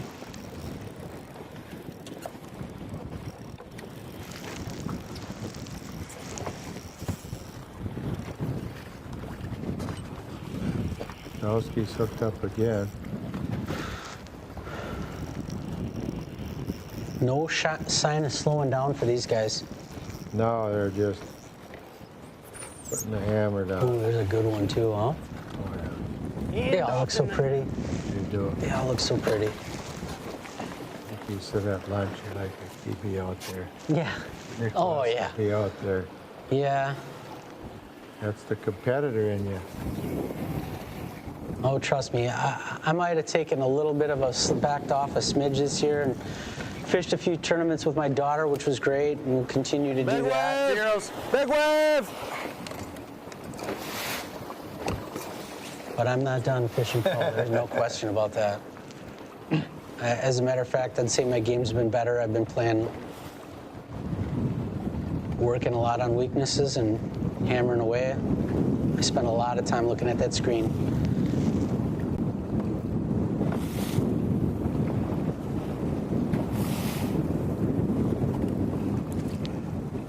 Nowski's hooked up again. No sign of slowing down for these guys. No, they're just Putting the hammer down. Ooh, there's a good one too, huh? Oh, yeah. They all look so pretty. You do. They all look so pretty. Like you said at lunch, you like to be out there. Yeah. Nick Oh, wants to yeah. Be out there. Yeah. That's the competitor in you. Oh, trust me, I might have taken a little bit of backed off a smidge this year and fished a few tournaments with my daughter, which was great, and we'll continue to do that. Zeros. Big wave! But I'm not done fishing pro. There's no question about that. As a matter of fact, I'd say my game's been better. I've been working a lot on weaknesses and hammering away. I spent a lot of time looking at that screen.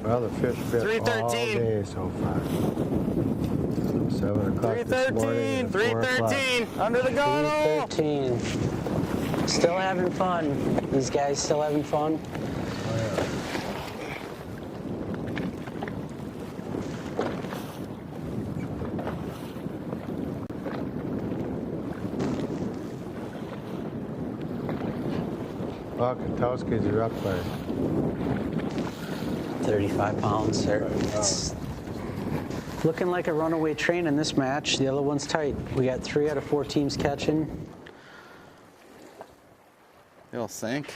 Well, the fish bit all 313. day so far. 7 o'clock this morning. 313. 313. Under the gunnel. 313. Still having fun. These guys still having fun. Well, Katowski's are up by 35 pounds there. It's looking like a runaway train in this match. The other one's tight. We got 3 out of 4 teams catching. It'll sink.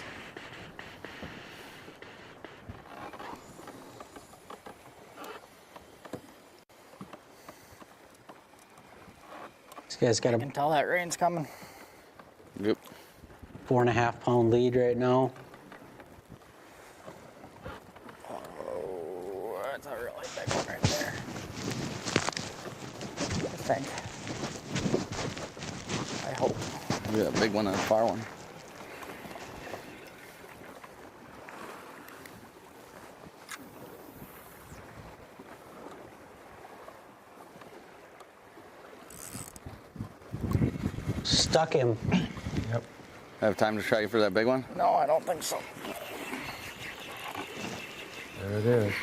This guy's got I a can tell that rain's coming. Yep. 4.5 pound lead right now. Oh, that's a really big one right there. I think. I hope. Yeah, a big one and a far one. Stuck him. Yep. Have time to try for that big one? No, I don't think so. There it is.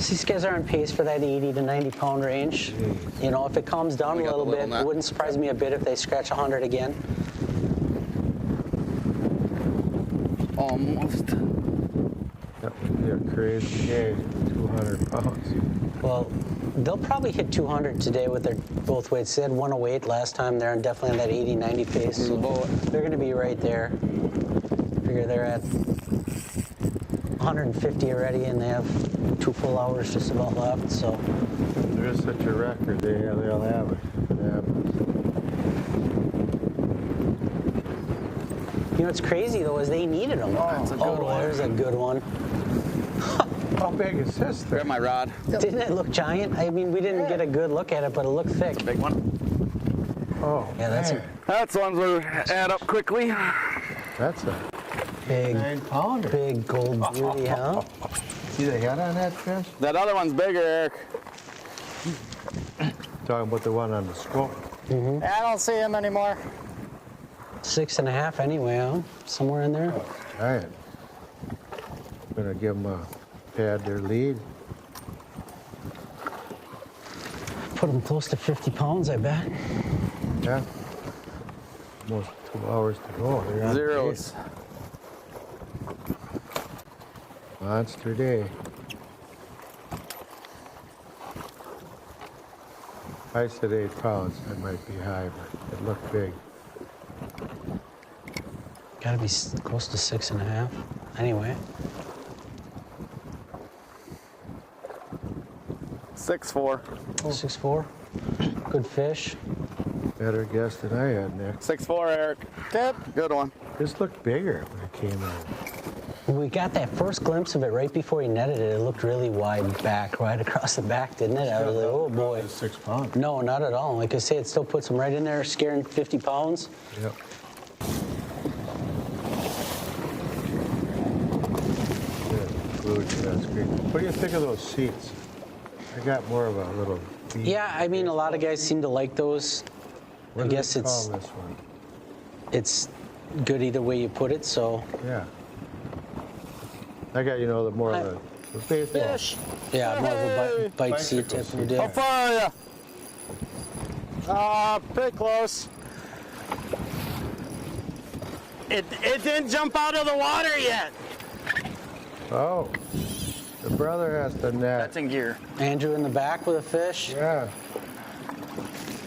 These guys are on pace for that 80 to 90 pound range. Jeez. You know, if it calms down a We got little the little bit, net. it wouldn't surprise me a bit if they scratch 100 again. Almost. That would be a crazy day. 200 pounds. Well, they'll probably hit 200 today with their both weights. They had 108 last time. They're definitely on that 80, 90 pace. So they're going to be right there. Figure they're at 150 already, and they have 2 full hours just about left. So There is such a record. They'll have it. It happens. you know what's crazy though is they needed them. That's a good one. There's a good one. How big is this thing? Grab my rod. Didn't it look giant? I mean, we didn't get a good look at it, but it looked thick. Big one. Oh, Yeah, that's man. That's ones that add up quickly. That's a big, 9-pounder. big gold beauty, huh? See the head on that fish? That other one's bigger, Eric. Talking about the one on the scope. I don't see him anymore. 6.5 anyway, huh? Somewhere in there. Giant. Gonna give them a pad their lead. Put them close to 50 pounds, I bet. Yeah. Almost 2 hours to go. They're on Zeros. pace. Monster day. I said 8 pounds. That might be high, but it looked big. Gotta be close to 6.5. Anyway. 6'4". 6'4". Good fish. Better guess than I had, Nick. 6'4", Eric. Good one. This looked bigger when it came out. We got that first glimpse of it right before he netted it. It looked really wide back, right across the back, didn't it? I was like, oh boy. 6 pounds. No, not at all. Like I say, it still puts him right in there, scaring 50 pounds. Yep. Good. Glued to that screen. What do you think of those seats? I got more of a little. Yeah, I mean, a lot of guys seem to like those. What I do guess they call this one? it's good either way you put it, so. Yeah. I got, the more of the Baseball. Fish. Yeah, more of a bite seat type of a deal. How far are you? Pretty close. It didn't jump out of the water yet. Oh, the brother has the net. That's in gear. Andrew in the back with a fish. Yeah.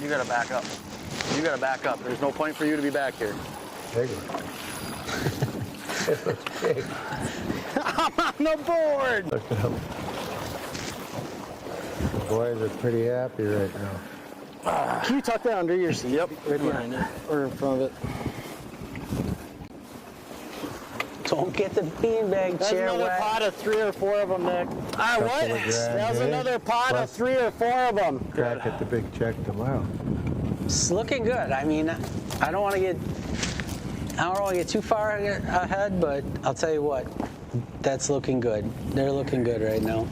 You gotta back up. You gotta back up. There's no point for you to be back here. Big one. It looks big. I'm on the board. Look at them. The boys are pretty happy right now. Can you tuck that under your seat? Yep. Right behind it, or in front of it. Don't get the beanbag That's chair another wet. pot of 3 or 4 of them, Nick. Ah, what? Couple of grand, That was eh? another pot of Plus- 3 or 4 of them. Crack at the big check tomorrow. It's looking good. I mean, I don't want to get too far ahead, but I'll tell you what, that's looking good. They're looking good right now.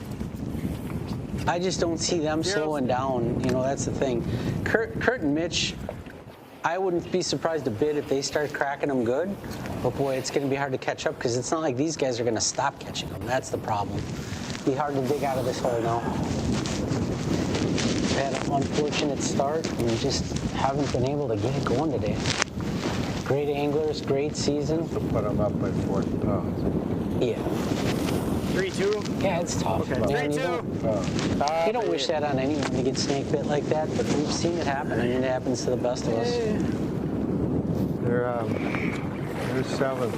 I just don't see them slowing down. You know, that's the thing. Kurt and Mitch, I wouldn't be surprised a bit if they start cracking them good. But boy, it's going to be hard to catch up because it's not like these guys are going to stop catching them. That's the problem. Be hard to dig out of this hole now. Had an unfortunate start and we just haven't been able to get it going today. Great anglers, great season. To put them up by 40 pounds. Yeah. 3-2. Yeah, it's tough. Okay. Man, 3-2. you don't wish that on anyone to get snake bit like that, but we've seen it happen. I mean, it happens to the best of us. Their seventh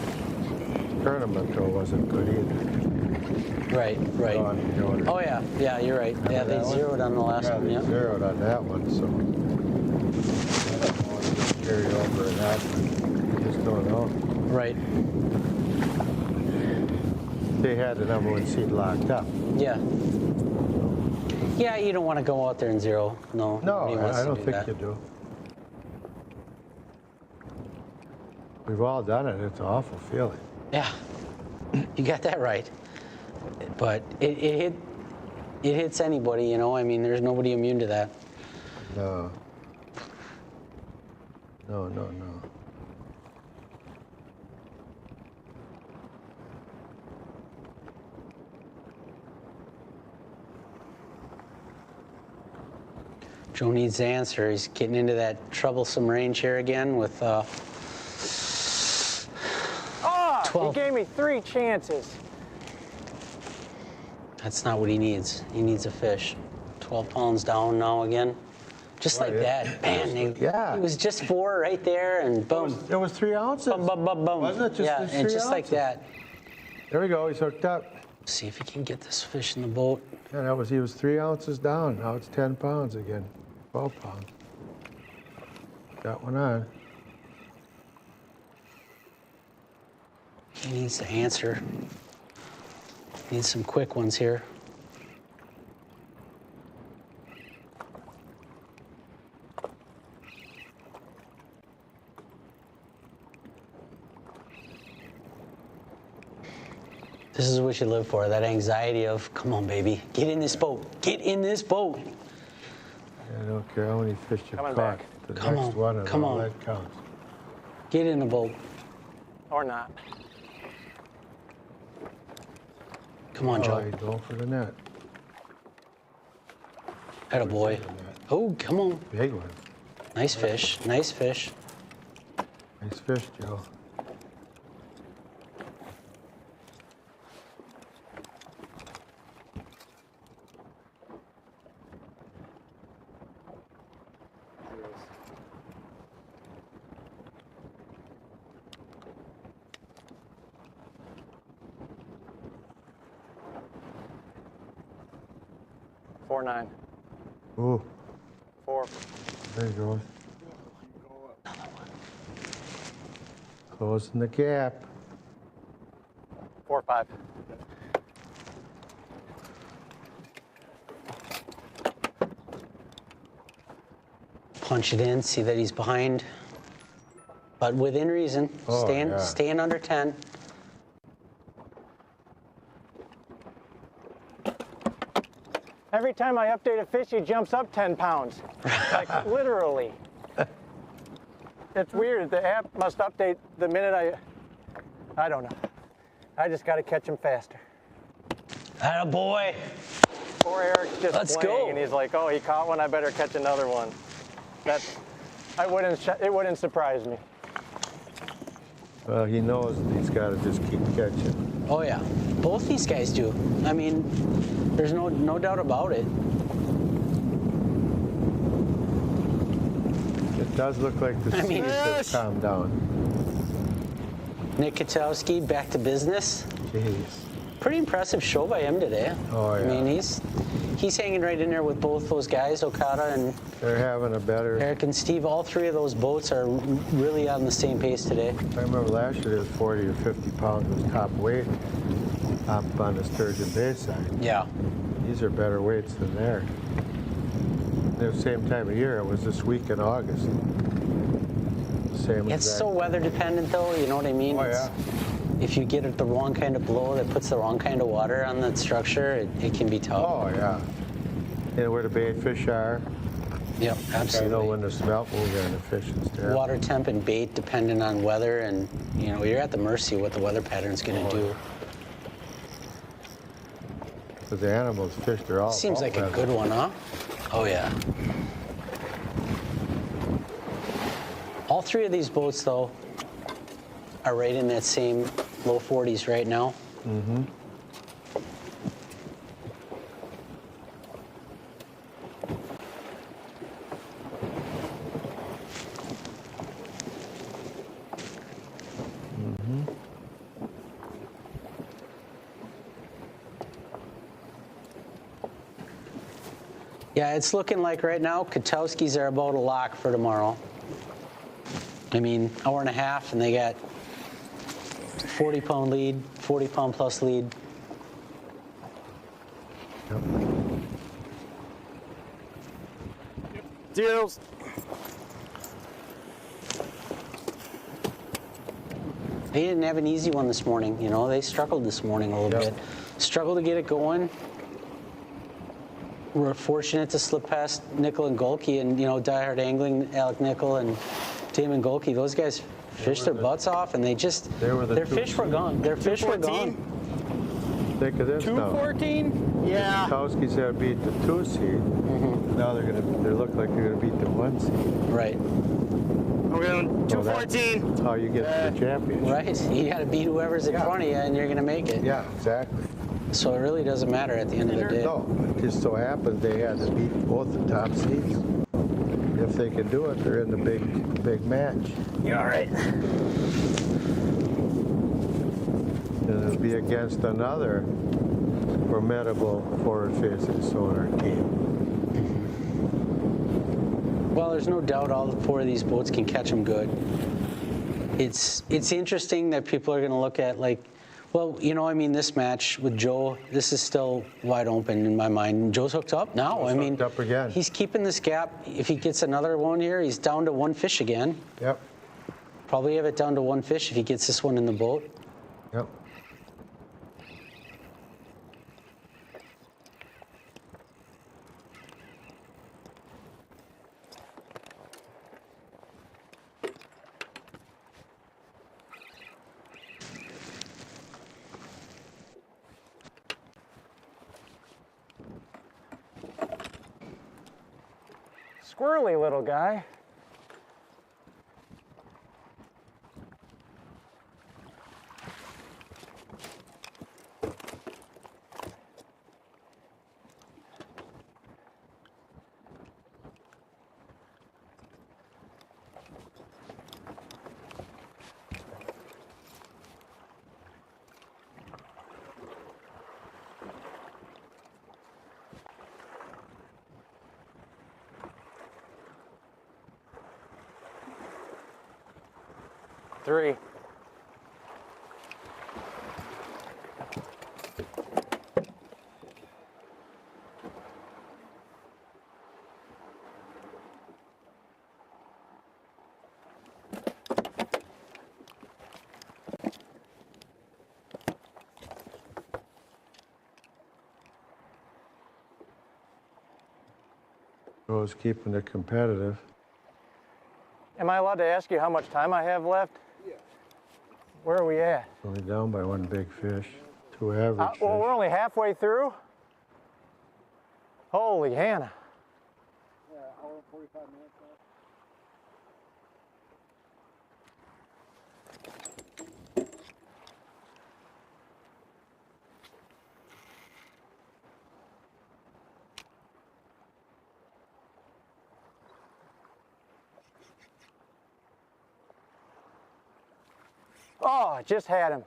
tournament though wasn't good either. Right. Oh yeah, you're right. Yeah, they zeroed on the last one. They Yeah. zeroed on that one, so I don't want to carry over in that one. You just don't know. Right. They had the number 1 seed locked up. Yeah. Yeah, you don't want to go out there and zero. No. No, nobody wants I to don't do think that. you do. We've all done it. It's an awful feeling. Yeah, you got that right. But it hits anybody, you know. I mean, there's nobody immune to that. No. Joe needs the answer. He's getting into that troublesome range here again with 12. He gave me 3 chances. That's not what he needs. He needs a fish. 12 pounds down now again. Just like that. Man, it was just 4 right there and boom. It was 3 ounces. Boom, boom, boom, boom. Wasn't it just yeah, the 3 and just ounces? like that. There we go. He's hooked up. See if he can get this fish in the boat. Yeah, he was 3 ounces down. Now it's 10 pounds again. 12 pounds. Got one on. He needs to answer. Needs some quick ones here. This is what you live for, that anxiety of, come on, baby, get in this boat. Get in this boat. I don't care how many fish you've Coming caught. back. The Come next on, one and come all on. that counts. Get in the boat. Or not. Come on, Oh, Joe. he's going for the net. Attaboy. Oh, come on. Big one. Nice fish. Nice fish. Nice fish, Joe. Four 9. Ooh, 4. there he goes. Closing the gap. 4 5. Punch it in, see that he's behind. But within reason. Oh, yeah. Staying under 10. Every time I update a fish, he jumps up 10 pounds. Like, literally. It's weird. The app must update the minute I don't know. I just got to catch him faster. Atta boy. Poor Eric's just Let's playing, go. and he's like, "Oh, he caught one. I better catch another one." It wouldn't surprise me. Well, he knows he's got to just keep catching. Oh yeah, both these guys do. I mean, there's no doubt about it. It does look like the seas have calmed down. Nick Katowski back to business. Jeez. Pretty impressive show by him today. Oh yeah. I mean, he's hanging right in there with both those guys, Okada and They're having a better. Eric and Steve. All three of those boats are really on the same pace today. I remember last year there was 40 or 50 pounds was top weight up on the Sturgeon Bay side. Yeah. These are better weights than there. The same time of year. It was this week in August. Same. It's so weather dependent, though. You know what I mean? Oh yeah. If you get it the wrong kind of blow that puts the wrong kind of water on that structure, it can be tough. Oh yeah. And where the bait fish are. Yep, absolutely. I know when the smelt will get and the fish and stuff. Water temp and bait dependent on weather, and you're at the mercy of what the weather pattern's going to do. Because the animals, fish, they're all. Seems like a good one, huh? Oh yeah. All three of these boats, though, are right in that same low 40s right now. Mm-hmm. Yeah, it's looking like right now Katowski's are about a lock for tomorrow. I mean, hour and a half, and they got 40-pound lead, 40-pound plus lead. Yep. Deals. They didn't have an easy one this morning. They struggled this morning a little bit. Struggled to get it going. We're fortunate to slip past Nickel and Golke, and diehard angling, Alec Nickel and Damon Golke. Those guys fished their butts off, and their fish were gone. Their fish were gone. Think of this now. 214? Yeah. Katowski's have beat the 2 seed. Mm-hmm. Now they look like they're gonna beat the 1 seed. Right. We're going 214. That's how you get to the championship. Right. You got to beat whoever's in front of you, and you're going to make it. Yeah, exactly. So it really doesn't matter at the end of the day. No, it just so happens they had to beat both the top seeds. If they can do it, they're in the big match. You all right? And it'll be against another formidable forward-facing sonar team. Well, there's no doubt all 4 of these boats can catch them good. It's interesting that people are going to look at this match with Joe, this is still wide open in my mind. Joe's hooked up now. Hooked up again. He's keeping this gap. If he gets another one here, he's down to 1 fish again. Yep. Probably have it down to 1 fish if he gets this one in the boat. Yep. Squirrely little guy. Three. Joe's keeping it competitive. Am I allowed to ask you how much time I have left? Yeah. Where are we at? Only down by 1 big fish, Too average. Well, we're only halfway through. Holy Hannah. Yeah, hour and 45 minutes now. Oh, I just had him.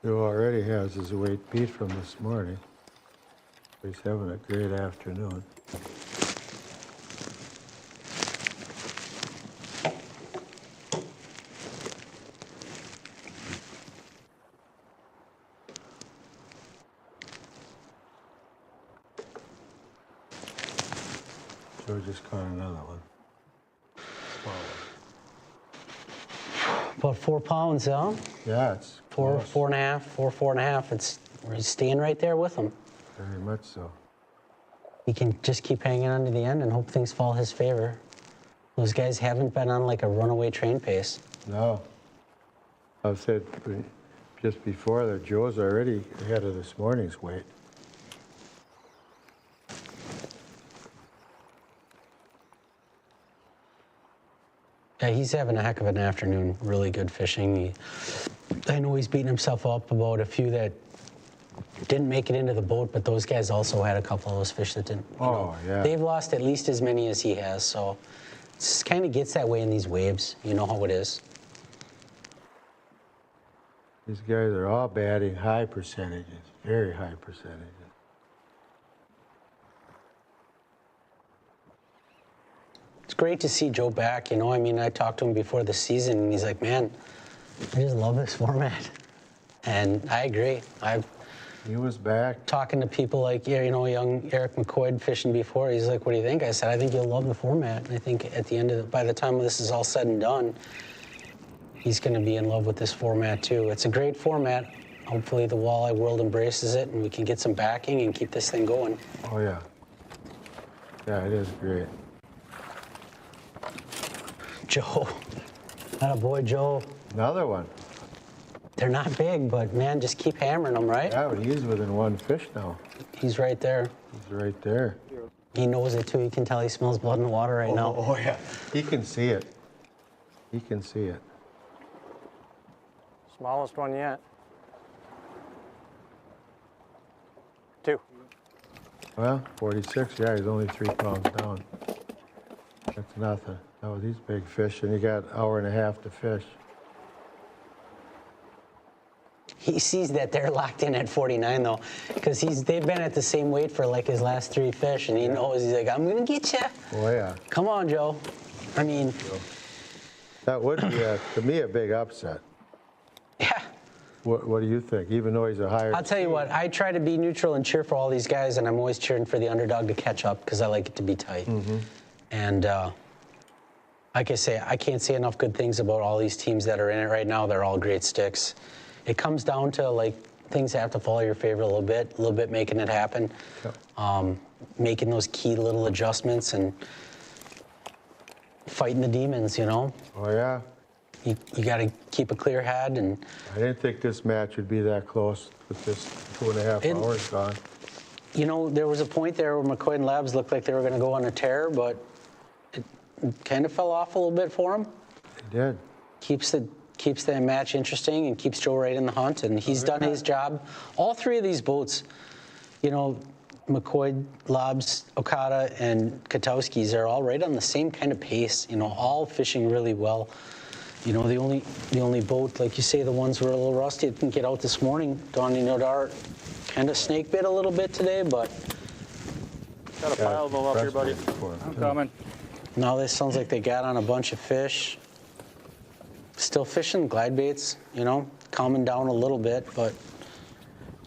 Joe already has his weight beat from this morning. He's having a great afternoon. Joe just caught another one. About 4 pounds, huh? Yeah, it's Four, close. 4.5. It's we're staying right there with him. Very much so. He can just keep hanging on to the end and hope things fall his favor. Those guys haven't been on like a runaway train pace. No. I've said just before that Joe's already ahead of this morning's weight. Yeah, he's having a heck of an afternoon. Really good fishing. I know he's beating himself up about a few that didn't make it into the boat, but those guys also had a couple of those fish that didn't. Yeah. They've lost at least as many as he has, so it just kind of gets that way in these waves. You know how it is. These guys are all batting high percentages, very high percentages. It's great to see Joe back, you know. I mean, I talked to him before the season, and he's like, man, I just love this format. And I agree. He was back. Talking to people like, you know, young Eric McCoy fishing before, he's like, what do you think? I said, I think you'll love the format. And I think at the end of by the time this is all said and done, he's going to be in love with this format too. It's a great format. Hopefully the walleye world embraces it and we can get some backing and keep this thing going. Oh, yeah. Yeah, it is great. Joe. Attaboy, Joe. Another one. They're not big, but man, just keep hammering them, right? Yeah, but he's within one fish now. He's right there. He's right there. He knows it too. You can tell he smells blood in the water right now. Oh, yeah. He can see it. He can see it. Smallest one yet. 2. Well, 46, yeah, he's only 3 pounds down. That's nothing. Oh, these big fish, and you got an hour and a half to fish. He sees that they're locked in at 49 though, because they've been at the same weight for like his last 3 fish, and he knows, he's like, I'm gonna get you. Oh, yeah. Come on, Joe. I mean, that would be, to me, a big upset. Yeah. What do you think? Even though he's a higher... I'll tell you what, I try to be neutral and cheer for all these guys, and I'm always cheering for the underdog to catch up because I like it to be tight. Mm-hmm. And like I say, I can't say enough good things about all these teams that are in it right now. They're all great sticks. It comes down to like things have to fall your favor a little bit making it happen, making those key little adjustments and fighting the demons, you know? Oh, yeah. You got to keep a clear head. And I didn't think this match would be that close with this 2.5 hours gone. You know, there was a point there where McCoy and Labs looked like they were going to go on a tear, but it kind of fell off a little bit for them. It did. Keeps the match interesting and keeps Joe right in the hunt, and he's done his job. All 3 of these boats, you know, McCoy, Labs, Okada, and Katowski's are all right on the same kind of pace, you know, all fishing really well. You know, the only boat, like you say, the ones were a little rusty, didn't get out this morning. Donnie Nodar kind of snake bit a little bit today, but... Got a pile of them up here, buddy. I'm coming. Now this sounds like they got on a bunch of fish. Still fishing glide baits, you know, calming down a little bit, but...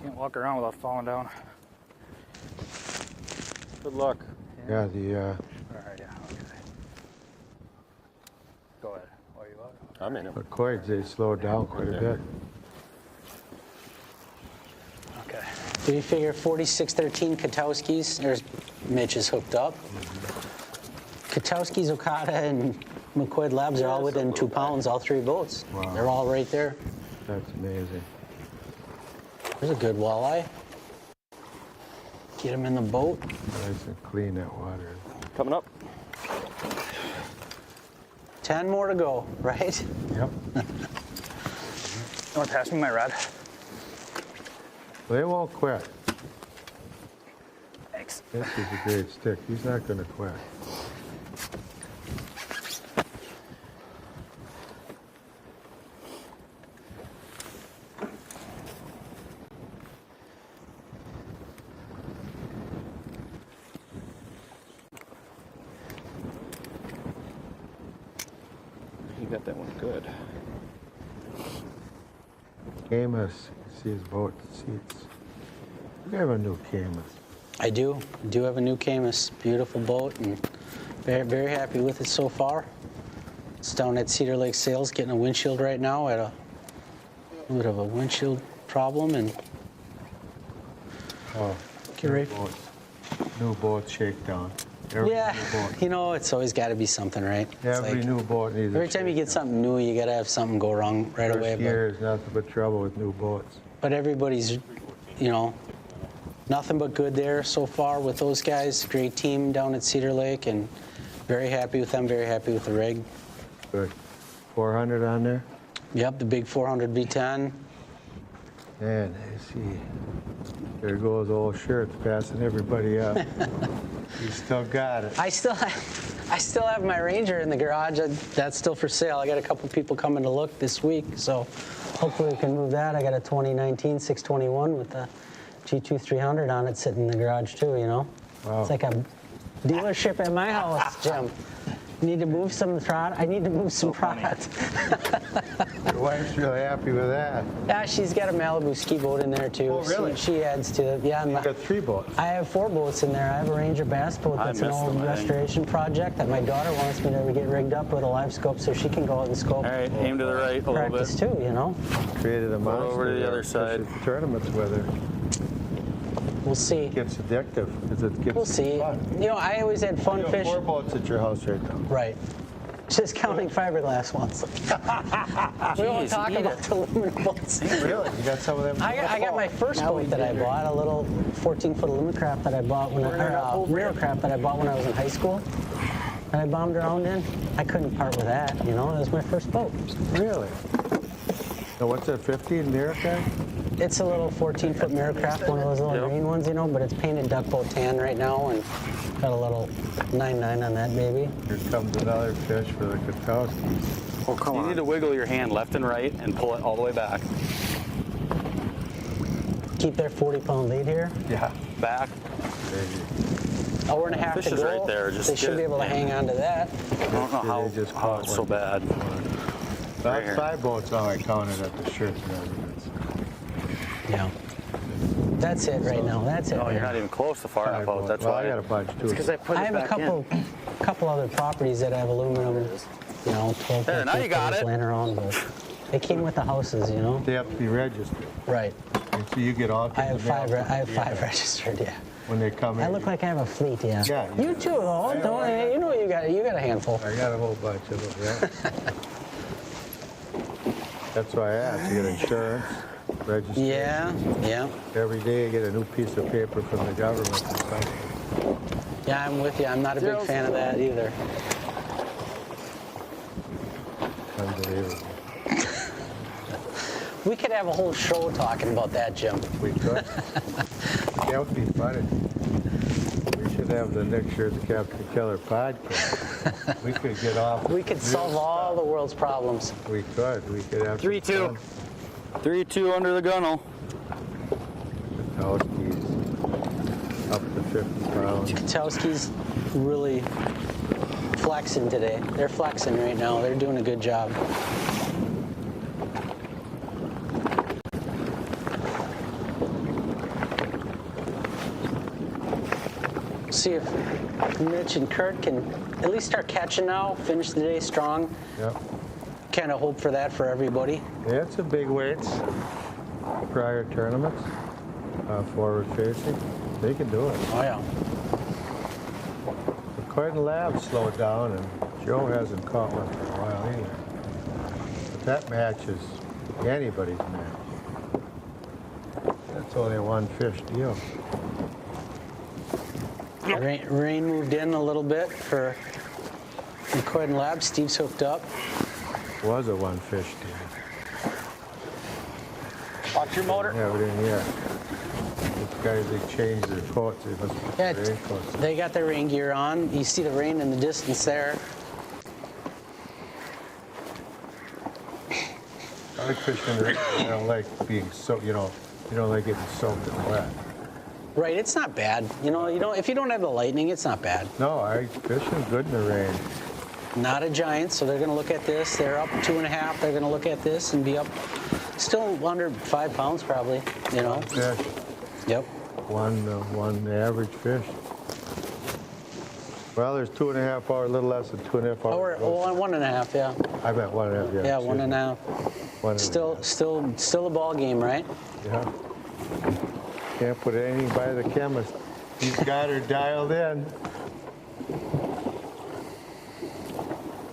Can't walk around without falling down. Good luck. Yeah, All right, yeah, okay. Go ahead. Are you up? I'm in it. McCoy, they slowed down quite a bit. Okay. Do you figure 46-13 Katowski's? There's Mitch is hooked up. Katowski's, Okada, and McQuaid Labs are all within 2 pounds, all 3 boats. Wow. They're all right there. That's amazing. There's a good walleye. Get him in the boat. Nice and clean that water. Coming up. 10 more to go, right? Yep. You want to pass me my rod? They won't quit. Thanks. This is a great stick. He's not going to quit. You got that one good. Camus, you see his boat seats. We have a new Camus. I do. I do have a new Camus. Beautiful boat, and very, very happy with it so far. It's down at Cedar Lake Sales getting a windshield right now. At a little bit of a windshield problem, and get ready. New boat shakedown. Every Yeah, new boat. you know, it's always got to be something, right? It's Every new boat needs a every time you get something new, you got to have something go wrong right away. First year is nothing but trouble with new boats. But everybody's, you know, nothing but good there so far with those guys. Great team down at Cedar Lake, and very happy with them, very happy with the rig. Good. 400 on there? Yep, the big 400 V10. And I see, there goes old Shirts passing everybody up. He's still got it. I still have my Ranger in the garage. That's still for sale. I got a couple people coming to look this week, so hopefully we can move that. I got a 2019 621 with the G2 300 on it sitting in the garage too, you know? Wow. It's like a dealership at my house, Jim. Need to move some product. I need to move some product. Your wife's really happy with that. Yeah, she's got a Malibu ski boat in there too. Oh, really? She adds to, yeah. You got 3 boats. I have 4 boats in there. I have a Ranger bass boat that's an old restoration project that my daughter wants me to get rigged up with a live scope so she can go out and scope. All right, aim to the right a little bit. Practice too, you know. Created a monster. over to the there. other side. Tournaments with her. We'll see. It gets addictive because it gets We'll see. fun. You know, I always had fun You have fishing. 4 boats at your house right now. Right. Just counting fiberglass ones. We don't talk about the aluminum boats. Really? You got some of them? I got my first boat that I bought, a little 14-foot aluminum craft that I bought when mirror craft that I bought when I was in high school. And I bombed around in. I couldn't part with that, you know. It was my first boat. Really? Now what's that, 15 mirror craft? It's a little 14-foot mirror craft, one of those little green ones, you know, but it's painted duck boat tan right now and got a little 9.9 on that baby. Here comes another fish for the Katowskis. Oh, come on. You need to wiggle your hand left and right and pull it all the way back. Keep their 40-pound lead here. Yeah. Back. Hour and a half Fish to is go. right there. Just they should get be it able to in. hang on to that. I don't know how it's so bad. That 5 boats all I counted at the Shirts residence. Yeah. That's it right now. That's it. Oh, you're not even close to far enough out. That's well, why. I got a bunch too. Because I put I it have a back couple other properties that have aluminum, you know, 12 There, now you got it. laying around, but they came with the houses, you know. They have to be registered. Right. And so you get all I have kinds of 5 registered, yeah. when they come in. I look like I have a fleet, yeah. Yeah, You too, though. You know you got a handful. I got a whole bunch of them, yeah. That's why I asked. You get insurance, registration. Yeah. Every day you get a new piece of paper from the government or something. Yeah, I'm with you. I'm not a big fan of that either. Unbelievable. We could have a whole show talking about that, Jim. We could. That would be funny. We should have the next year's Captain Keller podcast. We could get off. We could solve all the world's problems. We could. We could have 3-2. 3-2 under the gunnel. Katowskis up to 50 pounds. Katowski's really flexing today. They're flexing right now. They're doing a good job. See if Mitch and Kurt can at least start catching now, finish the day strong. Yep. Kind of hope for that for everybody. Yeah, it's a big weights. Prior tournaments. forward facing. They can do it. Oh, yeah. McCoy and Lab slowed down, and Joe hasn't caught one for a while either. But that match is anybody's match. That's only a one fish deal. Rain moved in a little bit for McCoy and Lab. Steve's hooked up. Was a one fish deal. Watch your motor. Yeah, but in here. These guys, they changed their coats. They must put Yeah, their rain coats. they got their rain gear on. You see the rain in the distance there. I like fishing in the rain. I don't like being soaked, you know, you don't like getting soaked and wet. Right, it's not bad. You know, if you don't have the lightning, it's not bad. No, I fishing good in the rain. Not a giant, so they're going to look at this. They're up 2.5. They're going to look at this and be up still under 5 pounds probably, you know. Fish. Yep. One average fish. Well, there's 2.5 hours, a little less than 2.5 hours. Oh, 1.5, yeah. I bet 1.5, yeah. Yeah, 1.5. 1.5. Still a ball game, right? Yeah. Can't put anything by the chemist. He's got her dialed in.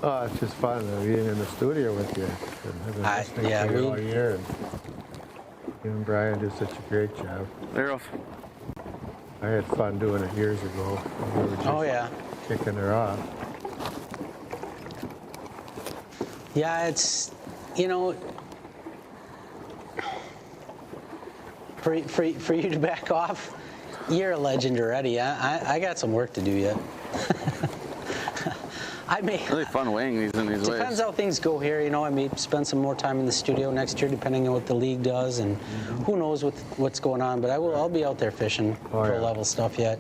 Oh, it's just fun being in the studio with you. I've been listening to you all year, and you and Brian do such a great job. There. I had fun doing it years ago. We were just kicking her off. Yeah, it's, you know, for you to back off, you're a legend already. I got some work to do yet. Really fun weighing these in these waves. Depends how things go here. You know, I may spend some more time in the studio next year, depending on what the league does, and who knows what's going on. But I'll be out there fishing pro level stuff yet.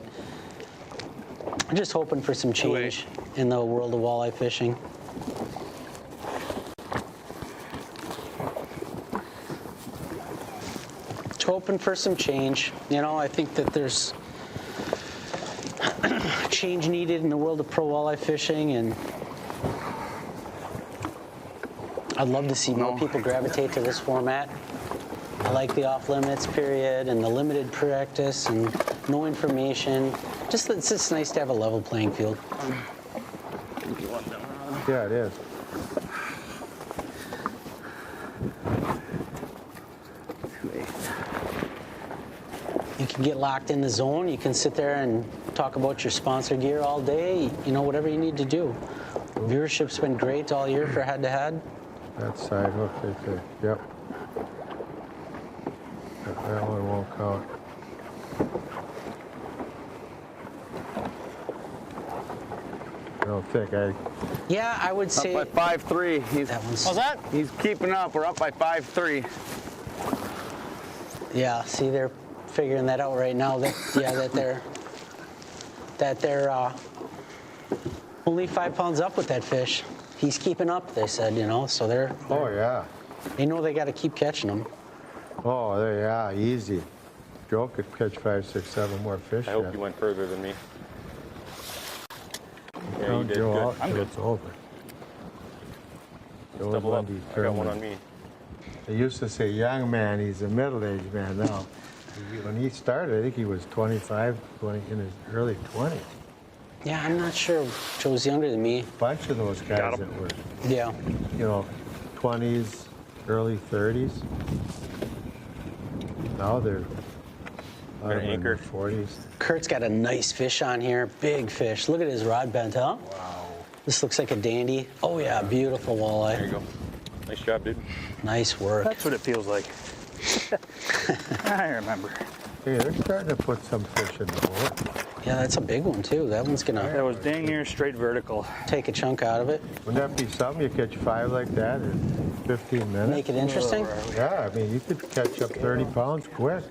I'm just hoping for some change in the world of walleye fishing. Just hoping for some change. You know, I think that there's change needed in the world of pro walleye fishing, and I'd love to see more people gravitate to this format. I like the off limits period and the limited practice and no information. It's just nice to have a level playing field. Yeah, it is. You can get locked in the zone. You can sit there and talk about your sponsor gear all day. You know, whatever you need to do. Viewership's been great all year for head-to-head. That side hook right there. Yep. That one won't count. I don't think Yeah, I would say. Up by 5-3. How's that? He's keeping up. We're up by 5-3. Yeah, see, they're figuring that out right now. That they're only 5 pounds up with that fish. He's keeping up, they said, you know, so they're. Oh, yeah. They know they got to keep catching them. Oh, yeah, easy. Joe could catch 5, 6, 7 more fish. I hope you went further than me. Yeah, Don't you did Joe good. out I'm till good. it's over. Joe's Double up. one I got one on me. They used to say young man, he's a middle-aged man now. When he started, I think he was 25, 20, in his early 20s. Yeah, I'm not sure. Joe's younger than me. A bunch of those guys that were, Yeah. you know, 20s, early 30s. Now they're in their 40s. Kurt's got a nice fish on here. Big fish. Look at his rod bent, huh? Wow. This looks like a dandy. Oh, yeah, beautiful walleye. There you go. Nice job, dude. Nice work. That's what it feels like. I remember. Hey, they're starting to put some fish in the boat. Yeah, that's a big one, too. That one's going That to was dang near straight vertical. take a chunk out of it. Wouldn't that be something? You catch 5 like that in 15 minutes? Make it interesting? Yeah, I mean, you could catch up 30 pounds quick.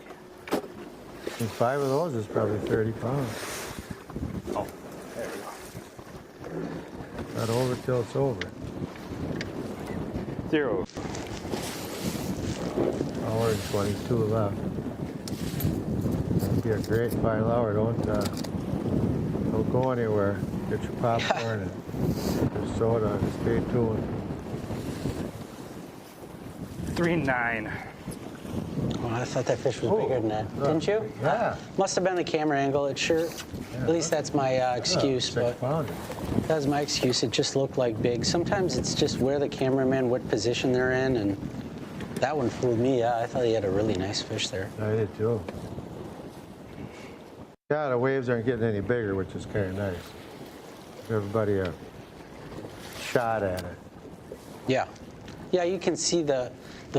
And 5 of those is probably 30 pounds. Oh, there we go. Not over till it's over. 0. Hour and 22 left. That'd be a great final hour. Don't go anywhere. Get your popcorn and your soda and stay tuned. 3-9. Oh, I thought that fish was bigger than that. Didn't you? Yeah. Must have been the camera angle. It sure. At least that's my excuse. But that was my excuse. It just looked like big. Sometimes it's just where the cameraman, what position they're in, and that one fooled me. Yeah, I thought he had a really nice fish there. I did too. Yeah, the waves aren't getting any bigger, which is kind of nice. Give everybody a shot at it. Yeah. Yeah, you can see the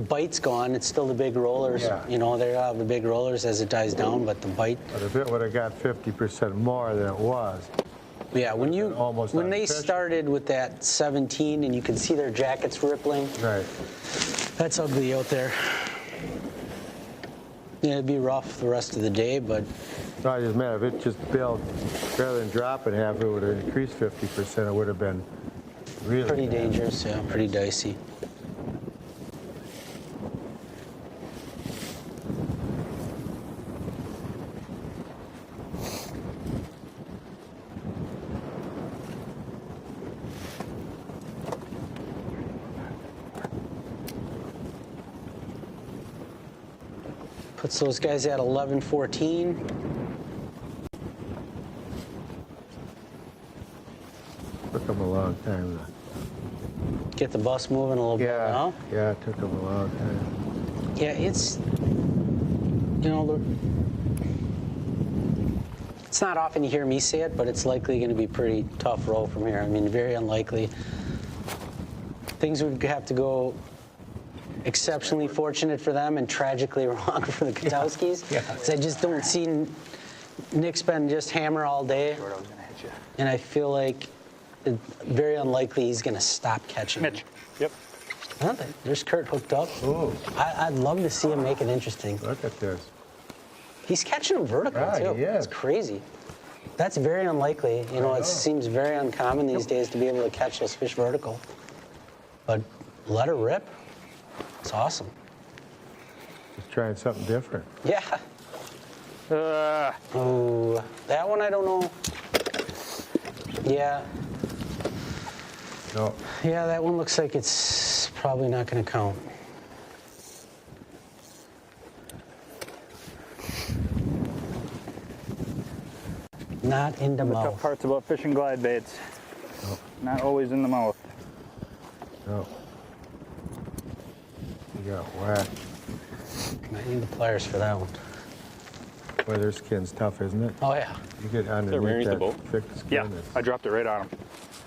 bite's gone. It's still the big rollers. Yeah. You know, they have the big rollers as it dies down, but the bite. But if it would have got 50% more than it was. Yeah, when they started with that 17 and you can see their jackets rippling. Right. That's ugly out there. Yeah, it'd be rough the rest of the day, but. No, I just meant if it just built, rather than dropping half, it would have increased 50%. It would have been really pretty dangerous, yeah, pretty dicey. Puts those guys at 11-14. Took them a long time to get the bus moving a little bit now. Yeah, it took them a long time. Yeah, it's, you know, it's not often you hear me say it, but it's likely going to be pretty tough row from here. I mean, very unlikely. Things would have to go exceptionally fortunate for them and tragically wrong for the Katowskis. Yeah. Because I just don't see Nick's been just hammer all day. And I feel like it's very unlikely he's going to stop catching. Mitch. Yep. I don't think there's Kurt hooked up. Ooh. I'd love to see him make it interesting. Look at this. He's catching them vertical too. He is. It's crazy. That's very unlikely. You know, it seems very uncommon these days to be able to catch those fish vertical. But let her rip. It's awesome. Just trying something different. Yeah. Oh, that one I don't know. Yeah. No. Yeah, that one looks like it's probably not going to count. Not in the The mouth. tough parts about fishing glide baits. No. Not always in the mouth. No. You got whacked. I need the pliers for that one. Boy, their skin's tough, isn't it? Oh yeah. You get underneath underneath the that boat? thick skin. Yeah, it's- I dropped it right on him.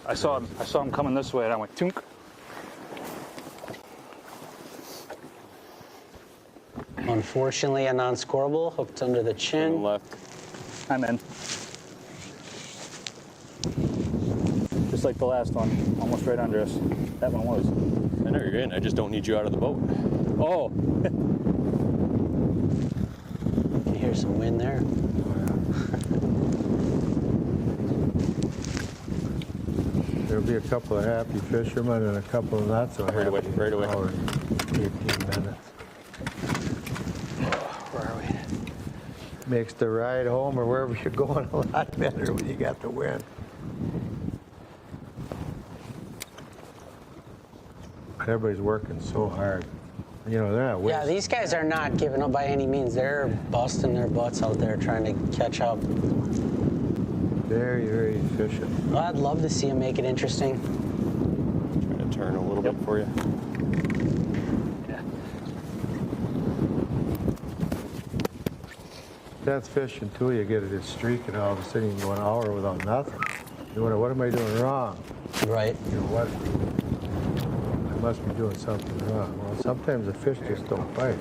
I saw him coming this way, and I went tunk. Unfortunately, a non-scoreable hooked under the chin. Left. I'm in. Just like the last one, almost right under us. That one was. I know you're in. I just don't need you out of the boat. Oh. You hear some wind there. There'll be a couple of happy fishermen and a couple of not so happy. Right away, right away. Hour and 18 minutes. Where are we? Makes the ride home or wherever you're going a lot better when you got the wind. Everybody's working so hard. You know, they're not Yeah, these guys are not giving up by any means. They're busting their butts out there trying to catch up. very, very efficient. Well, I'd love to see them make it interesting. Trying to turn a little bit for you. Yeah. That's fishing too. You get it streak and all of a sudden you can go an hour without nothing. You wonder, what am I doing wrong? Right. You know what? I must be doing something wrong. Well, sometimes the fish just don't bite.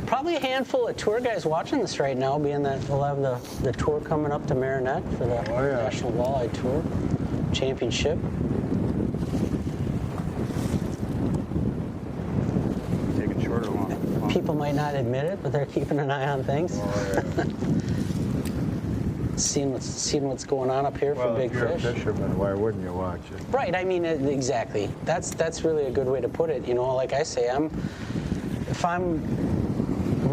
Probably a handful of tour guys watching this right now, being that we'll have the tour coming up to Marinette for the National Walleye Tour Championship. Taking shorter one. People might not admit it, but they're keeping an eye on things. seeing what's going on up here for big if you're fish. a fisherman, why wouldn't you watch it? Right. I mean, exactly. That's really a good way to put it. You know, like I say, if I'm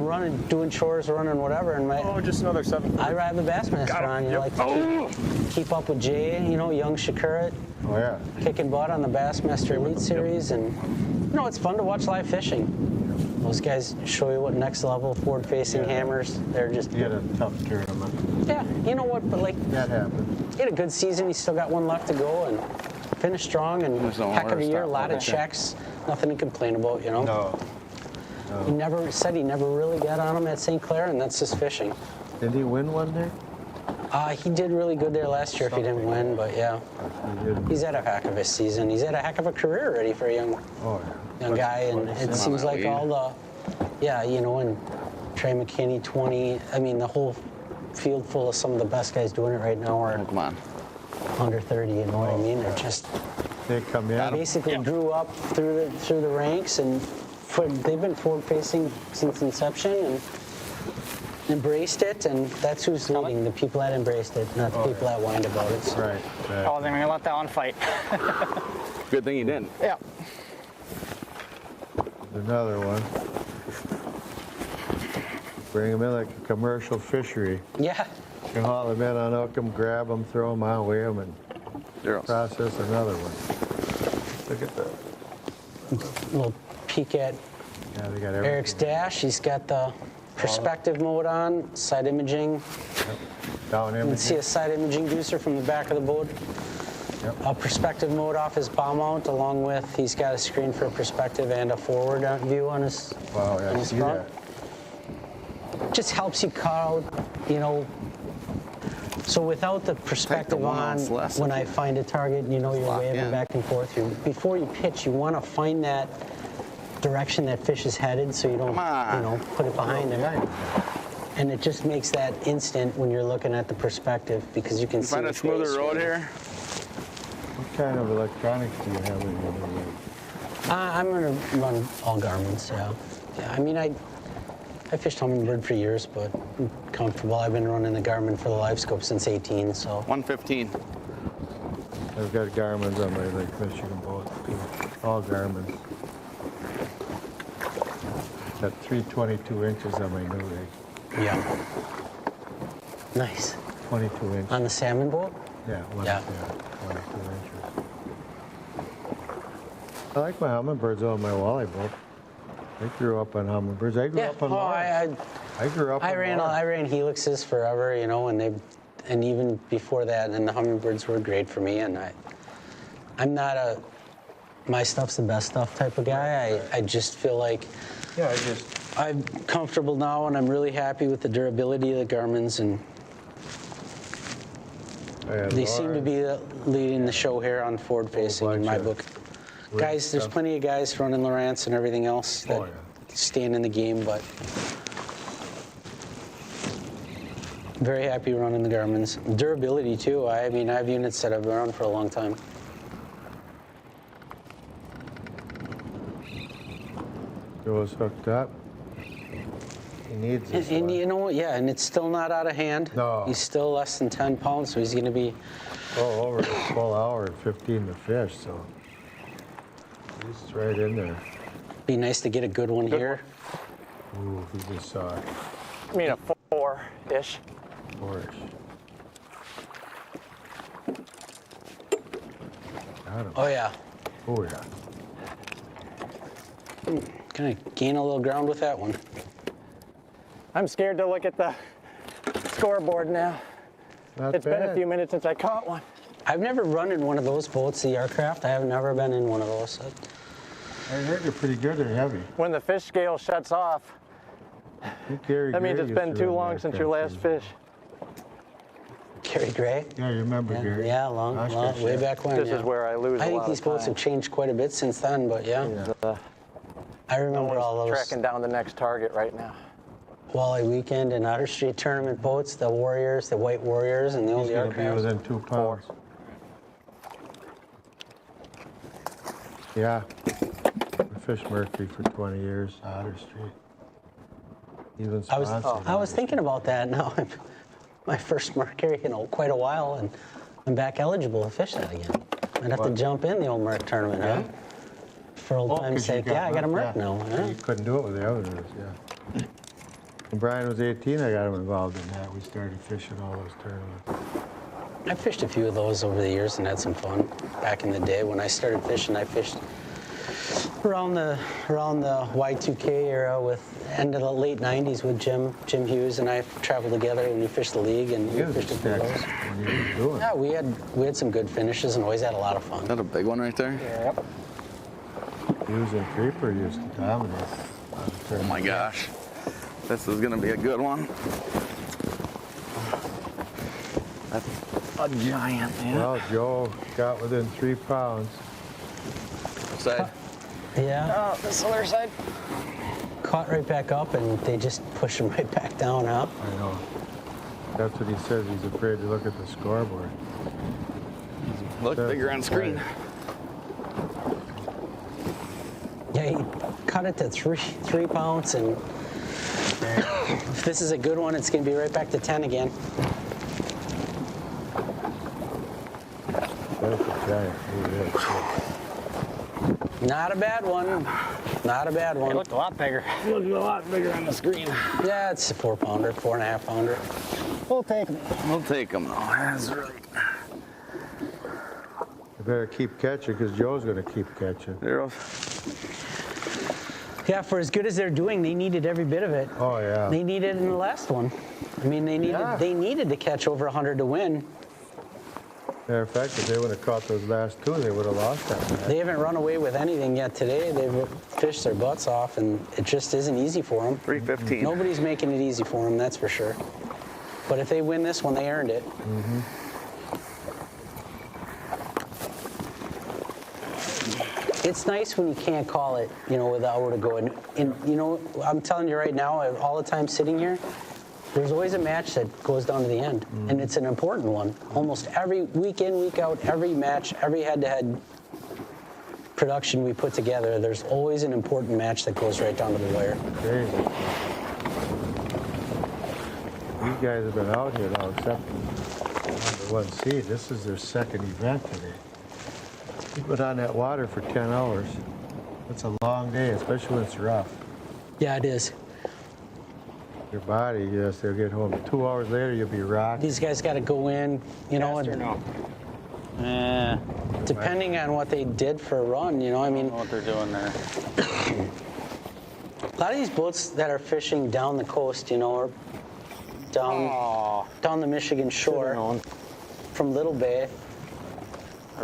running, doing chores, running, whatever, and just another 7. I ride the Bassmaster on. You like to keep up with Jay, young Shakurat. Oh, yeah. Kicking butt on the Bassmaster Elite Series, and it's fun to watch live fishing. Those guys show you what next level forward-facing hammers. They're just. He had a tough tournament. Yeah, you know what? But that happened. He had a good season. He's still got one left to go, and finished strong. And heck of a year, a lot of checks. Nothing to complain about, No. He never said he never really got on him at St. Clair, and that's just fishing. Did he win one there? He did really good there last year if he didn't win, but yeah. He's had a heck of a season. He's had a heck of a career already for a young guy, and it seems like all the, and Trey McKinney, 20, the whole field full of some of the best guys doing it right now are under 30, you know what I mean? They're just, they come in. Basically grew up through the ranks, and they've been forward-facing since inception, and embraced it, and that's who's leading, the people that embraced it, not the people that whined about it. So. Right. I wasn't going to let that one fight. Good thing you didn't. Yeah. Another one. Bring them in like a commercial fishery. Yeah. You can haul them in, unhook them, grab them, throw them out, weigh them, and process another one. Look at that. Little peek at they got Eric's dash. He's got the perspective mode on, side imaging. Down imaging. You can see a side imaging deucer from the back of the boat. A perspective mode off his bow mount, along with he's got a screen for perspective and a forward view on his, on his front. Just helps you cut out, so without the perspective on, when I find a target, you're waving back and forth. Before you pitch, you want to find that direction that fish is headed, so you don't, put it behind him. And it just makes that instant when you're looking at the perspective, because you can see. Find a smoother road here. What kind of electronics do you have in your rig? I'm going to run all Garmin's, yeah. I fished Humminbird for years, but I'm comfortable. I've been running the Garmin for the live scope since 18, so. 115. I've got Garmin's on my Lake Michigan boat, too. All Garmin's. Got 322 inches on my new rig. Yeah. Nice. 22 inches. On the salmon boat? Yeah, 22 inches. I like my Humminbirds on my Walleye boat. I grew up on Humminbirds. I grew up on Lawrence. I grew up on Lawrence. I ran Helixes forever, and even before that, and the Humminbirds were great for me. And I'm not a my stuff's the best stuff type of guy. I just feel like I'm comfortable now, and I'm really happy with the durability of the Garmin's, and they seem to be leading the show here on forward facing in my book. Guys, there's plenty of guys running Lowrance and everything else that stand in the game, but very happy running the Garmin's. Durability too. I have units that have been around for a long time. Joe's hooked up. He needs this and you know what? Yeah, and it's still not out of hand. No. He's still less than 10 pounds, so he's going to be over a full hour and 15 to fish, so he's right in there. Be nice to get a good one here. Ooh, he just saw it. I mean, a 4-ish. 4-ish. Got him. Oh, yeah. Oh, yeah. Gonna gain a little ground with that one. I'm scared to look at the scoreboard now. It's been a few minutes since I caught one. I've never run in one of those boats, the aircraft. I have never been in one of those. I heard they're pretty good. They're heavy. When the fish scale shuts off, that means it's been too long since your last fish. Gary Gray? Yeah, you remember Gary? Yeah, long, way back when. This is where I lose a lot I think these boats have changed quite a bit since then, but yeah. I remember all those. Tracking down the next target right now. Walleye Weekend and Otter Street tournament boats, the Warriors, the White Warriors, and the old aircraft. He's within 2 pounds. Yeah. I fished Mercury for 20 years, Otter Street. Even I was thinking about that now. My first Mercury in quite a while, and I'm back eligible to fish that again. I'd have to jump in the old Merc tournament, huh? For old time's sake, I got a Merc now. You couldn't do it with the others, yeah. When Brian was 18, I got him involved in that. We started fishing all those tournaments. I fished a few of those over the years and had some fun. Back in the day when I started fishing, I fished around the Y2K era with end of the late 90s with Jim Hughes and I traveled together and we fished the league and we fished a few of those. Yeah, we had some good finishes and always had a lot of fun. Is that a big one right there? Yep. Hughes and Creeper used to dominate. Oh my gosh. This is gonna be a good one. That's a giant, man. Well, Joe got within 3 pounds. Side. Yeah. Oh, this other side. Caught right back up and they just pushed him right back down, huh? I know. That's what he says. He's afraid to look at the scoreboard. Look bigger on screen. Yeah, he cut it to 3 pounds and if this is a good one, it's gonna be right back to 10 again. That's a giant. Not a bad one. Not a bad one. It looked a lot bigger. It looked a lot bigger on the screen. Yeah, it's a 4-pounder, 4.5 pounder. We'll take them. We'll take them though. That's right. You better keep catching because Joe's going to keep catching. Yeah, for as good as they're doing, they needed every bit of it. Oh, yeah. They needed it in the last one. I mean, they needed to catch over 100 to win. Matter of fact, if they would have caught those last 2, they would have lost that match. They haven't run away with anything yet today. They've fished their butts off, and it just isn't easy for them. 315. Nobody's making it easy for them, that's for sure. But if they win this one, they earned it. Mm-hmm. It's nice when you can't call it, with the hour to go. And I'm telling you right now, all the time sitting here, there's always a match that goes down to the end, and it's an important one. Almost every week in, week out, every match, every head-to-head production we put together, there's always an important match that goes right down to the wire. Crazy. These guys have been out here now, except number 1 seed. This is their second event today. We've been on that water for 10 hours. It's a long day, especially when it's rough. Yeah, it is. Your body, yes, they'll get home. 2 hours later, you'll be rocked. These guys got to go in, Fast or no? Depending on what they did for a run, I mean. What they're doing there. A lot of these boats that are fishing down the coast, or down the Michigan shore from Little Bay,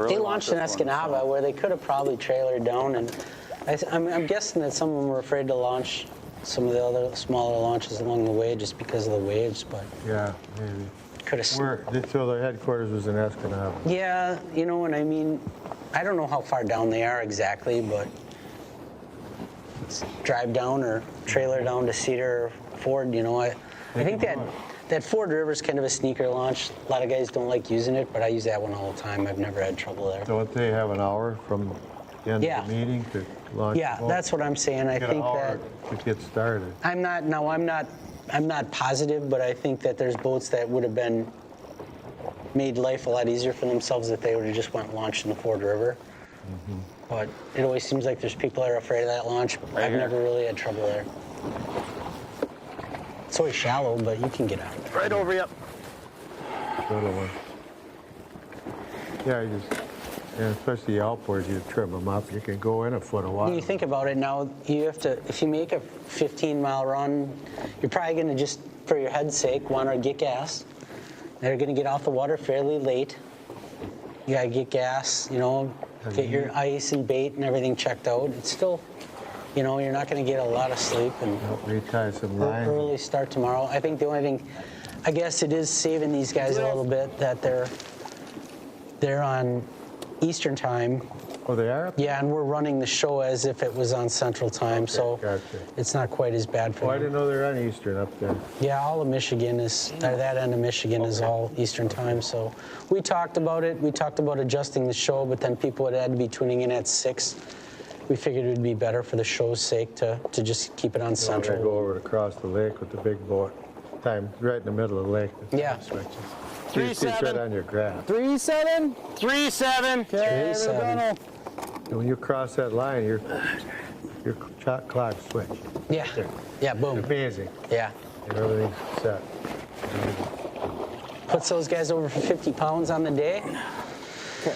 they launched in Escanaba where they could have probably trailered down, and I'm guessing that some of them were afraid to launch some of the other smaller launches along the way just because of the waves, but yeah, maybe. Could have. So their headquarters was in Escanaba. Yeah, and I mean, I don't know how far down they are exactly, but drive down or trailer down to Cedar Ford, I think that Ford River's kind of a sneaker launch. A lot of guys don't like using it, but I use that one all the time. I've never had trouble there. Don't they have an hour from the end of the meeting to launch? Yeah, that's what I'm saying. I think that to get started. I'm not positive, but I think that there's boats that would have been made life a lot easier for themselves if they would have just went launched in the Ford River. Mm-hmm. But it always seems like there's people that are afraid of that launch. I've never really had trouble there. It's always shallow, but you can get out. Right over you. Little one. Yeah, and especially outboards, you trim them up. You can go in a foot of water. When you think about it now, you have to, if you make a 15-mile run, you're probably going to just, for your head's sake, want to get gas. They're going to get off the water fairly late. You got to get gas, get your ice and bait and everything checked out. It's still, you're not going to get a lot of sleep and retie some lines. Early start tomorrow. I think the only thing, I guess it is saving these guys a little bit that they're on Eastern time. Oh, they are? Yeah, and we're running the show as if it was on Central time, so it's not quite as bad for them. I didn't know they're on Eastern up there. Yeah, all of Michigan is, or that end of Michigan is all Eastern time, so we talked about it. We talked about adjusting the show, but then people would have to be tuning in at 6. We figured it would be better for the show's sake to just keep it on Central. Go over across the lake with the big boat. Time right in the middle of the lake. Yeah. 3-7. Right on your graph. 3-7. 3-7. Okay, 3-7. And when you cross that line, your clock switch. Yeah. There. Yeah. Boom. Amazing. Yeah. and everything's set. Puts those guys over for 50 pounds on the day. Okay.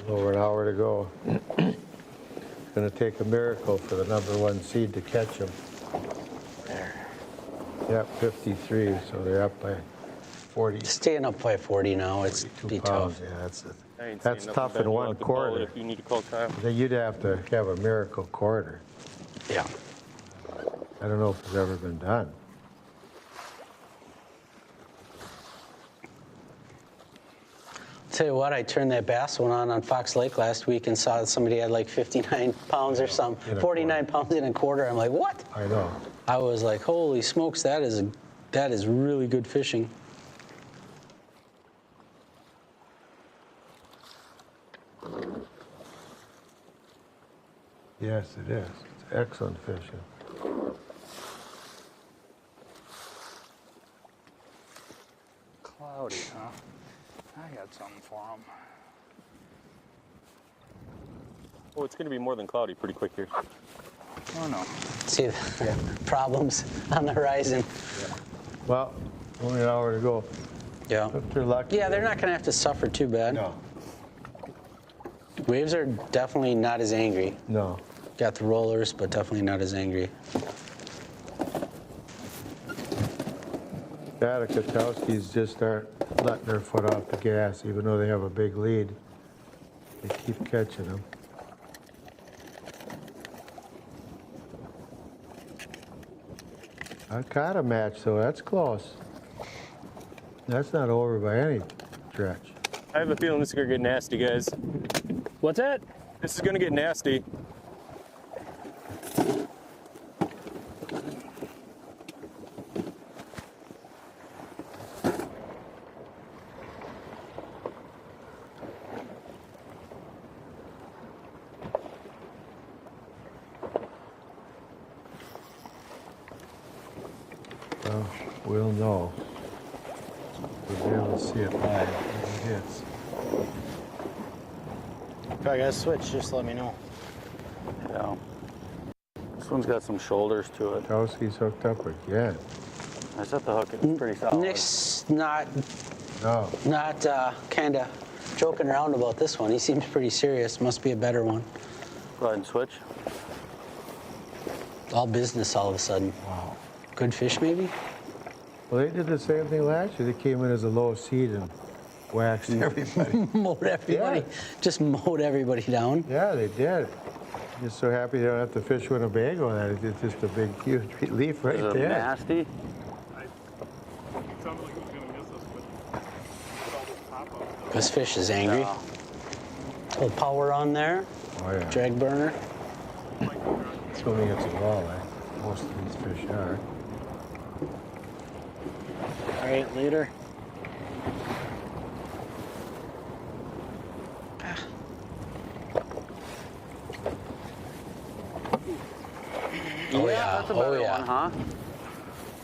Over an hour to go. It's going to take a miracle for the #1 seed to catch them. There. Yep, 53, so they're up by 40. Staying up by 40 now, it's be pounds. tough. Yeah, I ain't that's seen tough nothing in bad. one You'll have to call it quarter. if you need to call time. Then you'd have to have a miracle quarter. Yeah. I don't know if it's ever been done. Tell you what, I turned that bass one on Fox Lake last week and saw that somebody had like 59 pounds or something, 49 pounds in a quarter. I'm like, what? I know. I was like, holy smokes, that is really good fishing. Yes, it is. It's excellent fishing. Cloudy, huh? I got something for him. Oh, it's going to be more than cloudy pretty quick here. Oh, no. See the problems on the horizon. Well, only an hour to go. Yeah. If they're lucky. Yeah, they're not going to have to suffer too bad. No. Waves are definitely not as angry. No. Got the rollers, but definitely not as angry. Yeah, the Katowskis just aren't letting their foot off the gas, even though they have a big lead. They keep catching them. I caught a match, so that's close. That's not over by any stretch. I have a feeling this is going to get nasty, guys. What's that? This is going to get nasty. Well, we'll know. We'll be able to see it live when it hits. If I got to switch, just let me know. Yeah. This one's got some shoulders to it. Katowski's hooked up again. I set the hook. It's pretty solid. Nick's not No. kind of joking around about this one. He seems pretty serious. Must be a better one. Go ahead and switch. All business all of a sudden. Wow. Good fish, maybe? Well, they did the same thing last year. They came in as a low seed and waxed everybody. Mowed everybody. Yeah. Just mowed everybody down. Yeah, they did. Just so happy they don't have to fish Winnebago. That it's just a big, huge relief right Is it there. nasty? It sounded like it was going to miss us, but with all this pop up. This fish is angry. Yeah. Little power on there. Oh, yeah. Drag burner. Assuming it's a walleye. Most of these fish are. All right, leader. Oh, yeah. That's a better Oh, yeah. one, huh?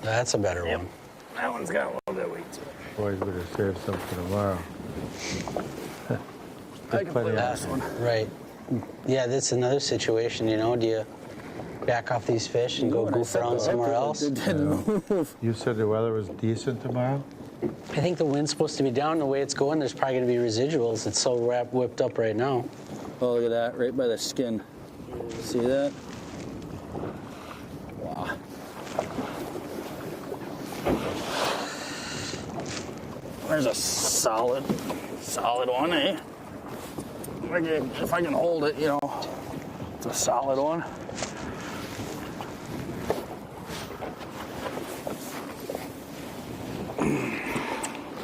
That's a better one. That one's got a little bit weight to it. Boys would have saved some for tomorrow. I can play That this one. Right. Yeah, that's another situation, you know. Do you back off these fish and go goof around somewhere else? It didn't move. You said the weather was decent tomorrow? I think the wind's supposed to be down. The way it's going, there's probably going to be residuals. It's so whipped up right now. Oh, look at that, right by the skin. See that? Wow. There's a solid one, eh? If I can hold it, you know, it's a solid one.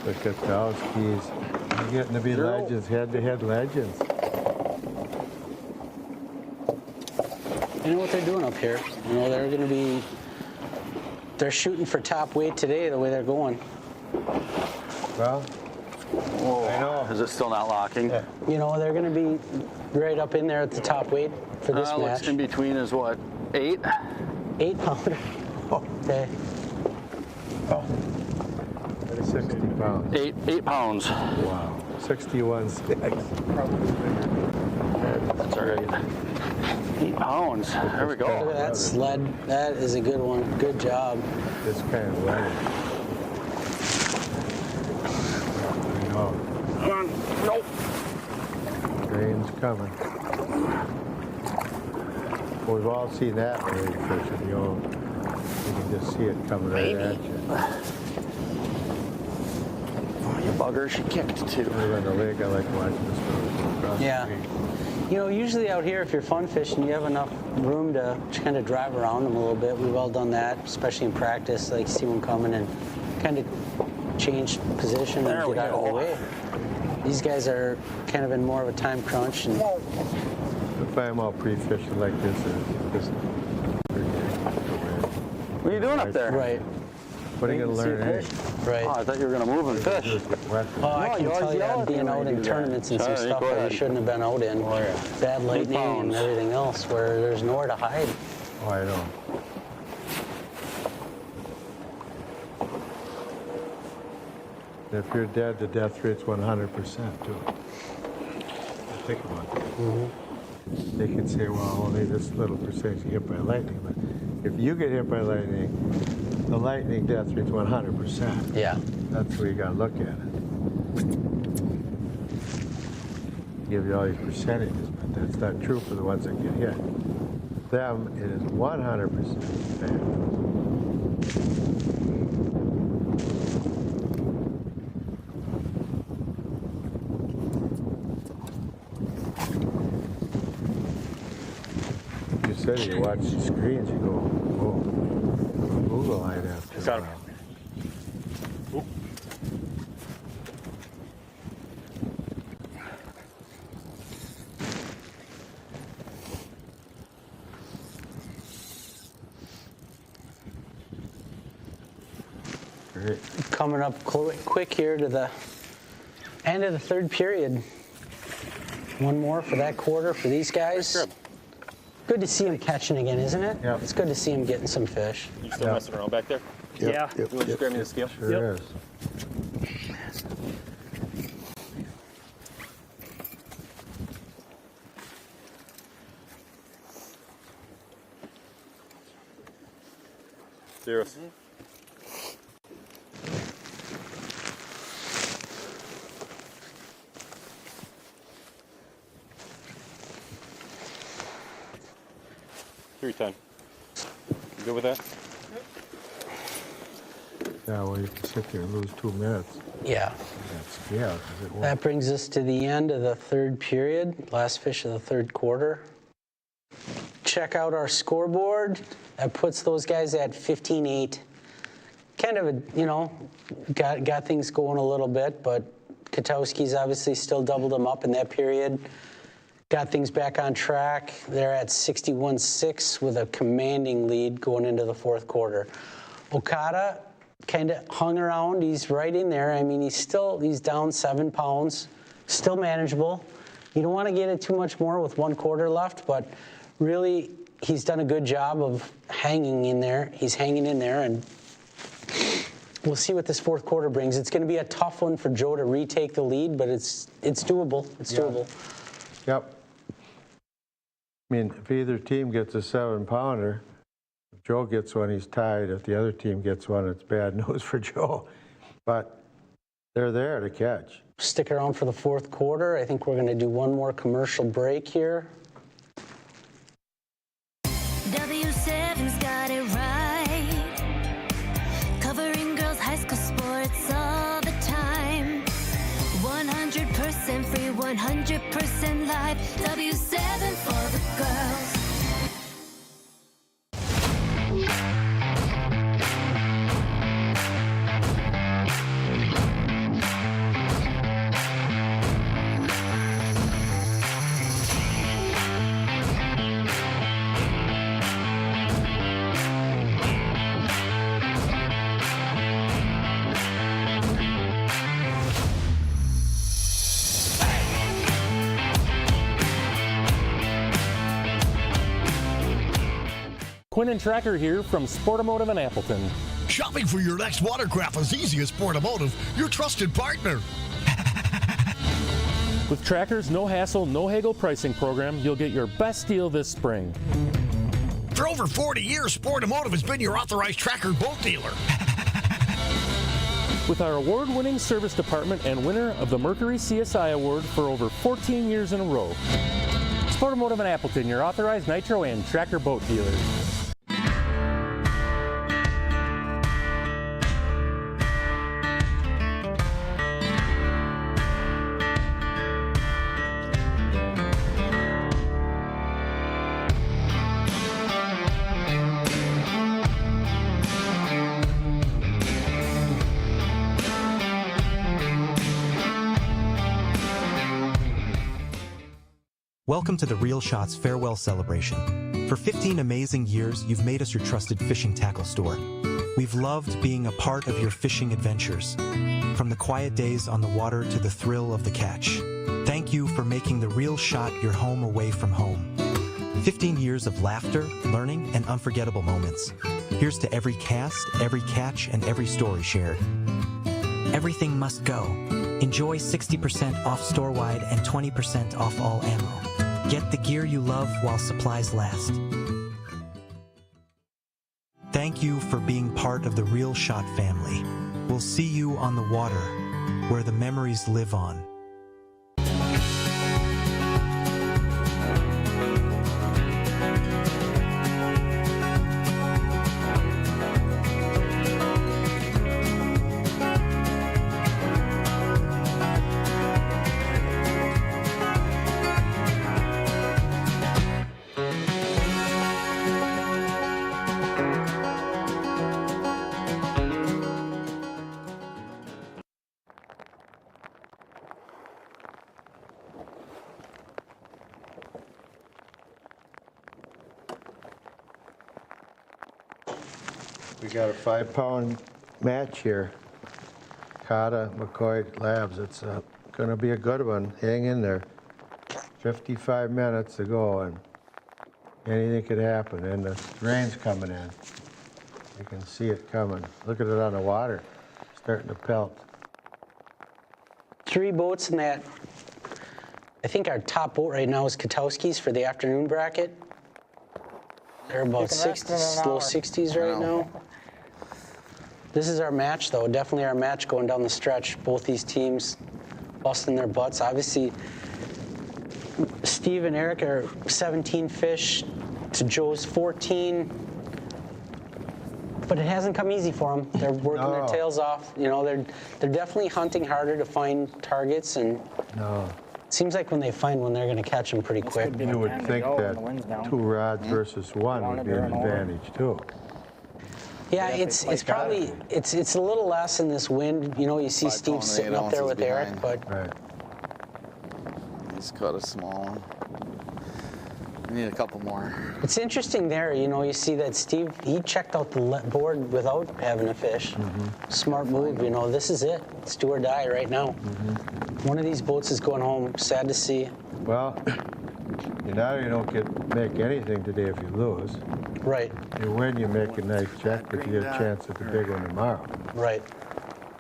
The Katowskis are getting to be legends, head-to-head legends. You know what they're doing up here? You know, they're shooting for top weight today the way they're going. Well, I know. Is it still not locking? Yeah. You know, they're going to be right up in there at the top weight for this match. Looks in between is what, 8? 8 pounder. Okay. Oh. 60 pounds. 8 pounds. Wow. 61.6. Probably bigger. That's That's all right. 8 pounds. There we go. Look at that sled. That is a good one. Good job. It's kind of wet. I know. Come on. Nope. Rain's coming. Well, we've all seen that already, fishing. You can just see it coming right at you. Oh, you bugger. She kicked too. We're on the lake. I like watching this one across the street. You know, usually out here, if you're fun fishing, you have enough room to kind of drive around them a little bit. We've all done that, especially in practice, like see one coming and kind of change position and get out of the way. These guys are kind of in more of a time crunch. And if I'm out pre-fishing like this, it's just what are you doing up there? Right. What are you going to learn? Right. Oh, I thought you were going to move and fish. Oh, I can tell you, I'm being out in tournaments and some stuff that you shouldn't have been out in. Bad lightning and everything else where there's nowhere to hide. Oh, I know. If you're dead, the death rate's 100% too. Think about that. Mm-hmm. They can say, well, only this little percentage get hit by lightning, but if you get hit by lightning, the lightning death rate's 100%. Yeah. That's where you got to look at it. Give you all these percentages, but that's not true for the ones that get hit. Them, it is 100% bad. You said you watch the screens, you go, oh, Google light after a while. Great. Coming up quick here to the end of the third period. One more for that quarter for these guys. Good to see them catching again, isn't it? Yep. It's good to see them getting some fish. You still messing around back there? Yep, Yeah. yep, You want to just grab me the scale? Sure is. Zeros. $3.10. You good with that? Yeah, well, you can sit there and lose 2 minutes. Yeah. Yeah, 'cause it won't. That brings us to the end of the third period, last fish of the third quarter. Check out our scoreboard. That puts those guys at 15-8. Kind of, got things going a little bit, but Katowski's obviously still doubled them up in that period. Got things back on track. They're at 61-6 with a commanding lead going into the fourth quarter. Okada kind of hung around. He's right in there. I mean, he's down 7 pounds, still manageable. You don't want to get it too much more with 1 quarter left, but really he's done a good job of hanging in there. He's hanging in there, and we'll see what this fourth quarter brings. It's going to be a tough one for Joe to retake the lead, but it's doable. It's doable. Yep. I mean, if either team gets a 7-pounder, if Joe gets one, he's tied. If the other team gets one, it's bad news for Joe. But they're there to catch. Stick around for the fourth quarter. I think we're going to do one more commercial break here. W7's got it right. Covering girls' high school sports all the time. 100% free, 100% live. W7 for the girls. Quinn and Tracker here from Sportamotive in Appleton. Shopping for your next watercraft is easy as Sportamotive, your trusted partner. With Tracker's no hassle, no haggle pricing program, you'll get your best deal this spring. For over 40 years, Sport Automotive has been your authorized Tracker boat dealer. With our award-winning service department and winner of the Mercury CSI Award for over 14 years in a row. Sport Automotive in Appleton, your authorized Nitro and Tracker boat dealer. Welcome to the Real Shots farewell celebration. For 15 amazing years, you've made us your trusted fishing tackle store. We've loved being a part of your fishing adventures, from the quiet days on the water to the thrill of the catch. Thank you for making the Real Shot your home away from home. 15 years of laughter, learning, and unforgettable moments. Here's to every cast, every catch, and every story shared. Everything must go. Enjoy 60% off store-wide and 20% off all ammo. Get the gear you love while supplies last. Thank you for being part of the Real Shot family. We'll see you on the water, where the memories live on. We got a 5-pound match here. Kata McCoy Labs. It's going to be a good one. Hang in there. 55 minutes to go, and anything could happen. And the rain's coming in. You can see it coming. Look at it on the water, starting to pelt. 3 boats in that. I think our top boat right now is Katowski's for the afternoon bracket. They're about 60, low 60s right now. This is our match, though. Definitely our match going down the stretch. Both these teams busting their butts. Obviously, Steve and Eric are 17 fish to Joe's 14. But it hasn't come easy for them. They're working their tails off. You know, they're definitely hunting harder to find targets, and it seems like when they find one, they're going to catch them pretty quick. You would think that 2 rods versus 1 would be an advantage too. Yeah, it's probably it's a little less in this wind. You know, you see Steve sitting up there with Eric, but he's caught a small one. We need a couple more. It's interesting there. You know, you see that Steve, he checked out the board without having a fish. Smart move. You know, this is it. It's do or die right now. One of these boats is going home. Sad to see. Well, you don't make anything today if you lose. Right. You win, you make a nice check, but you get a chance at the big one tomorrow. Right.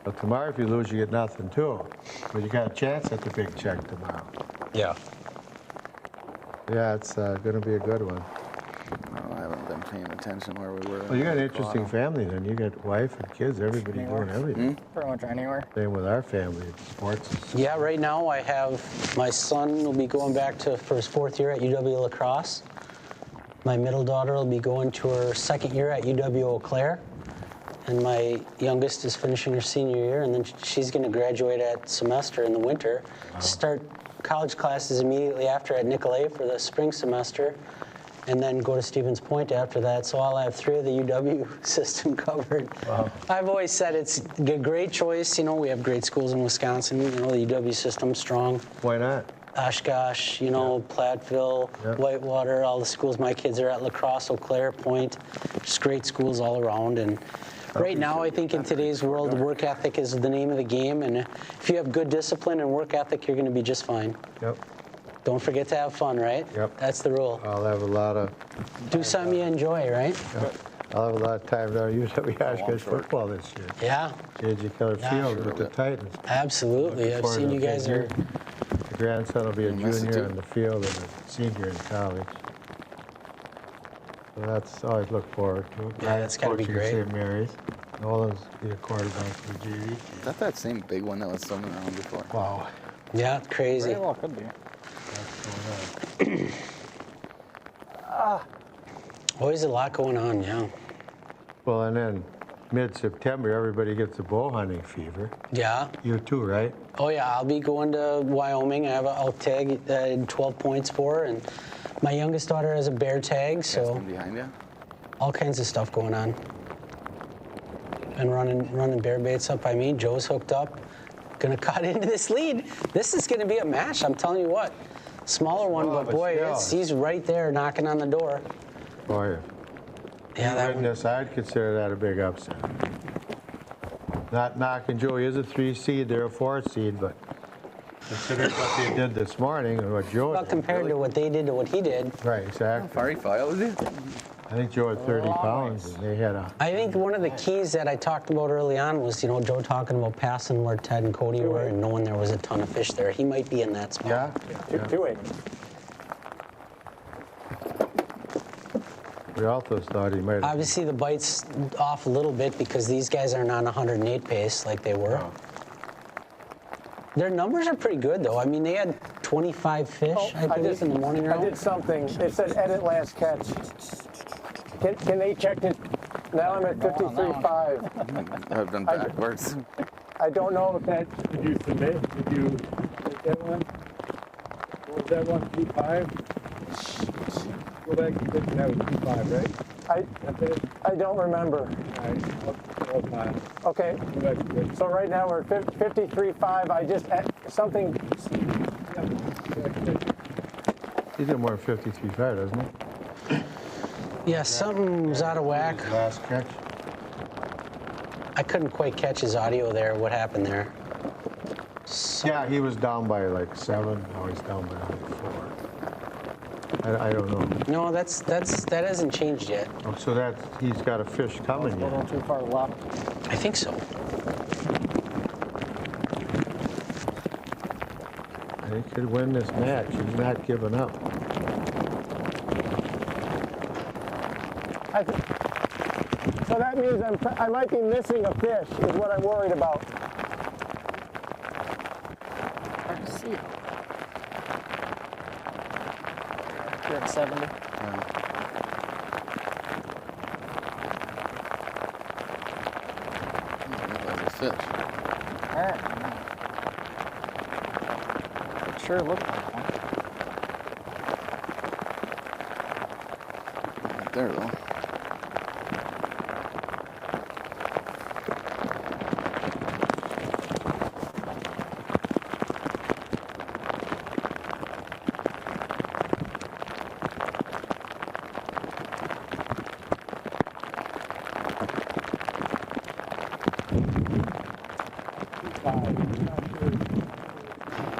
But tomorrow, if you lose, you get nothing too. But you got a chance at the big check tomorrow. Yeah. Yeah, it's going to be a good one. I haven't been paying attention where we were. Well, you got an interesting family then. You got wife and kids, everybody doing everything. Pretty much anywhere. Same with our family, sports. Yeah, right now I have my son will be going back for his 4th year at UW La Crosse. My middle daughter will be going to her 2nd year at UW Eau Claire. And my youngest is finishing her senior year, and then she's going to graduate at semester in the winter. Start college classes immediately after at Nicolet for the spring semester, and then go to Stevens Point after that. So I'll have 3 of the UW system covered. Wow. I've always said it's a great choice. You know, we have great schools in Wisconsin. You know, the UW system's strong. Why not? Oshkosh, you know, Platteville, Whitewater, all the schools. My kids are at La Crosse, Eau Claire, Point. Just great schools all around. And right now, I think in today's world, work ethic is the name of the game. And if you have good discipline and work ethic, you're going to be just fine. Yep. Don't forget to have fun, right? Yep. That's the rule. I'll have a lot of... Do something you enjoy, right? Yep. I'll have a lot of time down UW Oshkosh football this year. Yeah. J.J. Keller Field with the Titans. Absolutely. I've seen you guys are grandson will be a miss it junior too. in the field and a senior in college. So that's always look forward to it. Yeah, that's gotta be Coaching great. St. Mary's. Nolan's be a quarterback for the JV. Is that same big one that was swimming around before? Wow. Yeah, it's crazy. Very well could be. Always a lot going on, yeah. Well, and then mid-September, everybody gets a bow hunting fever. Yeah. You too, right? Oh yeah, I'll be going to Wyoming. I have a elk tag 12 points for, and my youngest daughter has a bear tag, so Behind you? all kinds of stuff going on. And running bear baits up by me. Joe's hooked up. Gonna cut into this lead. This is gonna be a match, I'm telling you what. Smaller one, but boy, he's right there knocking on the door. Boy, Yeah, that one. this, I'd consider that a big upset. Not knocking Joe, he is a 3 seed, they're a 4 seed, but considering what they did this morning and what Joe Well, did. compared to what they did to what he did. Right, exactly. How far he was he? I think Joe had 30 pounds, and they had a. I think one of the keys that I talked about early on was, you know, Joe talking about passing where Ted and Cody were and knowing there was a ton of fish there. He might be in that spot. Yeah? Two eight. We also thought he might have. Obviously, the bite's off a little bit because these guys aren't on 108 pace like they were. Their numbers are pretty good, though. I mean, they had 25 fish, I believe, in the morning round. I did something. It said edit last catch. Can they check it? Now I'm at 53.5. I've done backwards. I don't know if that. Did you submit? Did you make that one? What was that one? 2.5? Go back and look, that was 2.5, right? That's it? I don't remember. All right, I'll file. Okay. Go back and look. So right now we're at 53.5. I just something. He did more than 53.5, doesn't he? Yeah, something was out of whack. Last catch. I couldn't quite catch his audio there. What happened there? Yeah, he was down by like 7. Now he's down by like 4. I don't know. No, that hasn't changed yet. Oh, so he's got a fish coming A little yet. too far left. I think so. He could win this match. He's not giving up. So that means I might be missing a fish. Is what I'm worried about. Hard to see it. You're at 70. That was a fish. Alright. It sure looked like one. Right there, though.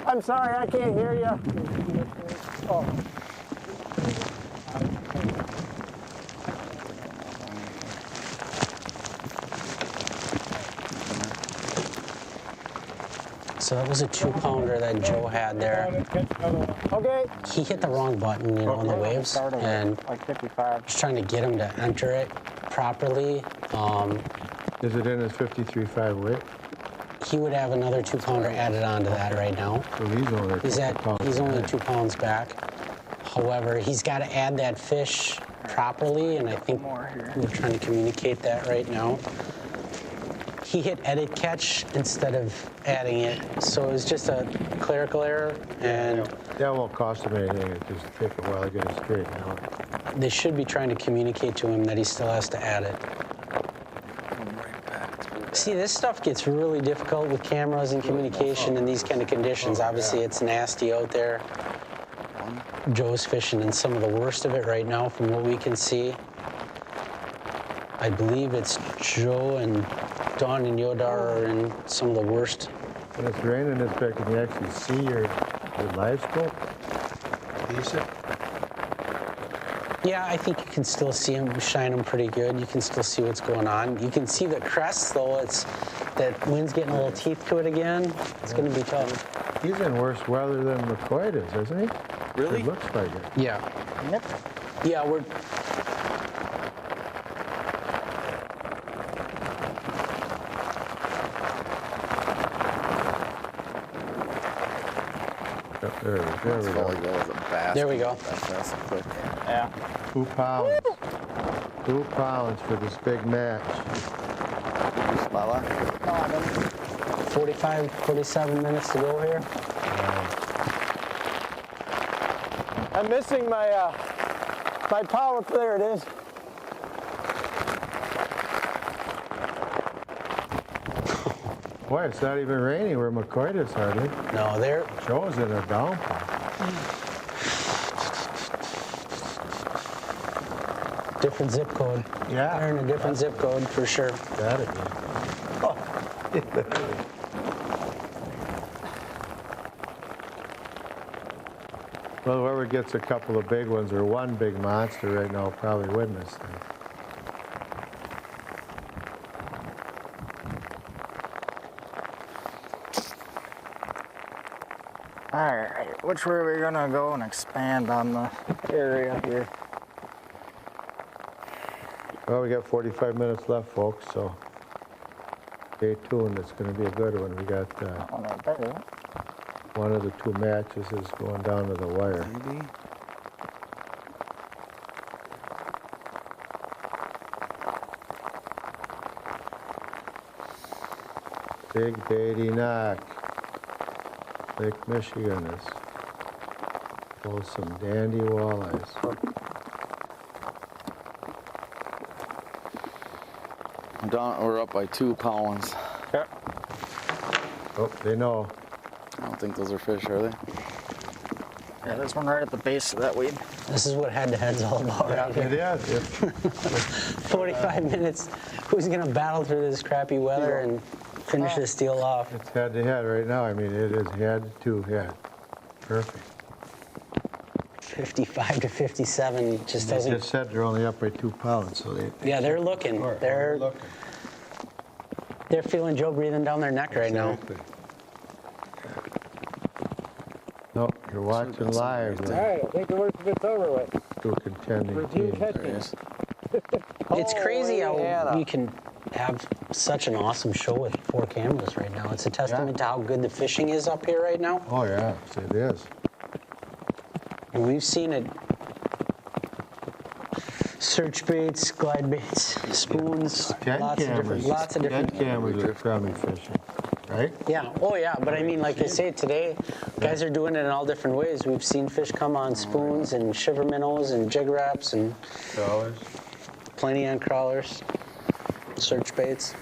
I'm sorry, I can't hear you. Oh. So that was a 2-pounder that Joe had there. Okay. He hit the wrong button, you know, on the waves, and like 55. just trying to get him to enter it properly. Is it in his 53.5 weight? He would have another 2-pounder added onto that right now. So he's only He's only 2 pounds back. However, he's got to add that fish properly, and I think we're trying to communicate that right now. He hit edit catch instead of adding it, so it was just a clerical error, and that won't cost him anything. It just take a while to get it straightened out. they should be trying to communicate to him that he still has to add it. See, this stuff gets really difficult with cameras and communication in these kind of conditions. Obviously, it's nasty out there. Joe's fishing in some of the worst of it right now from what we can see. I believe it's Joe and Don and Yodar are in some of the worst. When it's raining this big, can you actually see your live scope? Decent? Yeah, I think you can still see them, shine them pretty good. You can still see what's going on. You can see the crests, though. It's that wind's getting a little teeth to it again. It's going to be tough. He's in worse weather than McCoy is, isn't he? Really? It looks like it. Yeah. Yep. Yeah, we're There we go. there we go. That's quick. Yeah. 2 pounds. 2 pounds for this big match. Spot lock? No, I didn't. 45, 47 minutes to go here. I'm missing my my power. There it is. Boy, it's not even raining where McCoy is hardly. No, there. Joe's in a downpour. Different zip code. Yeah. They're in a different zip code for sure. Gotta be. Well, whoever gets a couple of big ones or one big monster right now will probably win this thing. Alright, which way are we gonna go and expand on the area here? Well, we got 45 minutes left, folks, so stay tuned. It's going to be a good one. We got Oh, no, better. one of the 2 matches is going down to the wire. Maybe. Big Beatty Knock. Lake Michigan is full of some dandy walleyes. We're up by 2 pounds. Oh, they know. I don't think those are fish, are they? Yeah, there's one right at the base of that weed. This is what head-to-head's all about right here. It is. 45 minutes. Who's going to battle through this crappy weather and finish this deal off? It's head-to-head right now. I mean, it is head-to-head. Perfect. 55 to 57 just They doesn't. just said they're only up by 2 pounds, so they. Yeah, they're looking. They're looking. They're feeling Joe breathing down their neck right now. Exactly. No, you're watching live. All right, I think the worst of it's over with. Two contending Review teams. catching. It's crazy how Indiana. you can have such an awesome show with 4 cameras right now. It's a testament to how good the fishing is up here right now. Oh yeah, it is. And we've seen it. Search baits, glide baits, spoons, 10 lots of different. 10 cameras are crummy fishing, right? Yeah, oh yeah, but I mean, like I say, today, guys are doing it in all different ways. We've seen fish come on spoons and shiver minnows and jig wraps and Dollars. plenty on crawlers, search baits.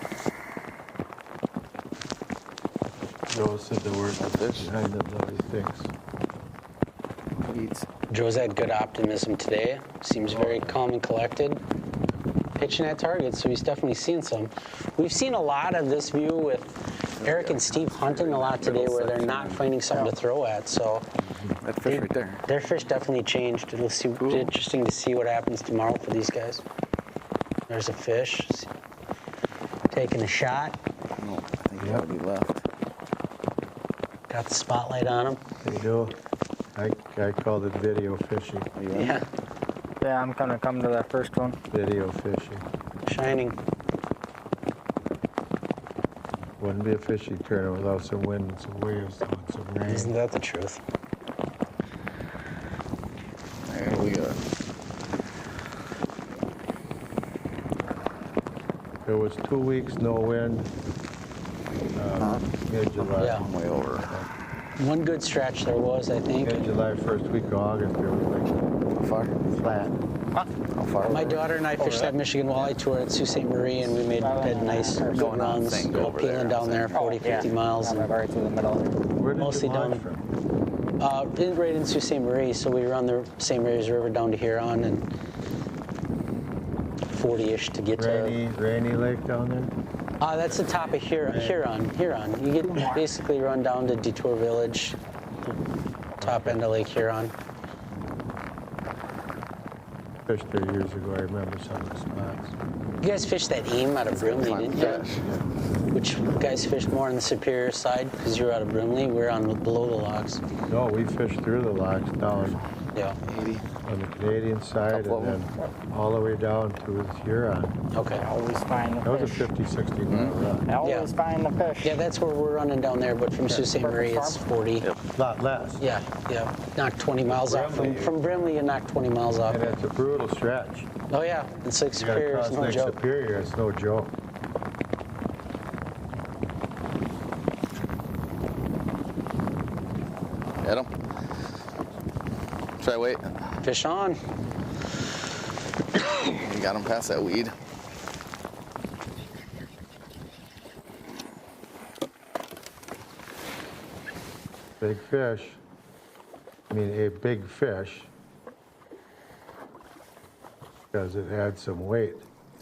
Joe said the word behind them, though, he thinks. Joe's had good optimism today. Seems very calm and collected. Pitching at targets, so he's definitely seen some. We've seen a lot of this view with Eric and Steve hunting a lot today where they're not finding something to throw at, so That fish right there. their fish definitely changed. It'll be interesting to see what happens tomorrow for these guys. There's a fish taking a shot. No, I think that'll be left. Got the spotlight on him. They do. I called it video fishing. Yeah, Yeah, I'm gonna come to that first one. Video fishing. shining. Wouldn't be a fishing tournament without some wind and some waves and some rain. Isn't that the truth? There we go. There was 2 weeks no wind. Mid-July. Yeah. I'm way over. One good stretch there was, I think. Mid-July, first week of August, there was How far? like flat. How far? My daughter and I fished that Michigan Walleye tour at Sault Ste. Marie, and we made nice good Going on runs, thing go over peeling there, down there 40, 50 miles. I'm right through the middle. Where did Mostly you launch down. from? Right in Sault Ste. Marie, so we run the St. Mary's River down to Huron and 40-ish to get to. Rainy lake down there? That's the top of Huron. You get basically run down to Detour Village, top end of Lake Huron. Fished there years ago. I remember some of the spots. You guys fished that aim out of Brimley, didn't you? Which guys fished more on the Superior side because you were out of Brimley? We're on below the locks. No, we fished through the locks down Yeah. 80. on the Canadian side and then all the way down to Huron. Okay. Always find the That was a fish. 50, 60 mile run. Always find the fish. Yeah, that's where we're running down there, but from Sault Ste. Marie, it's 40. A lot less. Yeah, yeah. Knock 20 miles off. From Brimley, you knock 20 miles off. And it's a brutal stretch. Oh, yeah. It's like You gotta Superior. cross It's no Lake joke. Superior, it's no joke. Hit him. Try wait. Fish on. You got him past that weed. Big fish. I mean, a big fish. Because it had some weight.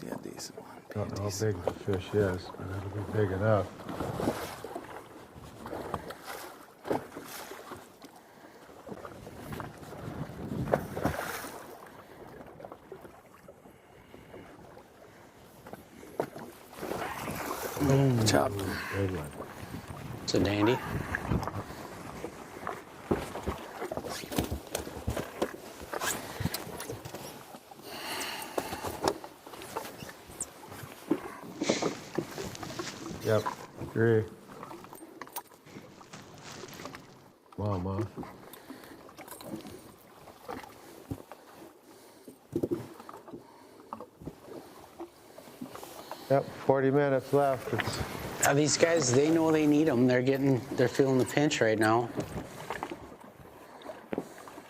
Yeah, decent one. Don't know how big the fish is, but it'll be big enough. Chop. Big one. It's a dandy. Yep, agree. Smallmouth. Yep, 40 minutes left. These guys, they know they need them. They're feeling the pinch right now.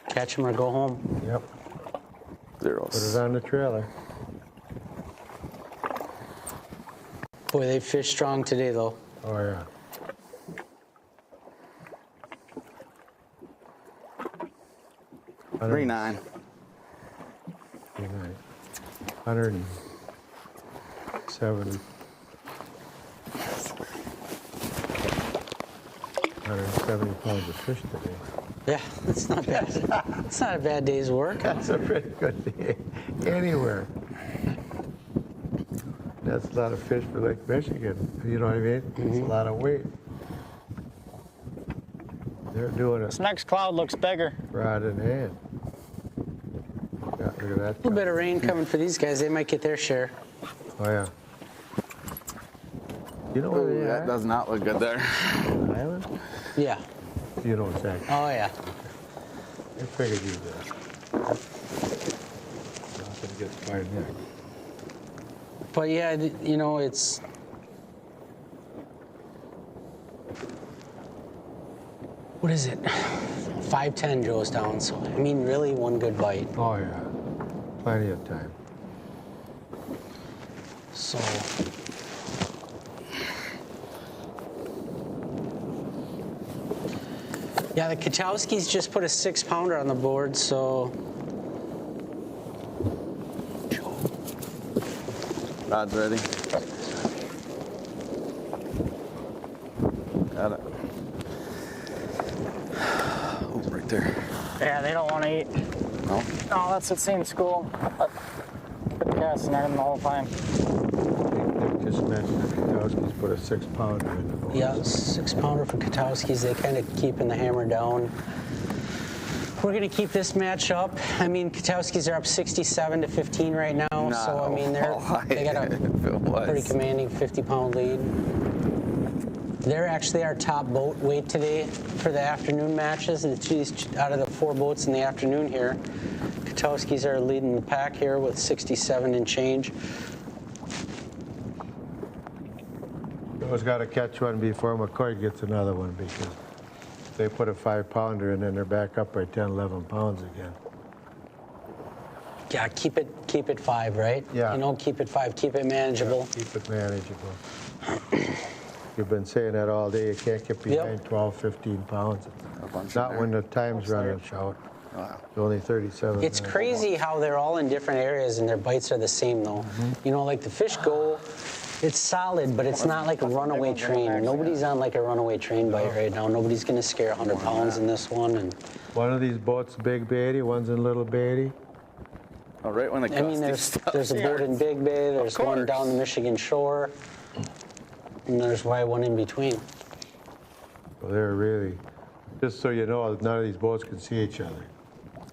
Catch them or go home. Yep. Zeros. Put it on the trailer. Boy, they fish strong today, though. Oh, yeah. Three nine. 170. 170 pounds of fish today. Yeah, that's not bad. It's not a bad day's work. That's a pretty good day anywhere. That's a lot of fish for Lake Michigan. You know what I mean? It's a lot of weight. They're doing it This next cloud looks bigger. rod in hand. Yeah, look at that. A little bit of rain coming for these guys. They might get their share. Oh, yeah. You know where Ooh, they that are? does not look good there. Island? Yeah. You know exactly. Oh, yeah. I figured you did. Nothing gets by neck. But yeah, you know, it's. What is it? 5:10 Joe's down. So, I mean, really one good bite. Oh, yeah. Plenty of time. So. Yeah, the Katowskis just put a 6-pounder on the board, so. Rod's ready. Got it. Oh, right there. Yeah, they don't want to eat. No? No, that's the same school. Been casting at them the whole time. They just mentioned that Katowski's put a 6-pounder in the boat. Yeah, 6-pounder for Katowskis. They kind of keeping the hammer down. We're going to keep this match up. I mean, Katowskis are up 67-15 right now. No. So, I mean, they got a pretty commanding 50-pound lead. They're actually our top boat weight today for the afternoon matches. Out of the 4 boats in the afternoon here, Katowskis are leading the pack here with 67 and change. Joe's got to catch one before McCoy gets another one because they put a 5-pounder and then they're back up by 10, 11 pounds again. Yeah, keep it 5, right? Yeah. You know, keep it 5, keep it manageable. Yeah, keep it manageable. You've been saying that all day. You can't get behind 12, 15 pounds. Not when the time's running out. Wow. It's only 37 It's minutes. crazy how they're all in different areas and their bites are the same, though. You know, like the fish go, it's solid, but it's not like a runaway train. Nobody's on like a runaway train bite right now. Nobody's going to scare 100 pounds in this one. And One of these boats, Big Beatty, one's in Little Beatty. Oh, right when the I mean, there's a boat in Big Bay, there's one down the Michigan shore, and there's probably one in between. Well, they're really, just so you know, none of these boats can see each other.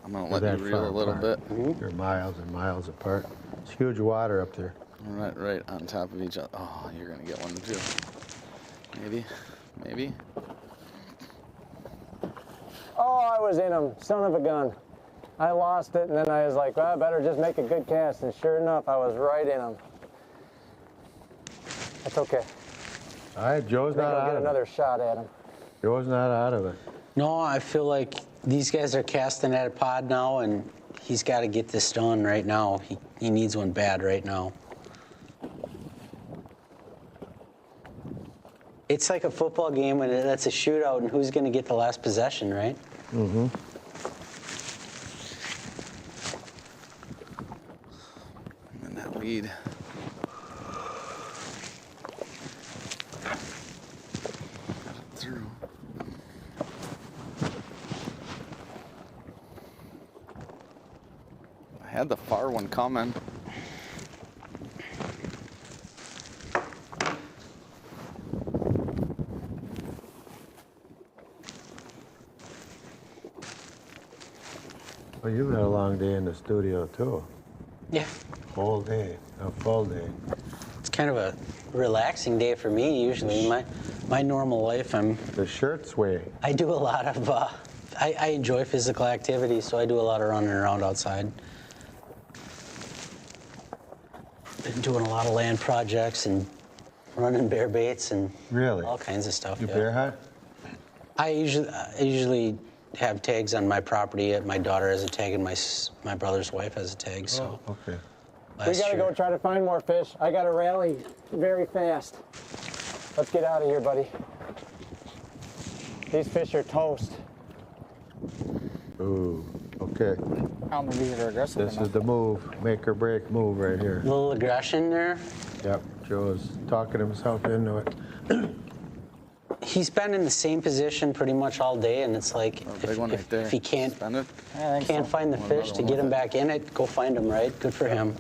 I'm going to let you reel a little bit. They're miles and miles apart. It's huge water up there. Right on top of each other. Oh, you're going to get one too. Maybe. Oh, I was in him, son of a gun. I lost it, and then I was like, well, I better just make a good cast, and sure enough, I was right in him. That's okay. All right, Joe's not out get of another it. shot at him. Joe's not out of it. No, I feel like these guys are casting at a pod now, and he's got to get this done right now. He needs one bad right now. It's like a football game when that's a shootout, and who's going to get the last possession, right? Mm-hmm. And that lead. Got it through. I had the far one coming. Well, you've had a long day in the studio, too. Yeah. Whole day, a full day. It's kind of a relaxing day for me usually. My normal life, The shirt's way. I do a lot of, I enjoy physical activity, so I do a lot of running around outside. Been doing a lot of land projects and running bear baits and Really? all kinds of stuff. You yeah. bear hunt? I usually have tags on my property. My daughter has a tag and my brother's wife has a tag. So. Oh, okay. We gotta go try to find more fish. I gotta rally very fast. Let's get out of here, buddy. These fish are toast. Ooh, okay. I don't think these are aggressive This enough. is the move, make or break move right here. A little aggression there. Yep, Joe's talking himself into it. He's been in the same position pretty much all day, and it's like if he can't find the fish to get him back in it, go find him, right? Good for him.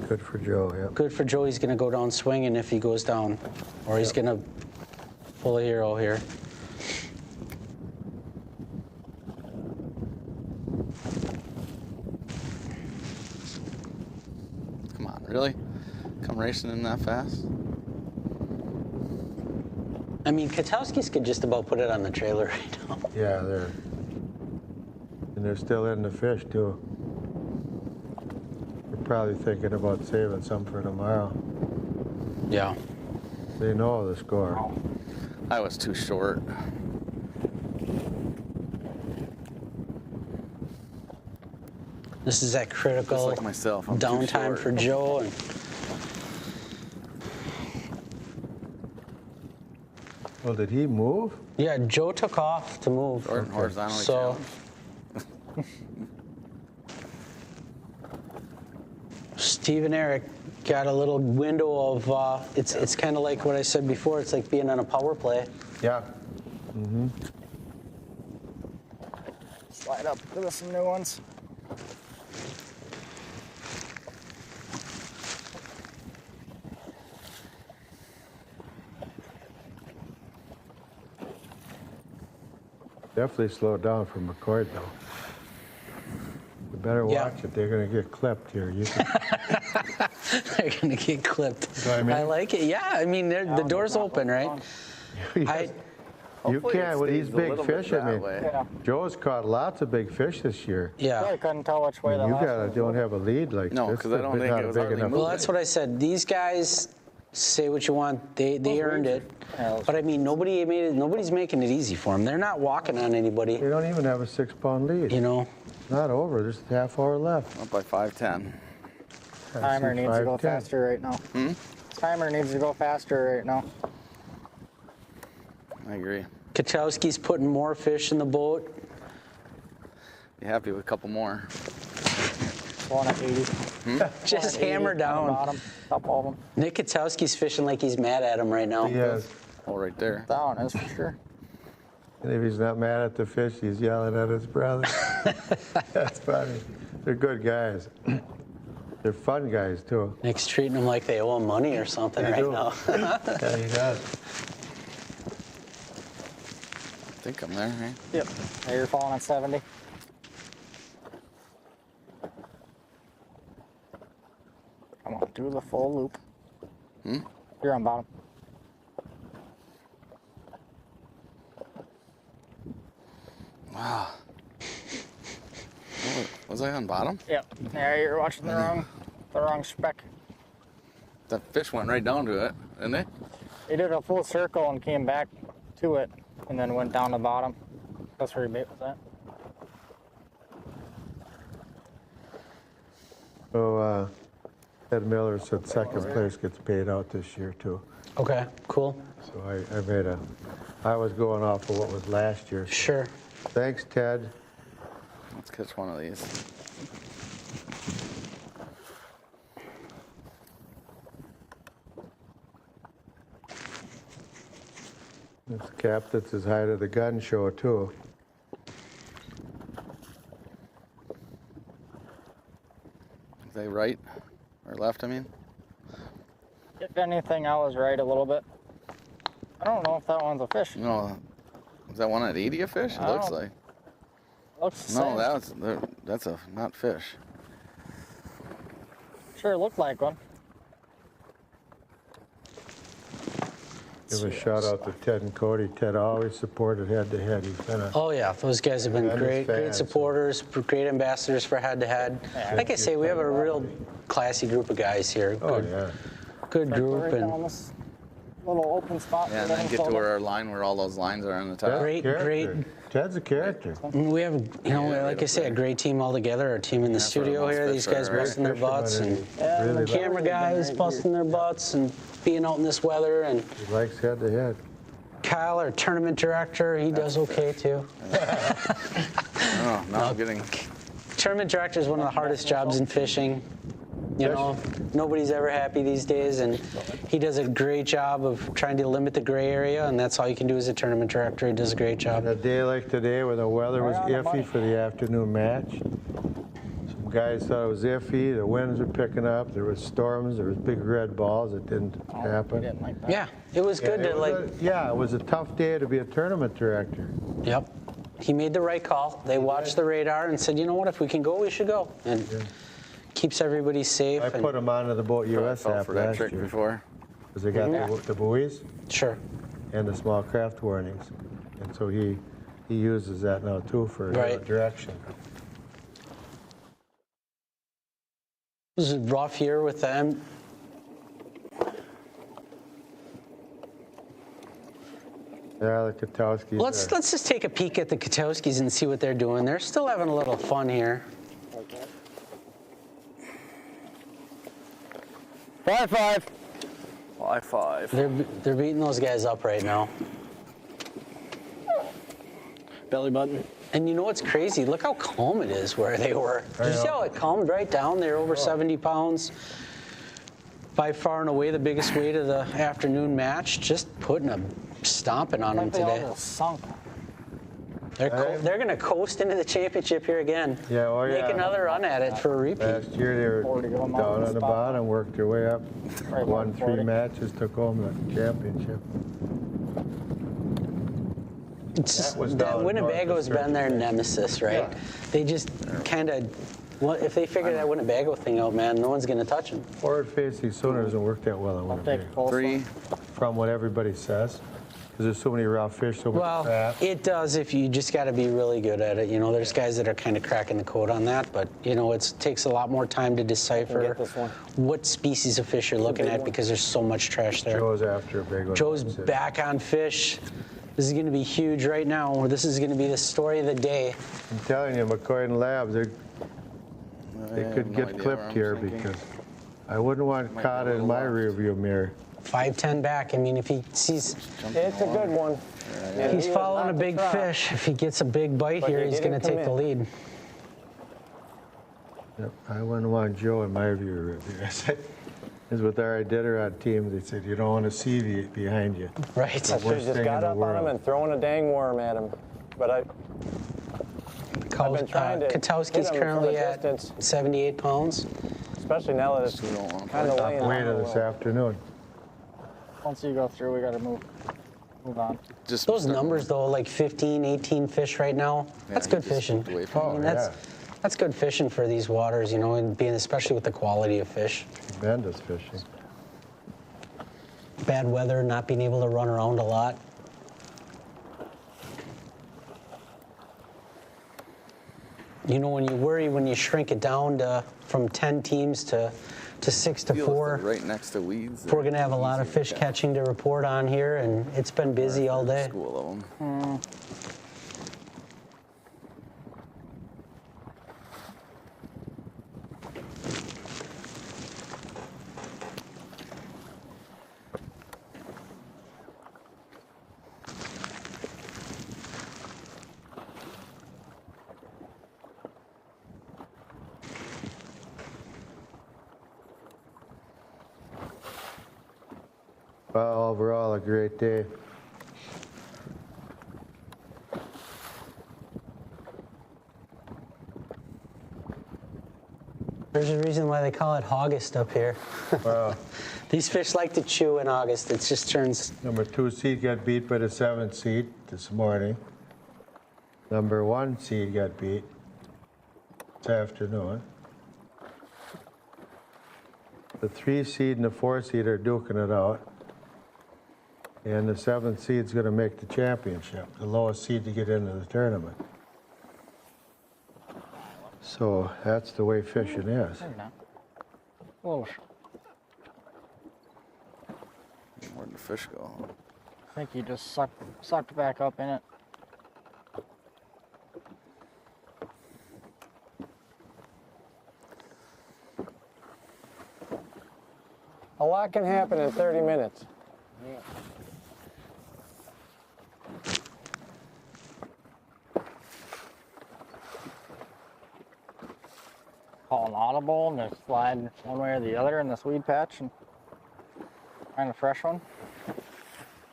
Good for Joe, yeah. Good for Joe. He's gonna go down swinging if he goes down, or he's gonna pull a hero here. Come on, really? Come racing in that fast? I mean, Katowski's could just about put it on the trailer right now. Yeah, they're still in the fish too. They're probably thinking about saving some for tomorrow. Yeah. They know the score. I was too short. This is that critical Just like myself, I'm too downtime short. for Joe. And Well, did he move? yeah, Joe took off to move. Short and horizontally So Steve and Eric got a little window of, it's kind of like what I said before, it's like being on a power play. Yeah. Mm-hmm. Slide up with some new ones. Definitely slowed down for McCord though. You better Yeah. watch it. They're gonna get clipped here. You can, They're gonna get clipped. know what I mean? I like it. Yeah, I mean, the door's open, right? Yes. You Hopefully it can't with these stays a big little bit fish. I that mean, way. Yeah. Joe's caught lots of big fish this year. Yeah. I couldn't tell which way the You last one was don't going. have a lead like No, this. 'cause I don't It's think not it was big hardly enough. Well, that's what I said. These guys say what you want. They earned it. But I mean, nobody's making it easy for them. They're not walking on anybody. They don't even have a 6-pound lead. You know. Not over. There's a half hour left. Up by 5:10. Timer needs to go 5:10. faster right now. Timer needs to go faster right now. I agree. Katowski's putting more fish in the boat. You happy with a couple more? One at 80. Just 80 hammer on the down. bottom, top of them. Nick Katowski's fishing like he's mad at him right now. Yes. Oh, right there. Down is for sure. And if he's not mad at the fish, he's yelling at his brother. That's funny. They're good guys. They're fun guys, too. Nick's treating them like they owe him money or something right now. Yeah, he does. I think I'm there, right? Yep. Now you're falling on 70. Come on, do the full loop. You're on bottom. Wow. Was I on bottom? Yep. Yeah, you're watching the wrong speck. That fish went right down to it, didn't it? He did a full circle and came back to it, and then went down the bottom. That's where he bait was at. So, Ed Miller said second place gets paid out this year, too. Okay, cool. So I was going off of what was last year. So. Sure. Thanks, Ted. Let's catch one of these. This Captain's his height of the gun show, too. Is they right or left, I mean? If anything, I was right a little bit. I don't know if that one's a fish. No. Is that one at 80 a fish? It looks like. Looks the No, same. that's a not fish. Sure looked like one. Give a shout out to Ted and Cody. Ted always supported Head to Head. He's been a Oh yeah, those guys have been tremendous great fan, supporters, great ambassadors for Head to Head. Like I say, we have a real classy group of guys here. Oh, Good, yeah. good group Right down and this little open spot. Yeah, and then get to where our line, where all those lines are on the top. Ted's Great, character. great. Ted's a character. We have, like I say, a great team all together. Our team in the Yeah, for studio most here. fish These guys are, right? busting their butts and Really camera guys busting their butts and being out in this weather. And He likes Head to Head. Kyle, our tournament director, he does okay too. Oh, now I'm getting. Tournament director is one of the hardest jobs in fishing. You know, nobody's ever happy these days, and he does a great job of trying to limit the gray area, and that's all you can do as a tournament director. He does a great job. On a day like today when the weather was iffy for the afternoon match, some guys thought it was iffy, the winds were picking up, there was storms, there was big red balls, it didn't happen. Didn't like that. Yeah, it was good to it was a tough day to be a tournament director. Yep. He made the right call. They watched the radar and said, you know what, if we can go, we should go. And keeps everybody safe. I put him onto the Boat US fell app for that last trick year. before. Because they got the buoys Sure. and the small craft warnings. And so he uses that now too for direction. It was a rough year with them. Yeah, the Katowskis. Let's just take a peek at the Katowskis and see what they're doing. They're still having a little fun here. Fly five. Fly five. They're beating those guys up right now. Belly button. And you know what's crazy? Look how calm it is where they were. Did you see how it calmed right down? They're over 70 pounds. By far and away the biggest weight of the afternoon match. Just stomping on them They today. almost sunk. They're going to coast into the championship here again. Yeah, oh yeah. Make another run at it for a repeat. Last year they were down on the bottom, worked their way up, won 3 matches, took home the championship. It's just was that down Winnebago's north of been their nemesis, right? Yeah. They just kind of, if they figure that Winnebago thing out, man, no one's going to touch them. Forward-facing Sonar doesn't work that well in I'll take a Winnebago. close 3. one. From what everybody says. Because there's so many raw fish, so much Well, crap. it does if you just got to be really good at it. You know, there's guys that are kind of cracking the code on that, but, you know, it takes a lot more time to decipher Get this one. what species of fish you're looking at because there's so much trash there. Joe's after a big one. Joe's That's it. back on fish. This is going to be huge right now. This is going to be the story of the day. I'm telling you, McCoy and Labs, they could no get idea clipped where I'm here sinking. because I wouldn't want Might be caught a in little my lost. rearview mirror. 5'10" back. I mean, if he sees It's a good one. he's following a big fish, if he gets a big bite But here, he he's going to didn't take come the in. lead. Yep, I wouldn't want Joe in my rearview mirror. Is with our Iditarod team, they said you don't want to see behind you. Right. The I worst just thing got in the up on him world. and throwing a dang worm at him. But I've been trying to Katowski's hit him from currently a at distance. 78 pounds. especially now that it's kind of laying Later down. this afternoon. Once you go through, we got to move on. Just those numbers though, like 15, 18 fish right now. That's good fishing. That's good fishing for these waters, you know, and being especially with the quality of fish. Tremendous fishing. Bad weather, not being able to run around a lot. You know, when you worry, when you shrink it down to from 10 teams to 6 to 4. Right next to weeds. We're gonna have a lot of fish catching to report on here, and it's been busy all day. School of them. Well, overall, a great day. There's a reason why they call it August up here. Well, these fish like to chew in August. It just turns. Number 2 seed got beat by the 7th seed this morning. Number 1 seed got beat this afternoon. The 3 seed and the 4 seed are duking it out. And the 7th seed's going to make the championship, the lowest seed to get into the tournament. So that's the way fishing is. Whoa. Where'd the fish go? I think he just sucked back up in it. A lot can happen in 30 minutes. Call an audible and just slide one way or the other in this weed patch and find a fresh one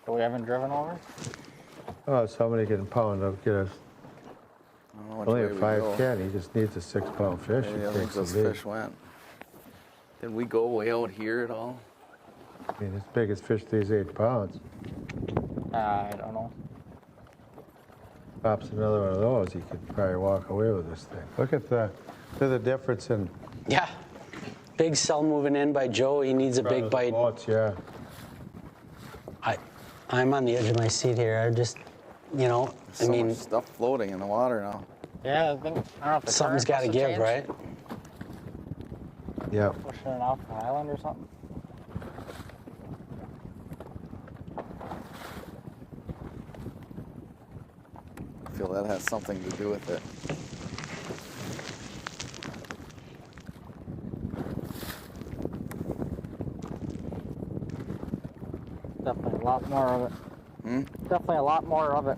that we haven't driven over. Oh, somebody can pound up, get us. Only a 510, he just needs a 6-pound fish. Yeah, He takes those the lead. fish went. Did we go way out here at all? I mean, his biggest fish today is 8 pounds. I don't know. Pops another one of those, he could probably walk away with this thing. Look at the difference in. Yeah. Big cell moving in by Joe. He needs a big bite. Boats, yeah. I'm on the edge of my seat here. I just, you know, There's so much stuff floating in the water now. Yeah, I think, I don't know if the something's got current to must give, have changed. right? Yeah. Pushing it off the island or something. I feel that has something to do with it. Definitely a lot more of it. Definitely a lot more of it.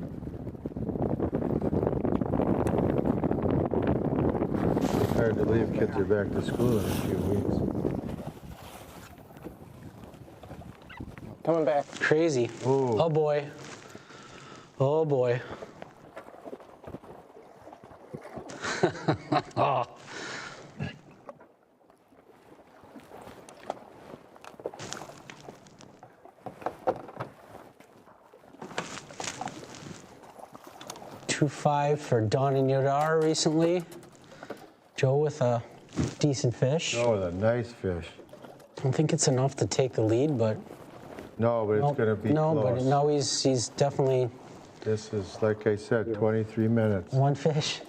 It's hard to believe kids are back to school in a few weeks. Coming back. Crazy. Ooh. Oh boy. Oh boy. Oh. $2.5 for Don and Yodar recently. Joe with a decent fish. Oh, with a nice fish. I don't think it's enough to take the lead, but No, but it's going to be no, close. but no, he's definitely This is, like I said, 23 minutes. one fish.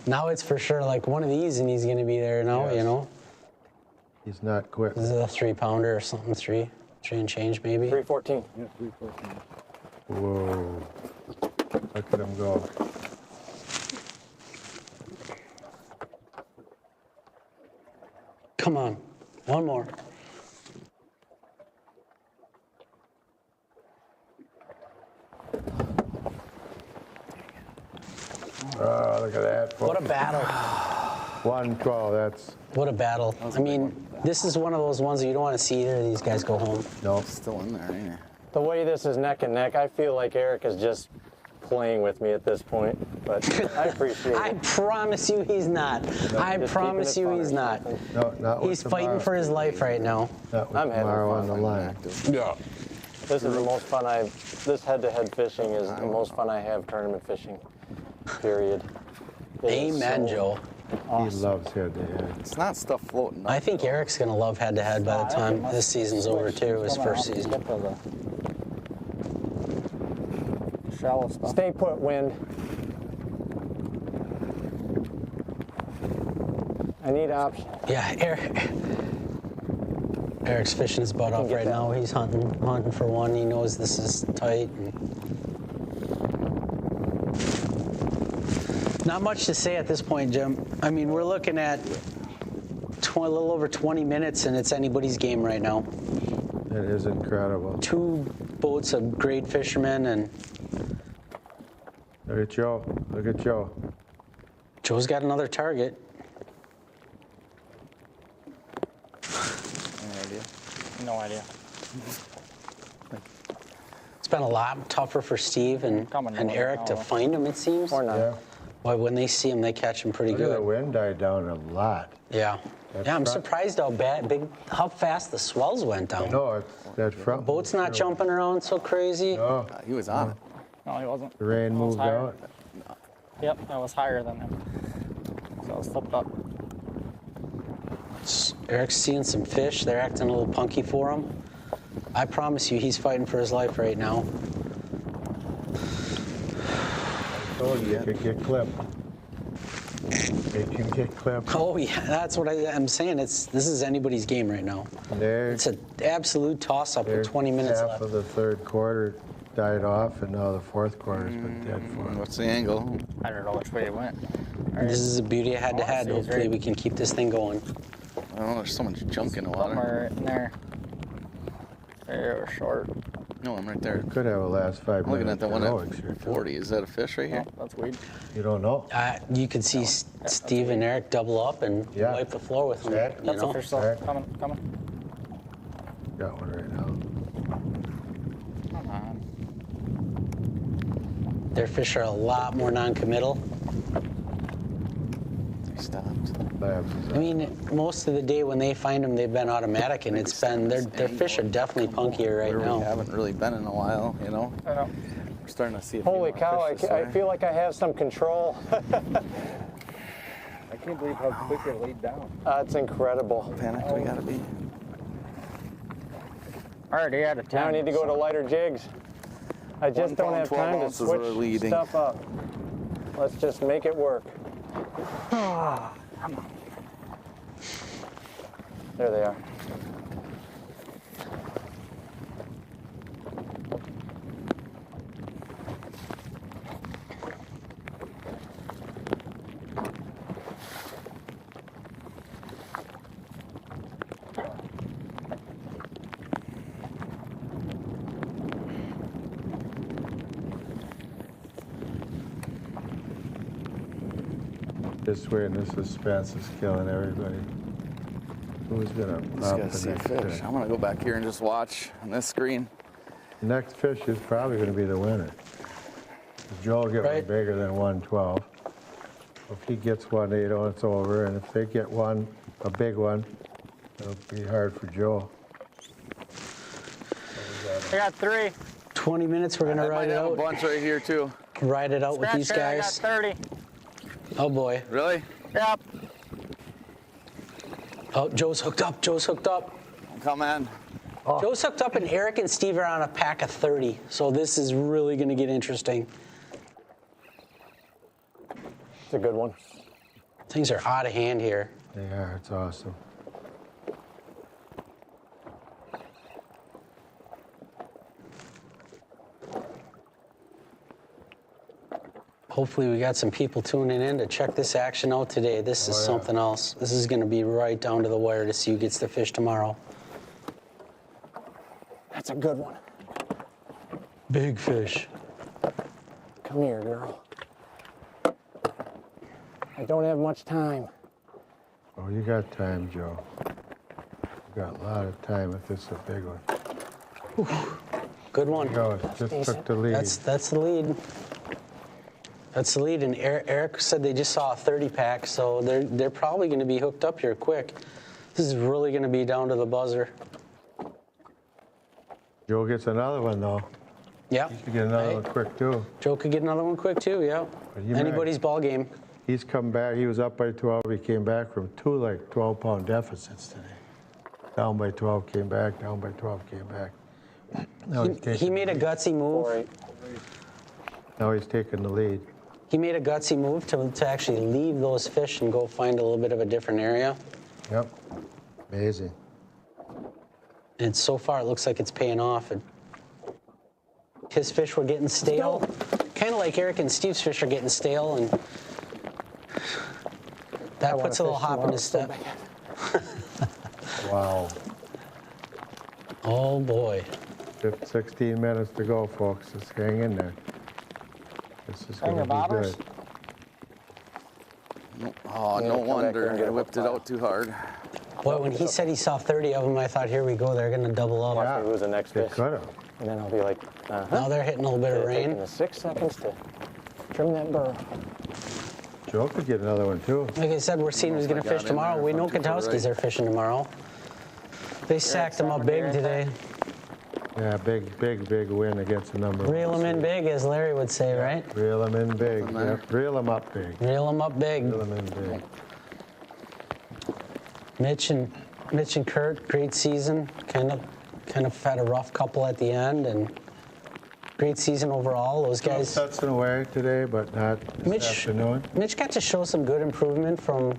Now it's for sure like one of these, and he's going to be there now. Yes. You know, He's not quick. this is a 3-pounder or something, three and change maybe. 314. Yeah, 314. Whoa. Look at him go. Come on, one more. Oh, look at that. What a battle. 112, that's. What a battle. I mean, this is one of those ones that you don't want to see either of these guys go home. No. Still in there, ain't it? The way this is neck and neck, I feel like Eric is just playing with me at this point, but I appreciate I it. promise you he's not. I Just promise keeping it you fun he's or not. something. No, not with He's fighting tomorrow. for his life right now. Not with I'm having tomorrow on fun. the line. Yeah. This is the most fun this head-to-head fishing is the most fun I have tournament fishing, period. It is Amen, so Joe. He loves head-to-head. It's not stuff floating up. I think Eric's going to love head-to-head by the time this season's over, too, his first season. Get to the shallow stuff. Stay put, wind. I need options. Yeah, Eric's fishing his butt off get right that. now. He's hunting for one. He knows this is tight. Not much to say at this point, Jim. I mean, we're looking at a little over 20 minutes, and it's anybody's game right now. It is incredible. 2 boats of great fishermen, and Look at Joe. Look at Joe. Joe's got another target. No idea. It's been a lot tougher for Steve and Eric to find him, it seems. Or not. Yeah. Boy, when they see him, they catch him pretty Look at the good. wind died down a lot. Yeah. That Yeah, I'm front- surprised how fast the swells went down. No, it's that front. Boat's not jumping around so crazy. No, He was on it. No, he wasn't. the rain I was moved higher. out. Yep, I was higher than him. So I was flipped up. Eric's seeing some fish. They're acting a little punky for him. I promise you, he's fighting for his life right now. Told you could get clipped. It can get clipped. Oh yeah, that's what I'm saying. This is anybody's game right now. There, It's an absolute toss-up with 20 minutes half left. of the third quarter died off, and now the fourth quarter's been dead for him. What's the angle? I don't know which way it went. This is the beauty of head-to-head. Oh, I see, it's Hopefully right. we can keep this thing going. Oh, there's so much junk in the water. Somewhere in there. Very short. No, I'm right there. Could have a last 5 I'm looking minutes. at the one heroics here, at too. 40. Is that a fish right here? Oh, that's weed. You don't know. You could see Steve and Eric double up and Yeah. wipe the floor with them. Exactly. You That's know? a fish still. Right. Coming. Got one right now. Come on. Their fish are a lot more non-committal. They stopped. Labs is I up. mean, most of the day when they find them, they've been automatic, and it's been their fish are definitely punkier right Where we now. haven't really been in a while, you know? Yeah. We're starting to see a few Holy more cow, fish this I way. feel like I have some control. I can't believe how quick it laid down. It's incredible. Panicked we gotta be. Already out of 10. Now I need to go to lighter jigs. I just 1 don't pound, have 12 time to ounces switch are leading. stuff up. Let's just make it work. There they are. This way, and the suspense is killing everybody. Who's gonna Just pop gotta the see a next fish. fish? I'm gonna go back here and just watch on this screen. Next fish is probably gonna be the winner. Joe will get one Right. bigger than 112. If he gets one, you know, it's over. And if they get one, a big one, it'll be hard for Joe. I got 3. 20 minutes, we're gonna I ride might it have a out. bunch right here too. Ride it out with Scratch these it, I got guys. 30. Oh boy. Really? Yep. Oh, Joe's hooked up. Joe's hooked up. Come on. Joe's hooked up, and Eric and Steve are on a pack of 30. So this is really gonna get interesting. It's a good one. Things are out of hand here. They are, it's awesome. Hopefully we got some people tuning in to check this action out today. This is something else. This is gonna be right down to the wire to see who gets the fish tomorrow. That's a good one. Big fish. Come here, girl. I don't have much time. Oh, you got time, Joe. You got a lot of time if it's a big one. Good one. Go, just took the lead. That's the lead. That's the lead, and Eric said they just saw a 30-pack, so they're probably going to be hooked up here quick. This is really going to be down to the buzzer. Joe gets another one, though. Yeah. He could get another one quick, too. Joe could get another one quick, too, yeah. Anybody's ball game. He's come back. He was up by 12. He came back from two, like, 12-pound deficits today. Down by 12, came back. Down by 12, came back. Now He made a gutsy move. Now he's taking the lead. He made a gutsy move to actually leave those fish and go find a little bit of a different area. Yep. Amazing. And so far, it looks like it's paying off. And his fish were getting stale. Kind of like Eric and Steve's fish are getting stale, and that puts a little hop in his step. Wow. Oh, boy. 16 minutes to go, folks. Just hang in there. This is going to be good. Oh, no wonder. I whipped it out too hard. Boy, when he said he saw 30 of them, I thought, here we go, they're going to double up. Watch me lose the next fish. Could have. And then I'll be like, Now they're hitting a little bit of rain. Taking the 6 seconds to trim that burr. Joe could get another one, too. Like I said, we're seeing who's going to fish tomorrow. We know Katowski's are fishing tomorrow. They sacked them up big today. Yeah, big win against the number one. Reel them in big, as Larry would say, right? Reel them in big. Yep. Reel them up big. Reel them up big. Reel them in big. Mitch and Kurt, great season. Kind of had a rough couple at the end, and great season overall. Those guys. Touching away today, but not this afternoon. Mitch got to show some good improvement from,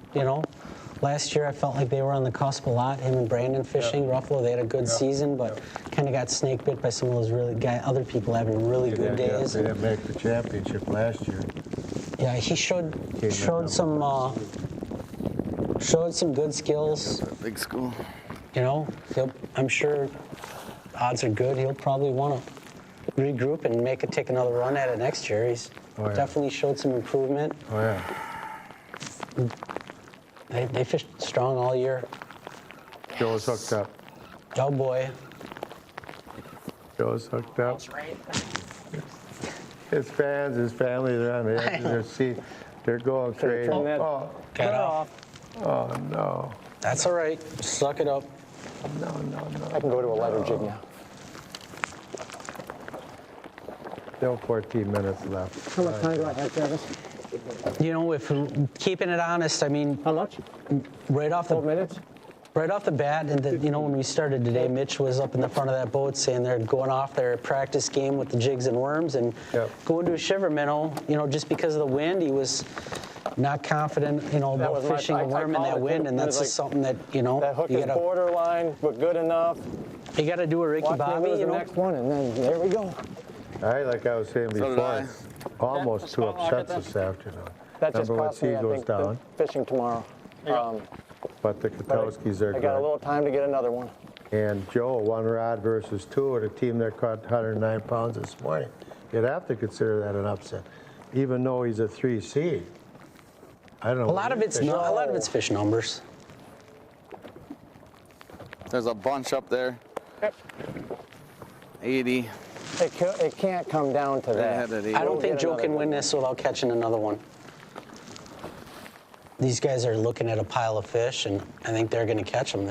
last year I felt like they were on the cusp a lot. Him and Brandon fishing. Ruffalo, they had a good season, but kind of got snake bit by some of those other people having really good days. They didn't make the championship last year. Yeah, he showed some good skills. Big school. I'm sure odds are good. He'll probably want to regroup and take another run at it next year. He's definitely showed some improvement. Oh, yeah. They fished strong all year. Joe's hooked up. Oh, boy. Joe's hooked up. That's right. His fans, his family, they're on the edge of their seat. They're going crazy. Got off. Oh, no. That's all right. Suck it up. No. I can go to a lighter jig now. Still 14 minutes left. How much time do I have, Travis? If keeping it honest, I mean, how much? Right off the 12 minutes. Right off the bat, and when we started today, Mitch was up in the front of that boat saying they're going off their practice game with the jigs and worms and going to a shiver minnow. Just because of the wind, he was not confident, about fishing a worm in that wind, and that's just something that that hook is borderline, but good enough. You got to do a Ricky Bobby. The next one, and then there we go. All right, like I was saying before, almost 2 upsets this afternoon. That just Number one cost me, seed I goes think, down. the fishing tomorrow. But the Katowskis are I got a little time to get another one. And Joe, 1 rod versus 2 at a team that caught 109 pounds this morning. You'd have to consider that an upset, even though he's a 3 seed. I don't know. A lot of it's fish numbers. There's a bunch up there. Yep. 80. It can't come down to that. I don't think Joe can win this without catching another one. These guys are looking at a pile of fish, and I think they're going to catch them.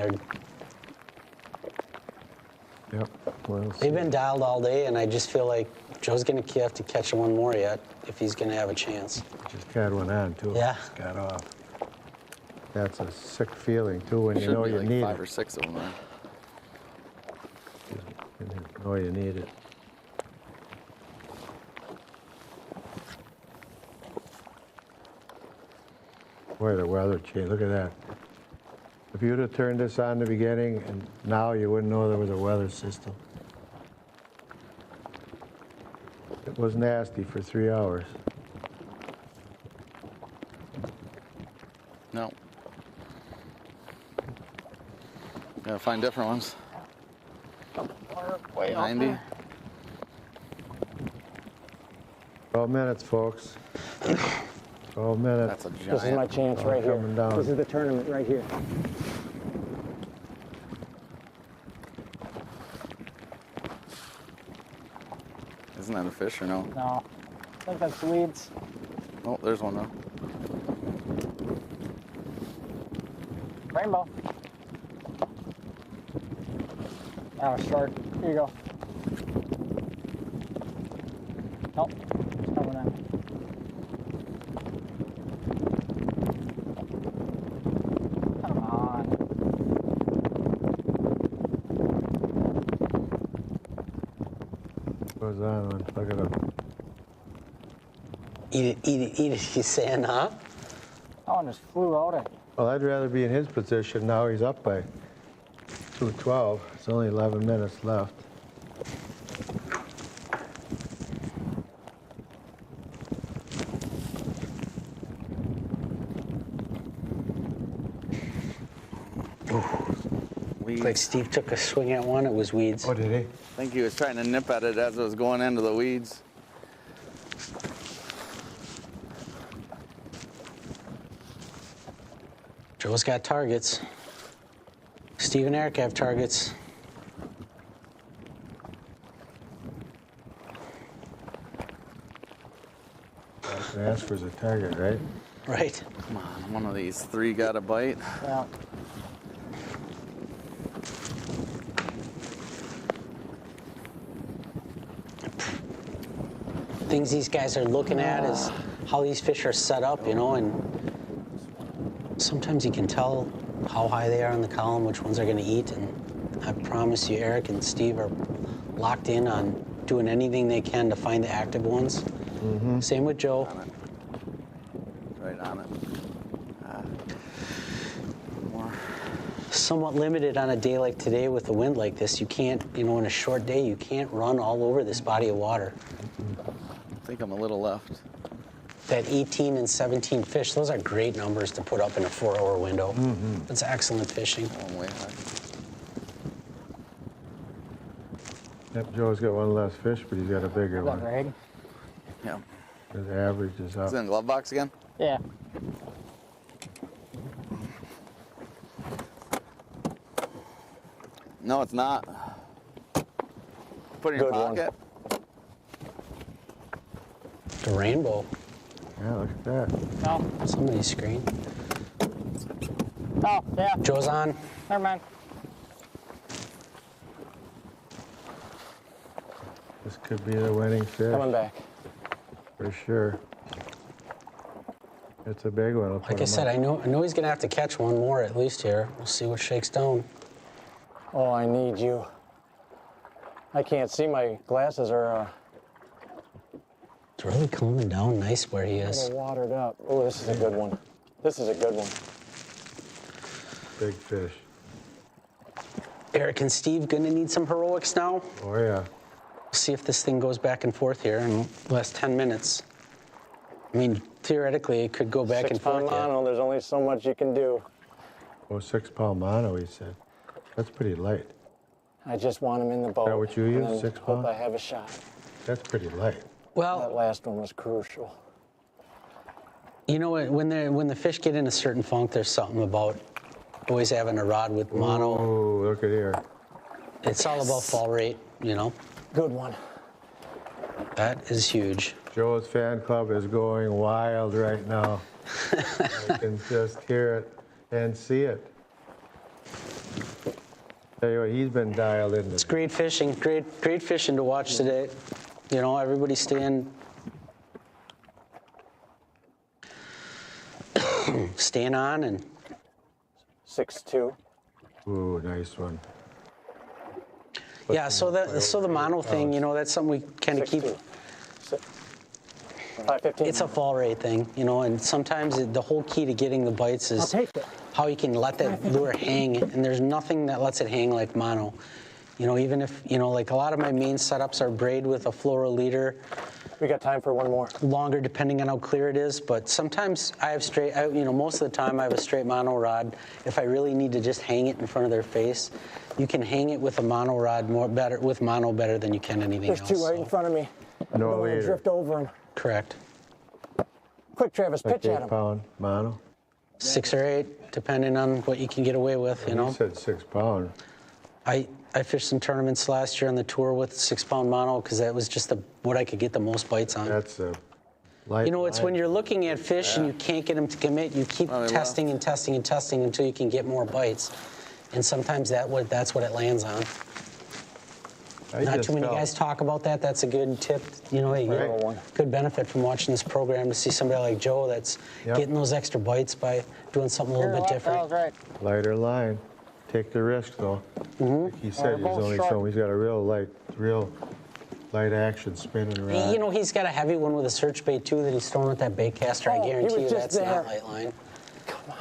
They've been dialed all day, and I just feel like Joe's going to have to catch one more yet if he's going to have a chance. Just got one on, too. Yeah. Just got off. That's a sick feeling, too, when you know you like need 5 it. or 6 of them there. You know you need it. Boy, the weather changed. Look at that. If you'd have turned this on in the beginning, and now you wouldn't know there was a weather system. It was nasty for 3 hours. No. Gotta find different ones. 90. 12 minutes, folks. 12 minutes. That's a giant. This is my chance right here. Down. This is the tournament right here. Isn't that a fish or no? No. I think that's weeds. Oh, there's one now. Rainbow. That was short. Here you go. Nope. It's coming in. Come on. Goes on, look at him. Eat it, eat it, eat it, he's saying, huh? That one just flew out at me. Well, I'd rather be in his position. Now he's up by 212. It's only 11 minutes left. Weeds. Like Steve took a swing at one, it was weeds. Oh, did he? I think he was trying to nip at it as it was going into the weeds. Joe's got targets. Steve and Eric have targets. Asper's a target, right? Right. Come on, one of these three got a bite. Yeah. Things these guys are looking at is how these fish are set up, you know, and sometimes you can tell how high they are in the column, which ones are going to eat, and I promise you, Eric and Steve are locked in on doing anything they can to find the active ones. Mm-hmm. Same with Joe. Right on it. More. Somewhat limited on a day like today with the wind like this. You can't, you know, in a short day, you can't run all over this body of water. I think I'm a little left. That 18 and 17 fish, those are great numbers to put up in a 4-hour window. Mm-hmm. That's excellent fishing. Long way high. Yep, Joe's got one less fish, but he's got a bigger That one. rag? Yeah. His average is up. Is it in the glove box again? Yeah. No, it's not. Put it in your Good one. pocket. The rainbow. Yeah, look at that. No. Somebody's screen. Oh, yeah. Joe's on. Never mind. This could be the winning fish. Coming back. For sure. It's a big one. Like I said, I know he's gonna have to catch one more at least here. We'll see what shakes down. Oh, I need you. I can't see. My glasses are It's really calming down nice where he a is. little watered up. Oh, this is a good one. This is a good one. Big fish. Eric and Steve gonna need some heroics now. Oh, yeah. See if this thing goes back and forth here in the last 10 minutes. I mean, theoretically, it could go back and forth. 6 pound mono, there's only so much you can do. Oh, 6-pound mono, he said. That's pretty light. I just want him in the boat. that what you and use, then 6 hope pound? I have a shot. That's pretty light. That Well, last one was crucial. you know what? When the fish get in a certain funk, there's something about always having a rod with mono. Oh, look at here. It's all about fall rate, you know. Good one. That is huge. Joe's fan club is going wild right now. I can just hear it and see it. Tell you what, he's been dialed in. It's great fishing, great fishing to watch today. You know, everybody staying on and 6'2". Ooh, nice one. yeah. So the mono thing, you know, that's something we kind of keep. 6'2". 515. It's a fall rate thing, you know, and sometimes the whole key to getting the bites I'll is take it. how you can let that lure hang, and there's nothing that lets it hang like mono. You know, even if, you know, like a lot of my main setups are braid with a fluoro leader, We got time for one more. longer depending on how clear it is, but sometimes I have straight, you know, most of the time I have a straight mono rod. If I really need to just hang it in front of their face, you can hang it with a mono rod with mono better than you can anything There's else. two right in front of me. No I don't want to leader. drift over them. Correct. Quick, Travis, Like pitch at him. 8-pound mono. 6 or 8, depending on what you can get away with, you know. You said 6-pound. I fished some tournaments last year on the tour with 6-pound mono because that was just what I could get the most bites on. That's a You know, it's when you're looking at fish and you can't get them to commit, you keep testing and testing and testing until you can get more bites. And sometimes that's what it lands on. Not too many guys talk about that. That's a good tip. You know, you get good benefit from watching this program to see somebody like Joe that's getting those extra bites by doing something a little bit different. Lighter line. Take the risk, though. Like he said, he's got a real light action spinning around. You know, he's got a heavy one with a search bait, too, that he's throwing with that bait caster. I guarantee you that's not light line. Come on.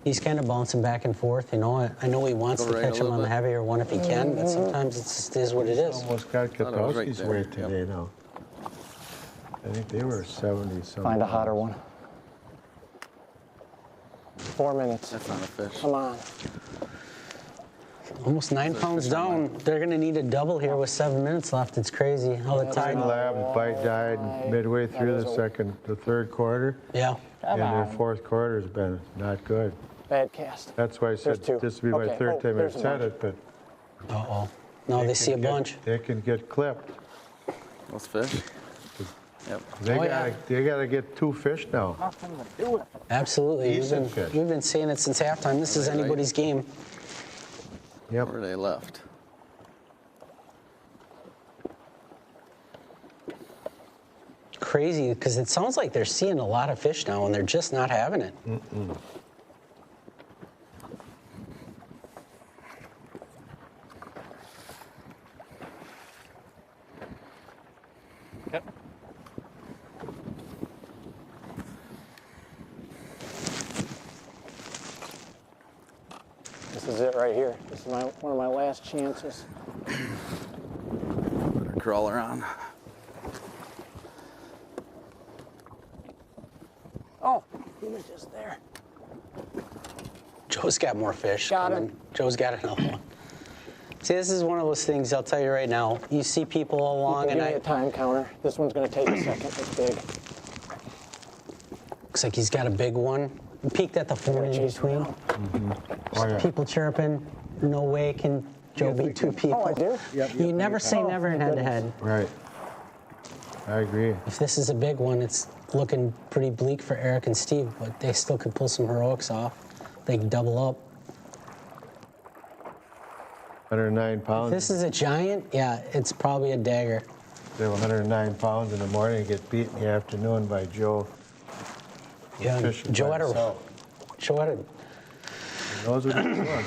He's kind of bouncing back and forth, you know. I know he wants to catch him on the heavier one if he can, but sometimes it just is what it is. Almost got Katowski's weight today now. I think they were 70-something. Find a hotter one. 4 minutes. That's not a fish. Come on. Almost 9 pounds down. They're going to need a double here with 7 minutes left. It's crazy how the time. Lab's bite died midway through the third quarter. Yeah. And their fourth quarter has been not good. Bad cast. That's why I said this would be my third time I've said it, but. Uh-oh. No, they see a bunch. They can get clipped. Those fish? Yep. They gotta get 2 fish now. Absolutely. We've been saying it since halftime. This is anybody's game. Yep. Where are they left? Crazy, because it sounds like they're seeing a lot of fish now and they're just not having it. Yep. This is it right here. This is one of my last chances. Put a crawler on. Oh, he was just there. Joe's got more fish. Got him. Joe's got another one. See, this is one of those things, I'll tell you right now. You see people along and Give me a time counter. This one's going to take a second. It's big. Looks like he's got a big one. Peeked at the phone in between. People chirping. No way can Joe beat 2 people. Oh, I do? You never say never in head-to-head. Right. I agree. If this is a big one, it's looking pretty bleak for Eric and Steve, but they still could pull some heroics off. They can double up. 109 pounds. If this is a giant, yeah, it's probably a dagger. They have 109 pounds in the morning and get beat in the afternoon by Joe. Yeah, Joe had He knows what he's doing.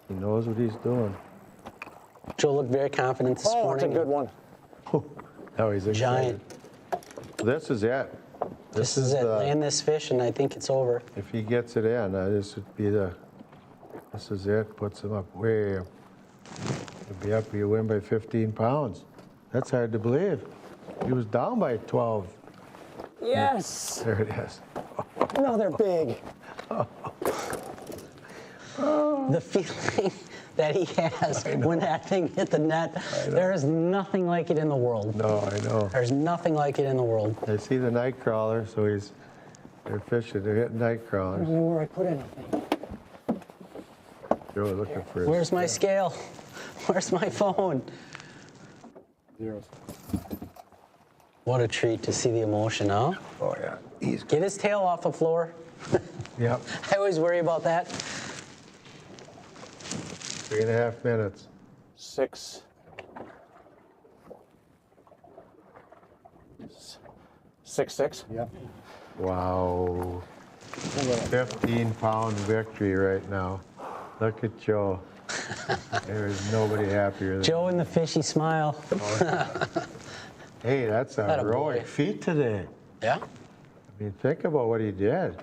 He knows what he's doing. Joe looked very confident this morning. Oh, it's a good one. Now he's excited. Giant. This is it. This is it. Land this fish, and I think it's over. If he gets it in, this would be this is it. Puts him up way up. He'll be up. You win by 15 pounds. That's hard to believe. He was down by 12. Yes. There it is. No, they're big. The feeling that he has when that thing hit the net, there is nothing like it in the world. No, I know. There's nothing like it in the world. I see the night crawler, so they're fishing. They're hitting night I crawlers. don't know where I put anything. Joe looking for his Where's my scale? Where's my phone? Zeros. What a treat to see the emotion, huh? Oh, yeah. Get his tail off the floor. Yep. I always worry about that. 3.5 minutes. 6. 6. Yep. Wow. 15-pound victory right now. Look at Joe. There is nobody happier than Joe and the fishy smile. Hey, that's a heroic feat today. Yeah. I mean, think about what he did.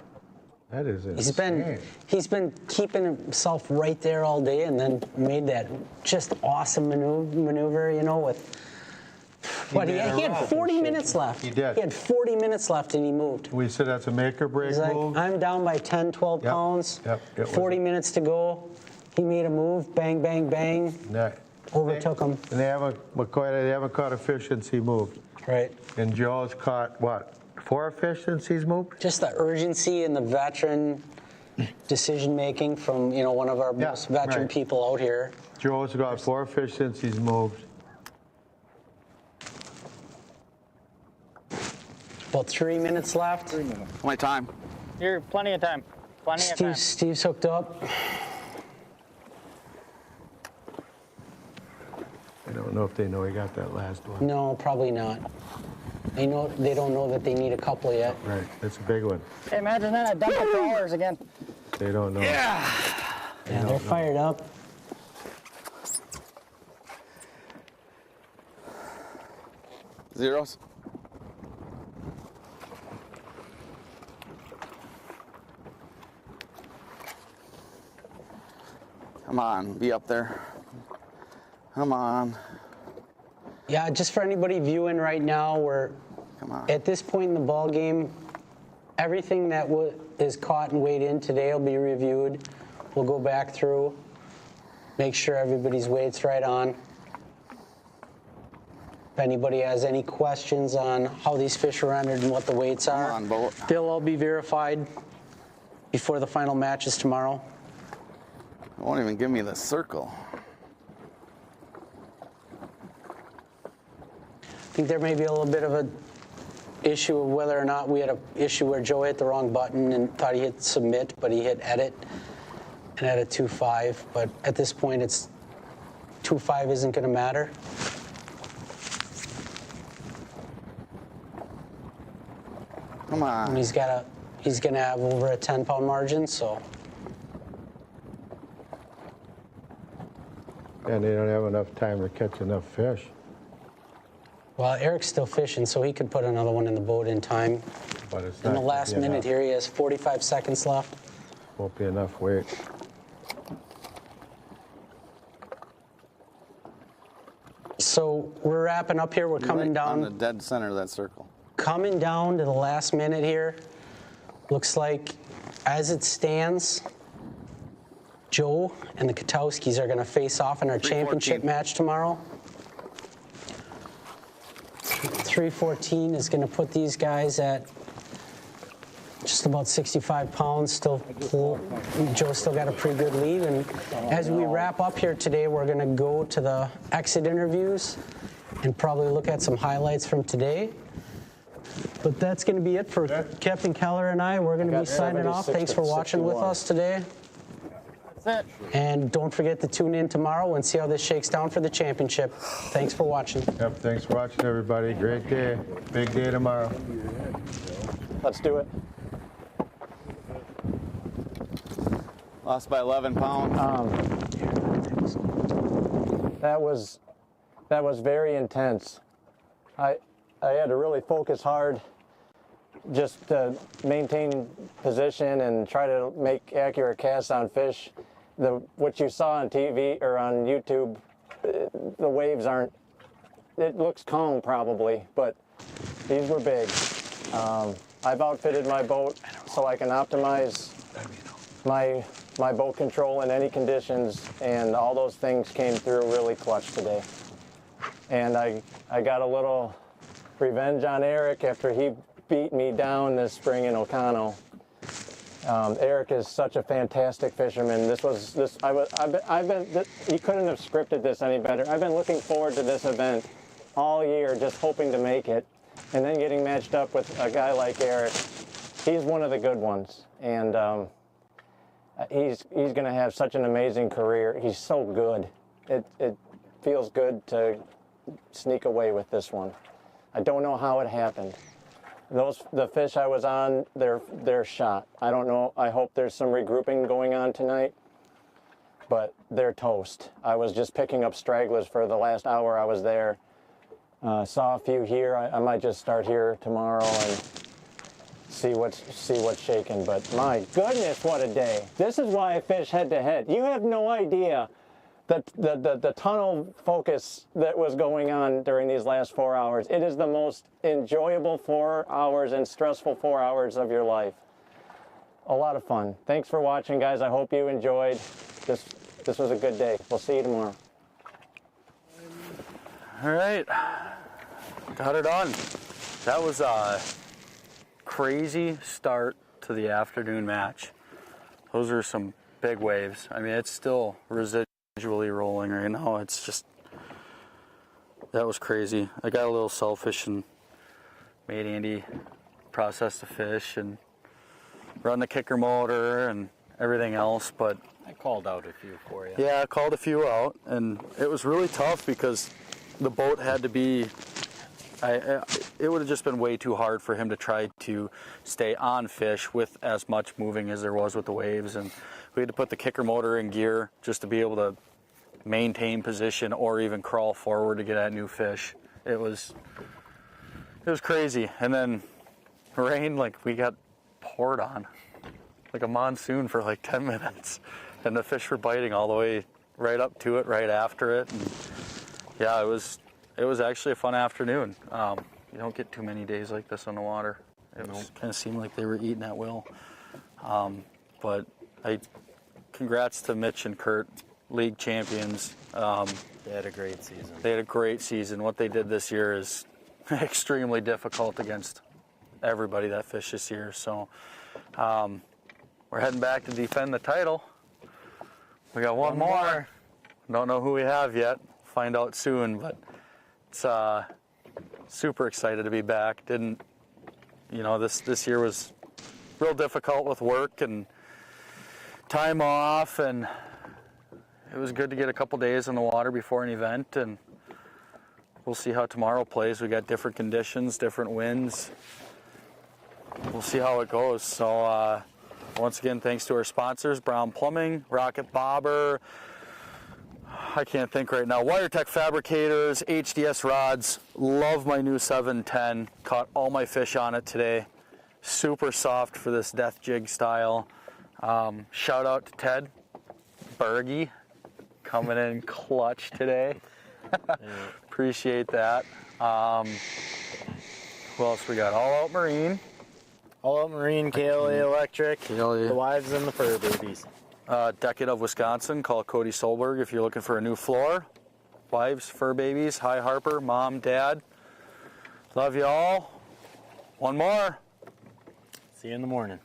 That is insane. He's been keeping himself right there all day, and then made that just awesome maneuver, you know, with what he had 40 minutes left. He did. He had 40 minutes left, and he moved. We said that's a make or break He's like, move. I'm down by 10, 12 pounds. Yep. 40 minutes to go. He made a move. Bang, bang, bang. Overtook him. And they haven't caught a fish since he moved. Right. And Joe's caught what? 4 fish since he's moved? Just the urgency and the veteran decision making from one of our most veteran people out here. Joe's got 4 fish since he's moved. About 3 minutes left. 3 minutes. My time. You're plenty of time. Plenty of time. Steve's hooked up. I don't know if they know he got that last one. No, probably not. They don't know that they need a couple yet. Right, that's a big one. Hey, imagine that. I dumped the crawlers again. They don't know. Yeah, they're fired up. Zeros. Come on, be up there. Come on. Yeah, just for anybody viewing right now, we're at this point in the ball game. Everything that is caught and weighed in today will be reviewed. We'll go back through, make sure everybody's weight's right on. If anybody has any questions on how these fish are entered and what the weights are, they'll all be verified before the final matches tomorrow. It won't even give me the circle. I think there may be a little bit of a issue of whether or not we had an issue where Joe hit the wrong button and thought he hit submit, but he hit edit and had a 2.5. But at this point, it's 2.5 isn't going to matter. Come on. And he's going to have over a 10-pound margin, so. And they don't have enough time to catch enough fish. Well, Eric's still fishing, so he could put another one in the boat in time. But it's In not the last gonna be minute enough. here, he has 45 seconds left. Won't be enough weight. So we're wrapping up here. We're coming down. On the dead center of that circle. Coming down to the last minute here. Looks like, as it stands, Joe and the Katowskis are going to face off in our championship match tomorrow. 314 is going to put these guys at just about 65 pounds. Still, Joe's still got a pretty good lead. And as we wrap up here today, we're going to go to the exit interviews and probably look at some highlights from today. But that's going to be it for Captain Keller and I. We're going to be signing off. Thanks for watching with us today. That's it. And don't forget to tune in tomorrow and see how this shakes down for the championship. Thanks for watching. Yep, thanks for watching, everybody. Great day. Big day tomorrow. Let's do it. Lost by 11 pounds. That was very intense. I had to really focus hard just to maintain position and try to make accurate casts on fish. What you saw on TV or on YouTube, the waves aren't, it looks calm probably, but these were big. I've outfitted my boat so I can optimize my boat control in any conditions, and all those things came through really clutch today. And I got a little revenge on Eric after he beat me down this spring in Ocano. Eric is such a fantastic fisherman. He couldn't have scripted this any better. I've been looking forward to this event all year, just hoping to make it, and then getting matched up with a guy like Eric. He's one of the good ones, and he's going to have such an amazing career. He's so good. It feels good to sneak away with this one. I don't know how it happened. The fish I was on, they're shot. I don't know. I hope there's some regrouping going on tonight, but they're toast. I was just picking up stragglers for the last hour I was there. Saw a few here. I might just start here tomorrow and see what's shaking. But my goodness, what a day! This is why I fish head to head. You have no idea the tunnel focus that was going on during these last 4 hours. It is the most enjoyable 4 hours and stressful 4 hours of your life. A lot of fun. Thanks for watching, guys. I hope you enjoyed. This was a good day. We'll see you tomorrow. All right, got her done. That was a crazy start to the afternoon match. Those are some big waves. I mean, it's still residually rolling right now. It's just, that was crazy. I got a little selfish and made Andy process the fish and run the kicker motor and everything else. But I called out a few for you. yeah, I called a few out, and it was really tough because the boat had to be, it would have just been way too hard for him to try to stay on fish with as much moving as there was with the waves. And we had to put the kicker motor in gear just to be able to maintain position or even crawl forward to get at new fish. It was crazy. And then rain, like we got poured on, like a monsoon for like 10 minutes. And the fish were biting all the way right up to it, right after it. And yeah, it was actually a fun afternoon. You don't get too many days like this on the water. It kind of seemed like they were eating at will. But congrats to Mitch and Kurt, league champions. They had a great season. They had a great season. What they did this year is extremely difficult against everybody that fished this year. So we're heading back to defend the title. We got one more. Don't know who we have yet. Find out soon, but it's super excited to be back. This year was real difficult with work and time off, and it was good to get a couple days in the water before an event, and we'll see how tomorrow plays. We got different conditions, different winds. We'll see how it goes. So once again, thanks to our sponsors, Brown Plumbing, Rocket Bobber, I can't think right now, WireTech Fabricators, HDS Rods. Love my new 710. Caught all my fish on it today. Super soft for this death jig style. Shout out to Ted Berge, coming in clutch today. Appreciate that. Who else we got? All Out Marine. All Out Marine, KLA Electric, KLA. the wives and the fur babies. Decade of Wisconsin, call Cody Solberg if you're looking for a new floor. Wives, fur babies, hi Harper, mom, dad. Love you all. One more. See you in the morning.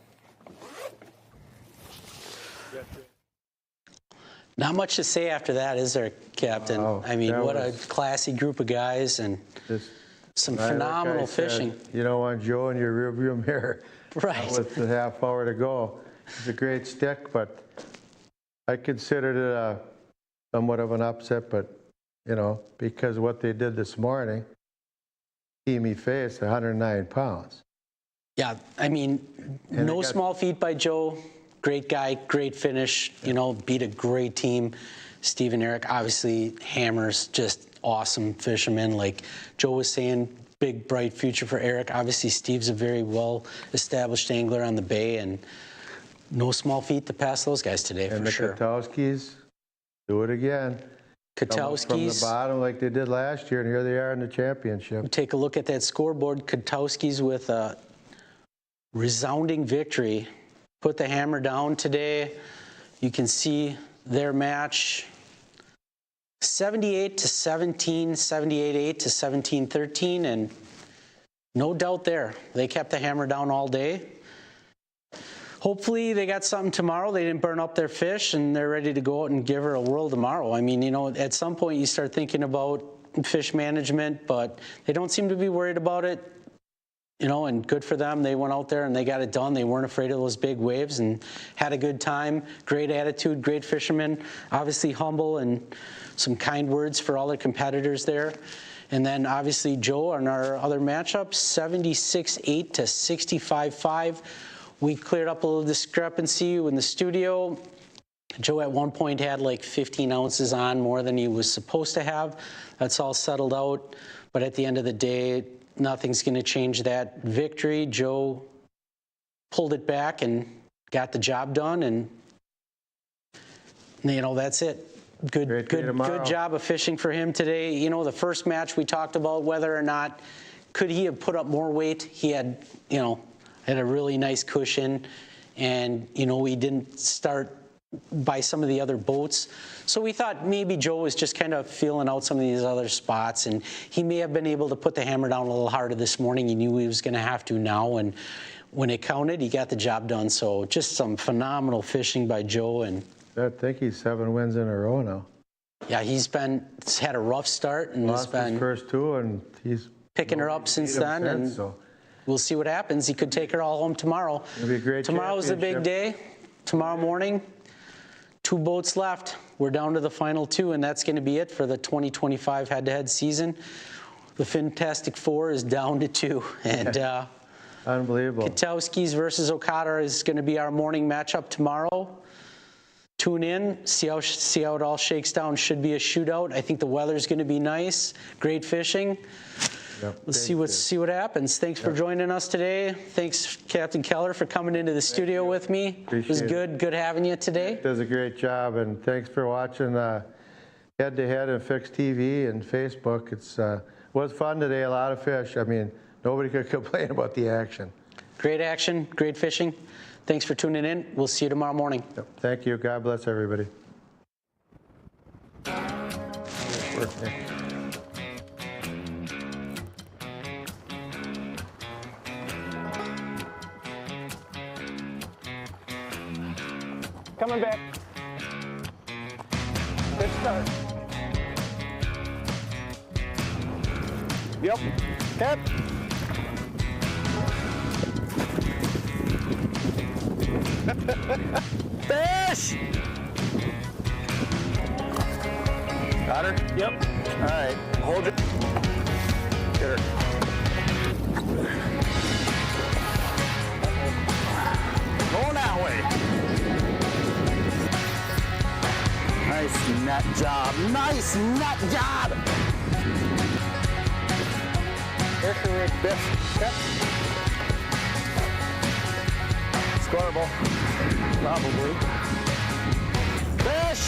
Not much to say after that, is there, Captain? Wow, I mean, that what a was- classy group of guys and some phenomenal fishing. You don't want Joe in your rearview mirror. Right. With the half hour to go. It's a great stick, but I considered it somewhat of an upset, but, because what they did this morning, Teamy Face, 109 pounds. Yeah, I mean, And no they got- small feat by Joe. Great guy, great finish, beat a great team. Steve and Eric, obviously, hammers, just awesome fishermen. Like Joe was saying, big, bright future for Eric. Obviously, Steve's a very well-established angler on the bay, and no small feat to pass those guys today, And for the sure. Katowskis do it again. Come up from the Katowskis. bottom like they did last year, and here they are in the championship. Take a look at that scoreboard. Katowskis with a resounding victory. Put the hammer down today. You can see their match 78-17, 78-8 to 17-13, and no doubt there. They kept the hammer down all day. Hopefully they got something tomorrow. They didn't burn up their fish, and they're ready to go out and give her a whirl tomorrow. I mean, at some point you start thinking about fish management, but they don't seem to be worried about it. And good for them. They went out there and they got it done. They weren't afraid of those big waves and had a good time. Great attitude, great fishermen. Obviously humble and some kind words for all their competitors there. And then obviously Joe on our other matchup, 76-8 to 65-5. We cleared up a little discrepancy in the studio. Joe at one point had like 15 ounces on more than he was supposed to have. That's all settled out. But at the end of the day, nothing's going to change that victory. Joe pulled it back and got the job done, and that's it. Good job of fishing for him today. The first match we talked about whether or not could he have put up more weight. He had, had a really nice cushion, and we didn't start by some of the other boats. So we thought maybe Joe was just kind of feeling out some of these other spots, and he may have been able to put the hammer down a little harder this morning. He knew he was going to have to now, and when it counted, he got the job done. So just some phenomenal fishing by Joe. And I think he's 7 wins in a row now. Yeah, he's had a rough start, and Lost his first two, and he's picking her up since then. And so. we'll see what happens. He could take her all home tomorrow. It'll be a great Tomorrow's the big day. Tomorrow morning, 2 boats left. We're down to the final 2, and that's going to be it for the 2025 head-to-head season. The Fantastic Four is down to 2, and unbelievable. Katowski's versus Okada is going to be our morning matchup tomorrow. Tune in, see how it all shakes down. Should be a shootout. I think the weather's going to be nice. Great fishing. Yep, Let's see what happens. Thanks for joining us today. Thanks, Captain Keller, for coming into the studio with me. It was good having you today. Does a great job, and thanks for watching Head-to-Head and Fixed TV and Facebook. It was fun today. A lot of fish. I mean, nobody could complain about the action. Great action, great fishing. Thanks for tuning in. We'll see you tomorrow morning. Yep, thank you. God bless everybody. Coming back. Good start. Yep. Cap. Fish! Got her? Yep. All right, hold it. Get her. Going that way. Nice net job. Nice net job. Here's the rig. Fish. Yep. Scoreable. Probably. Fish!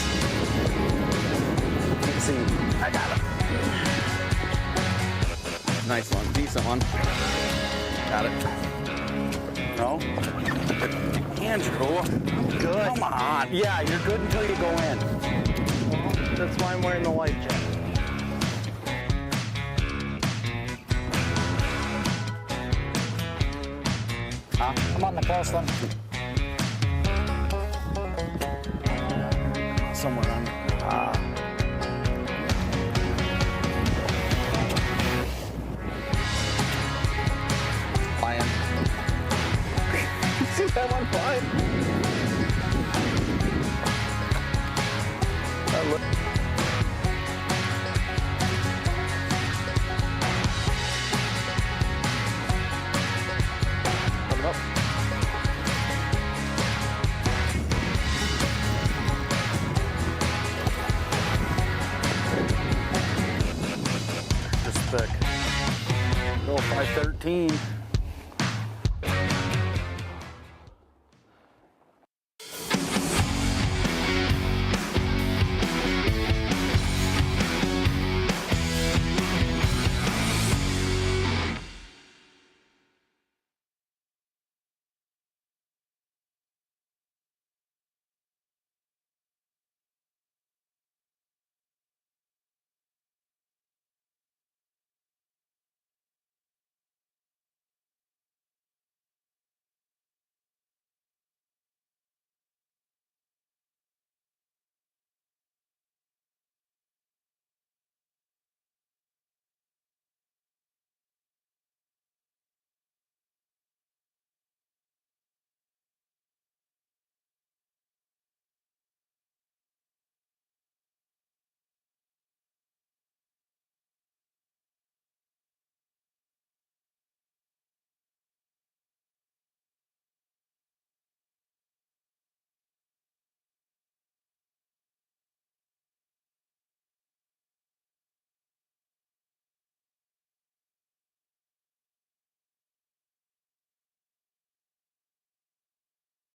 Let's see. I got it. Nice one. Decent one. Got it. No? Andrew. Good. Come on. Yeah, you're good until you go in. That's why I'm wearing the life jacket. I'm on the close one. Somewhere on. Flying. See that one flying? Coming up. Thick. Go 513.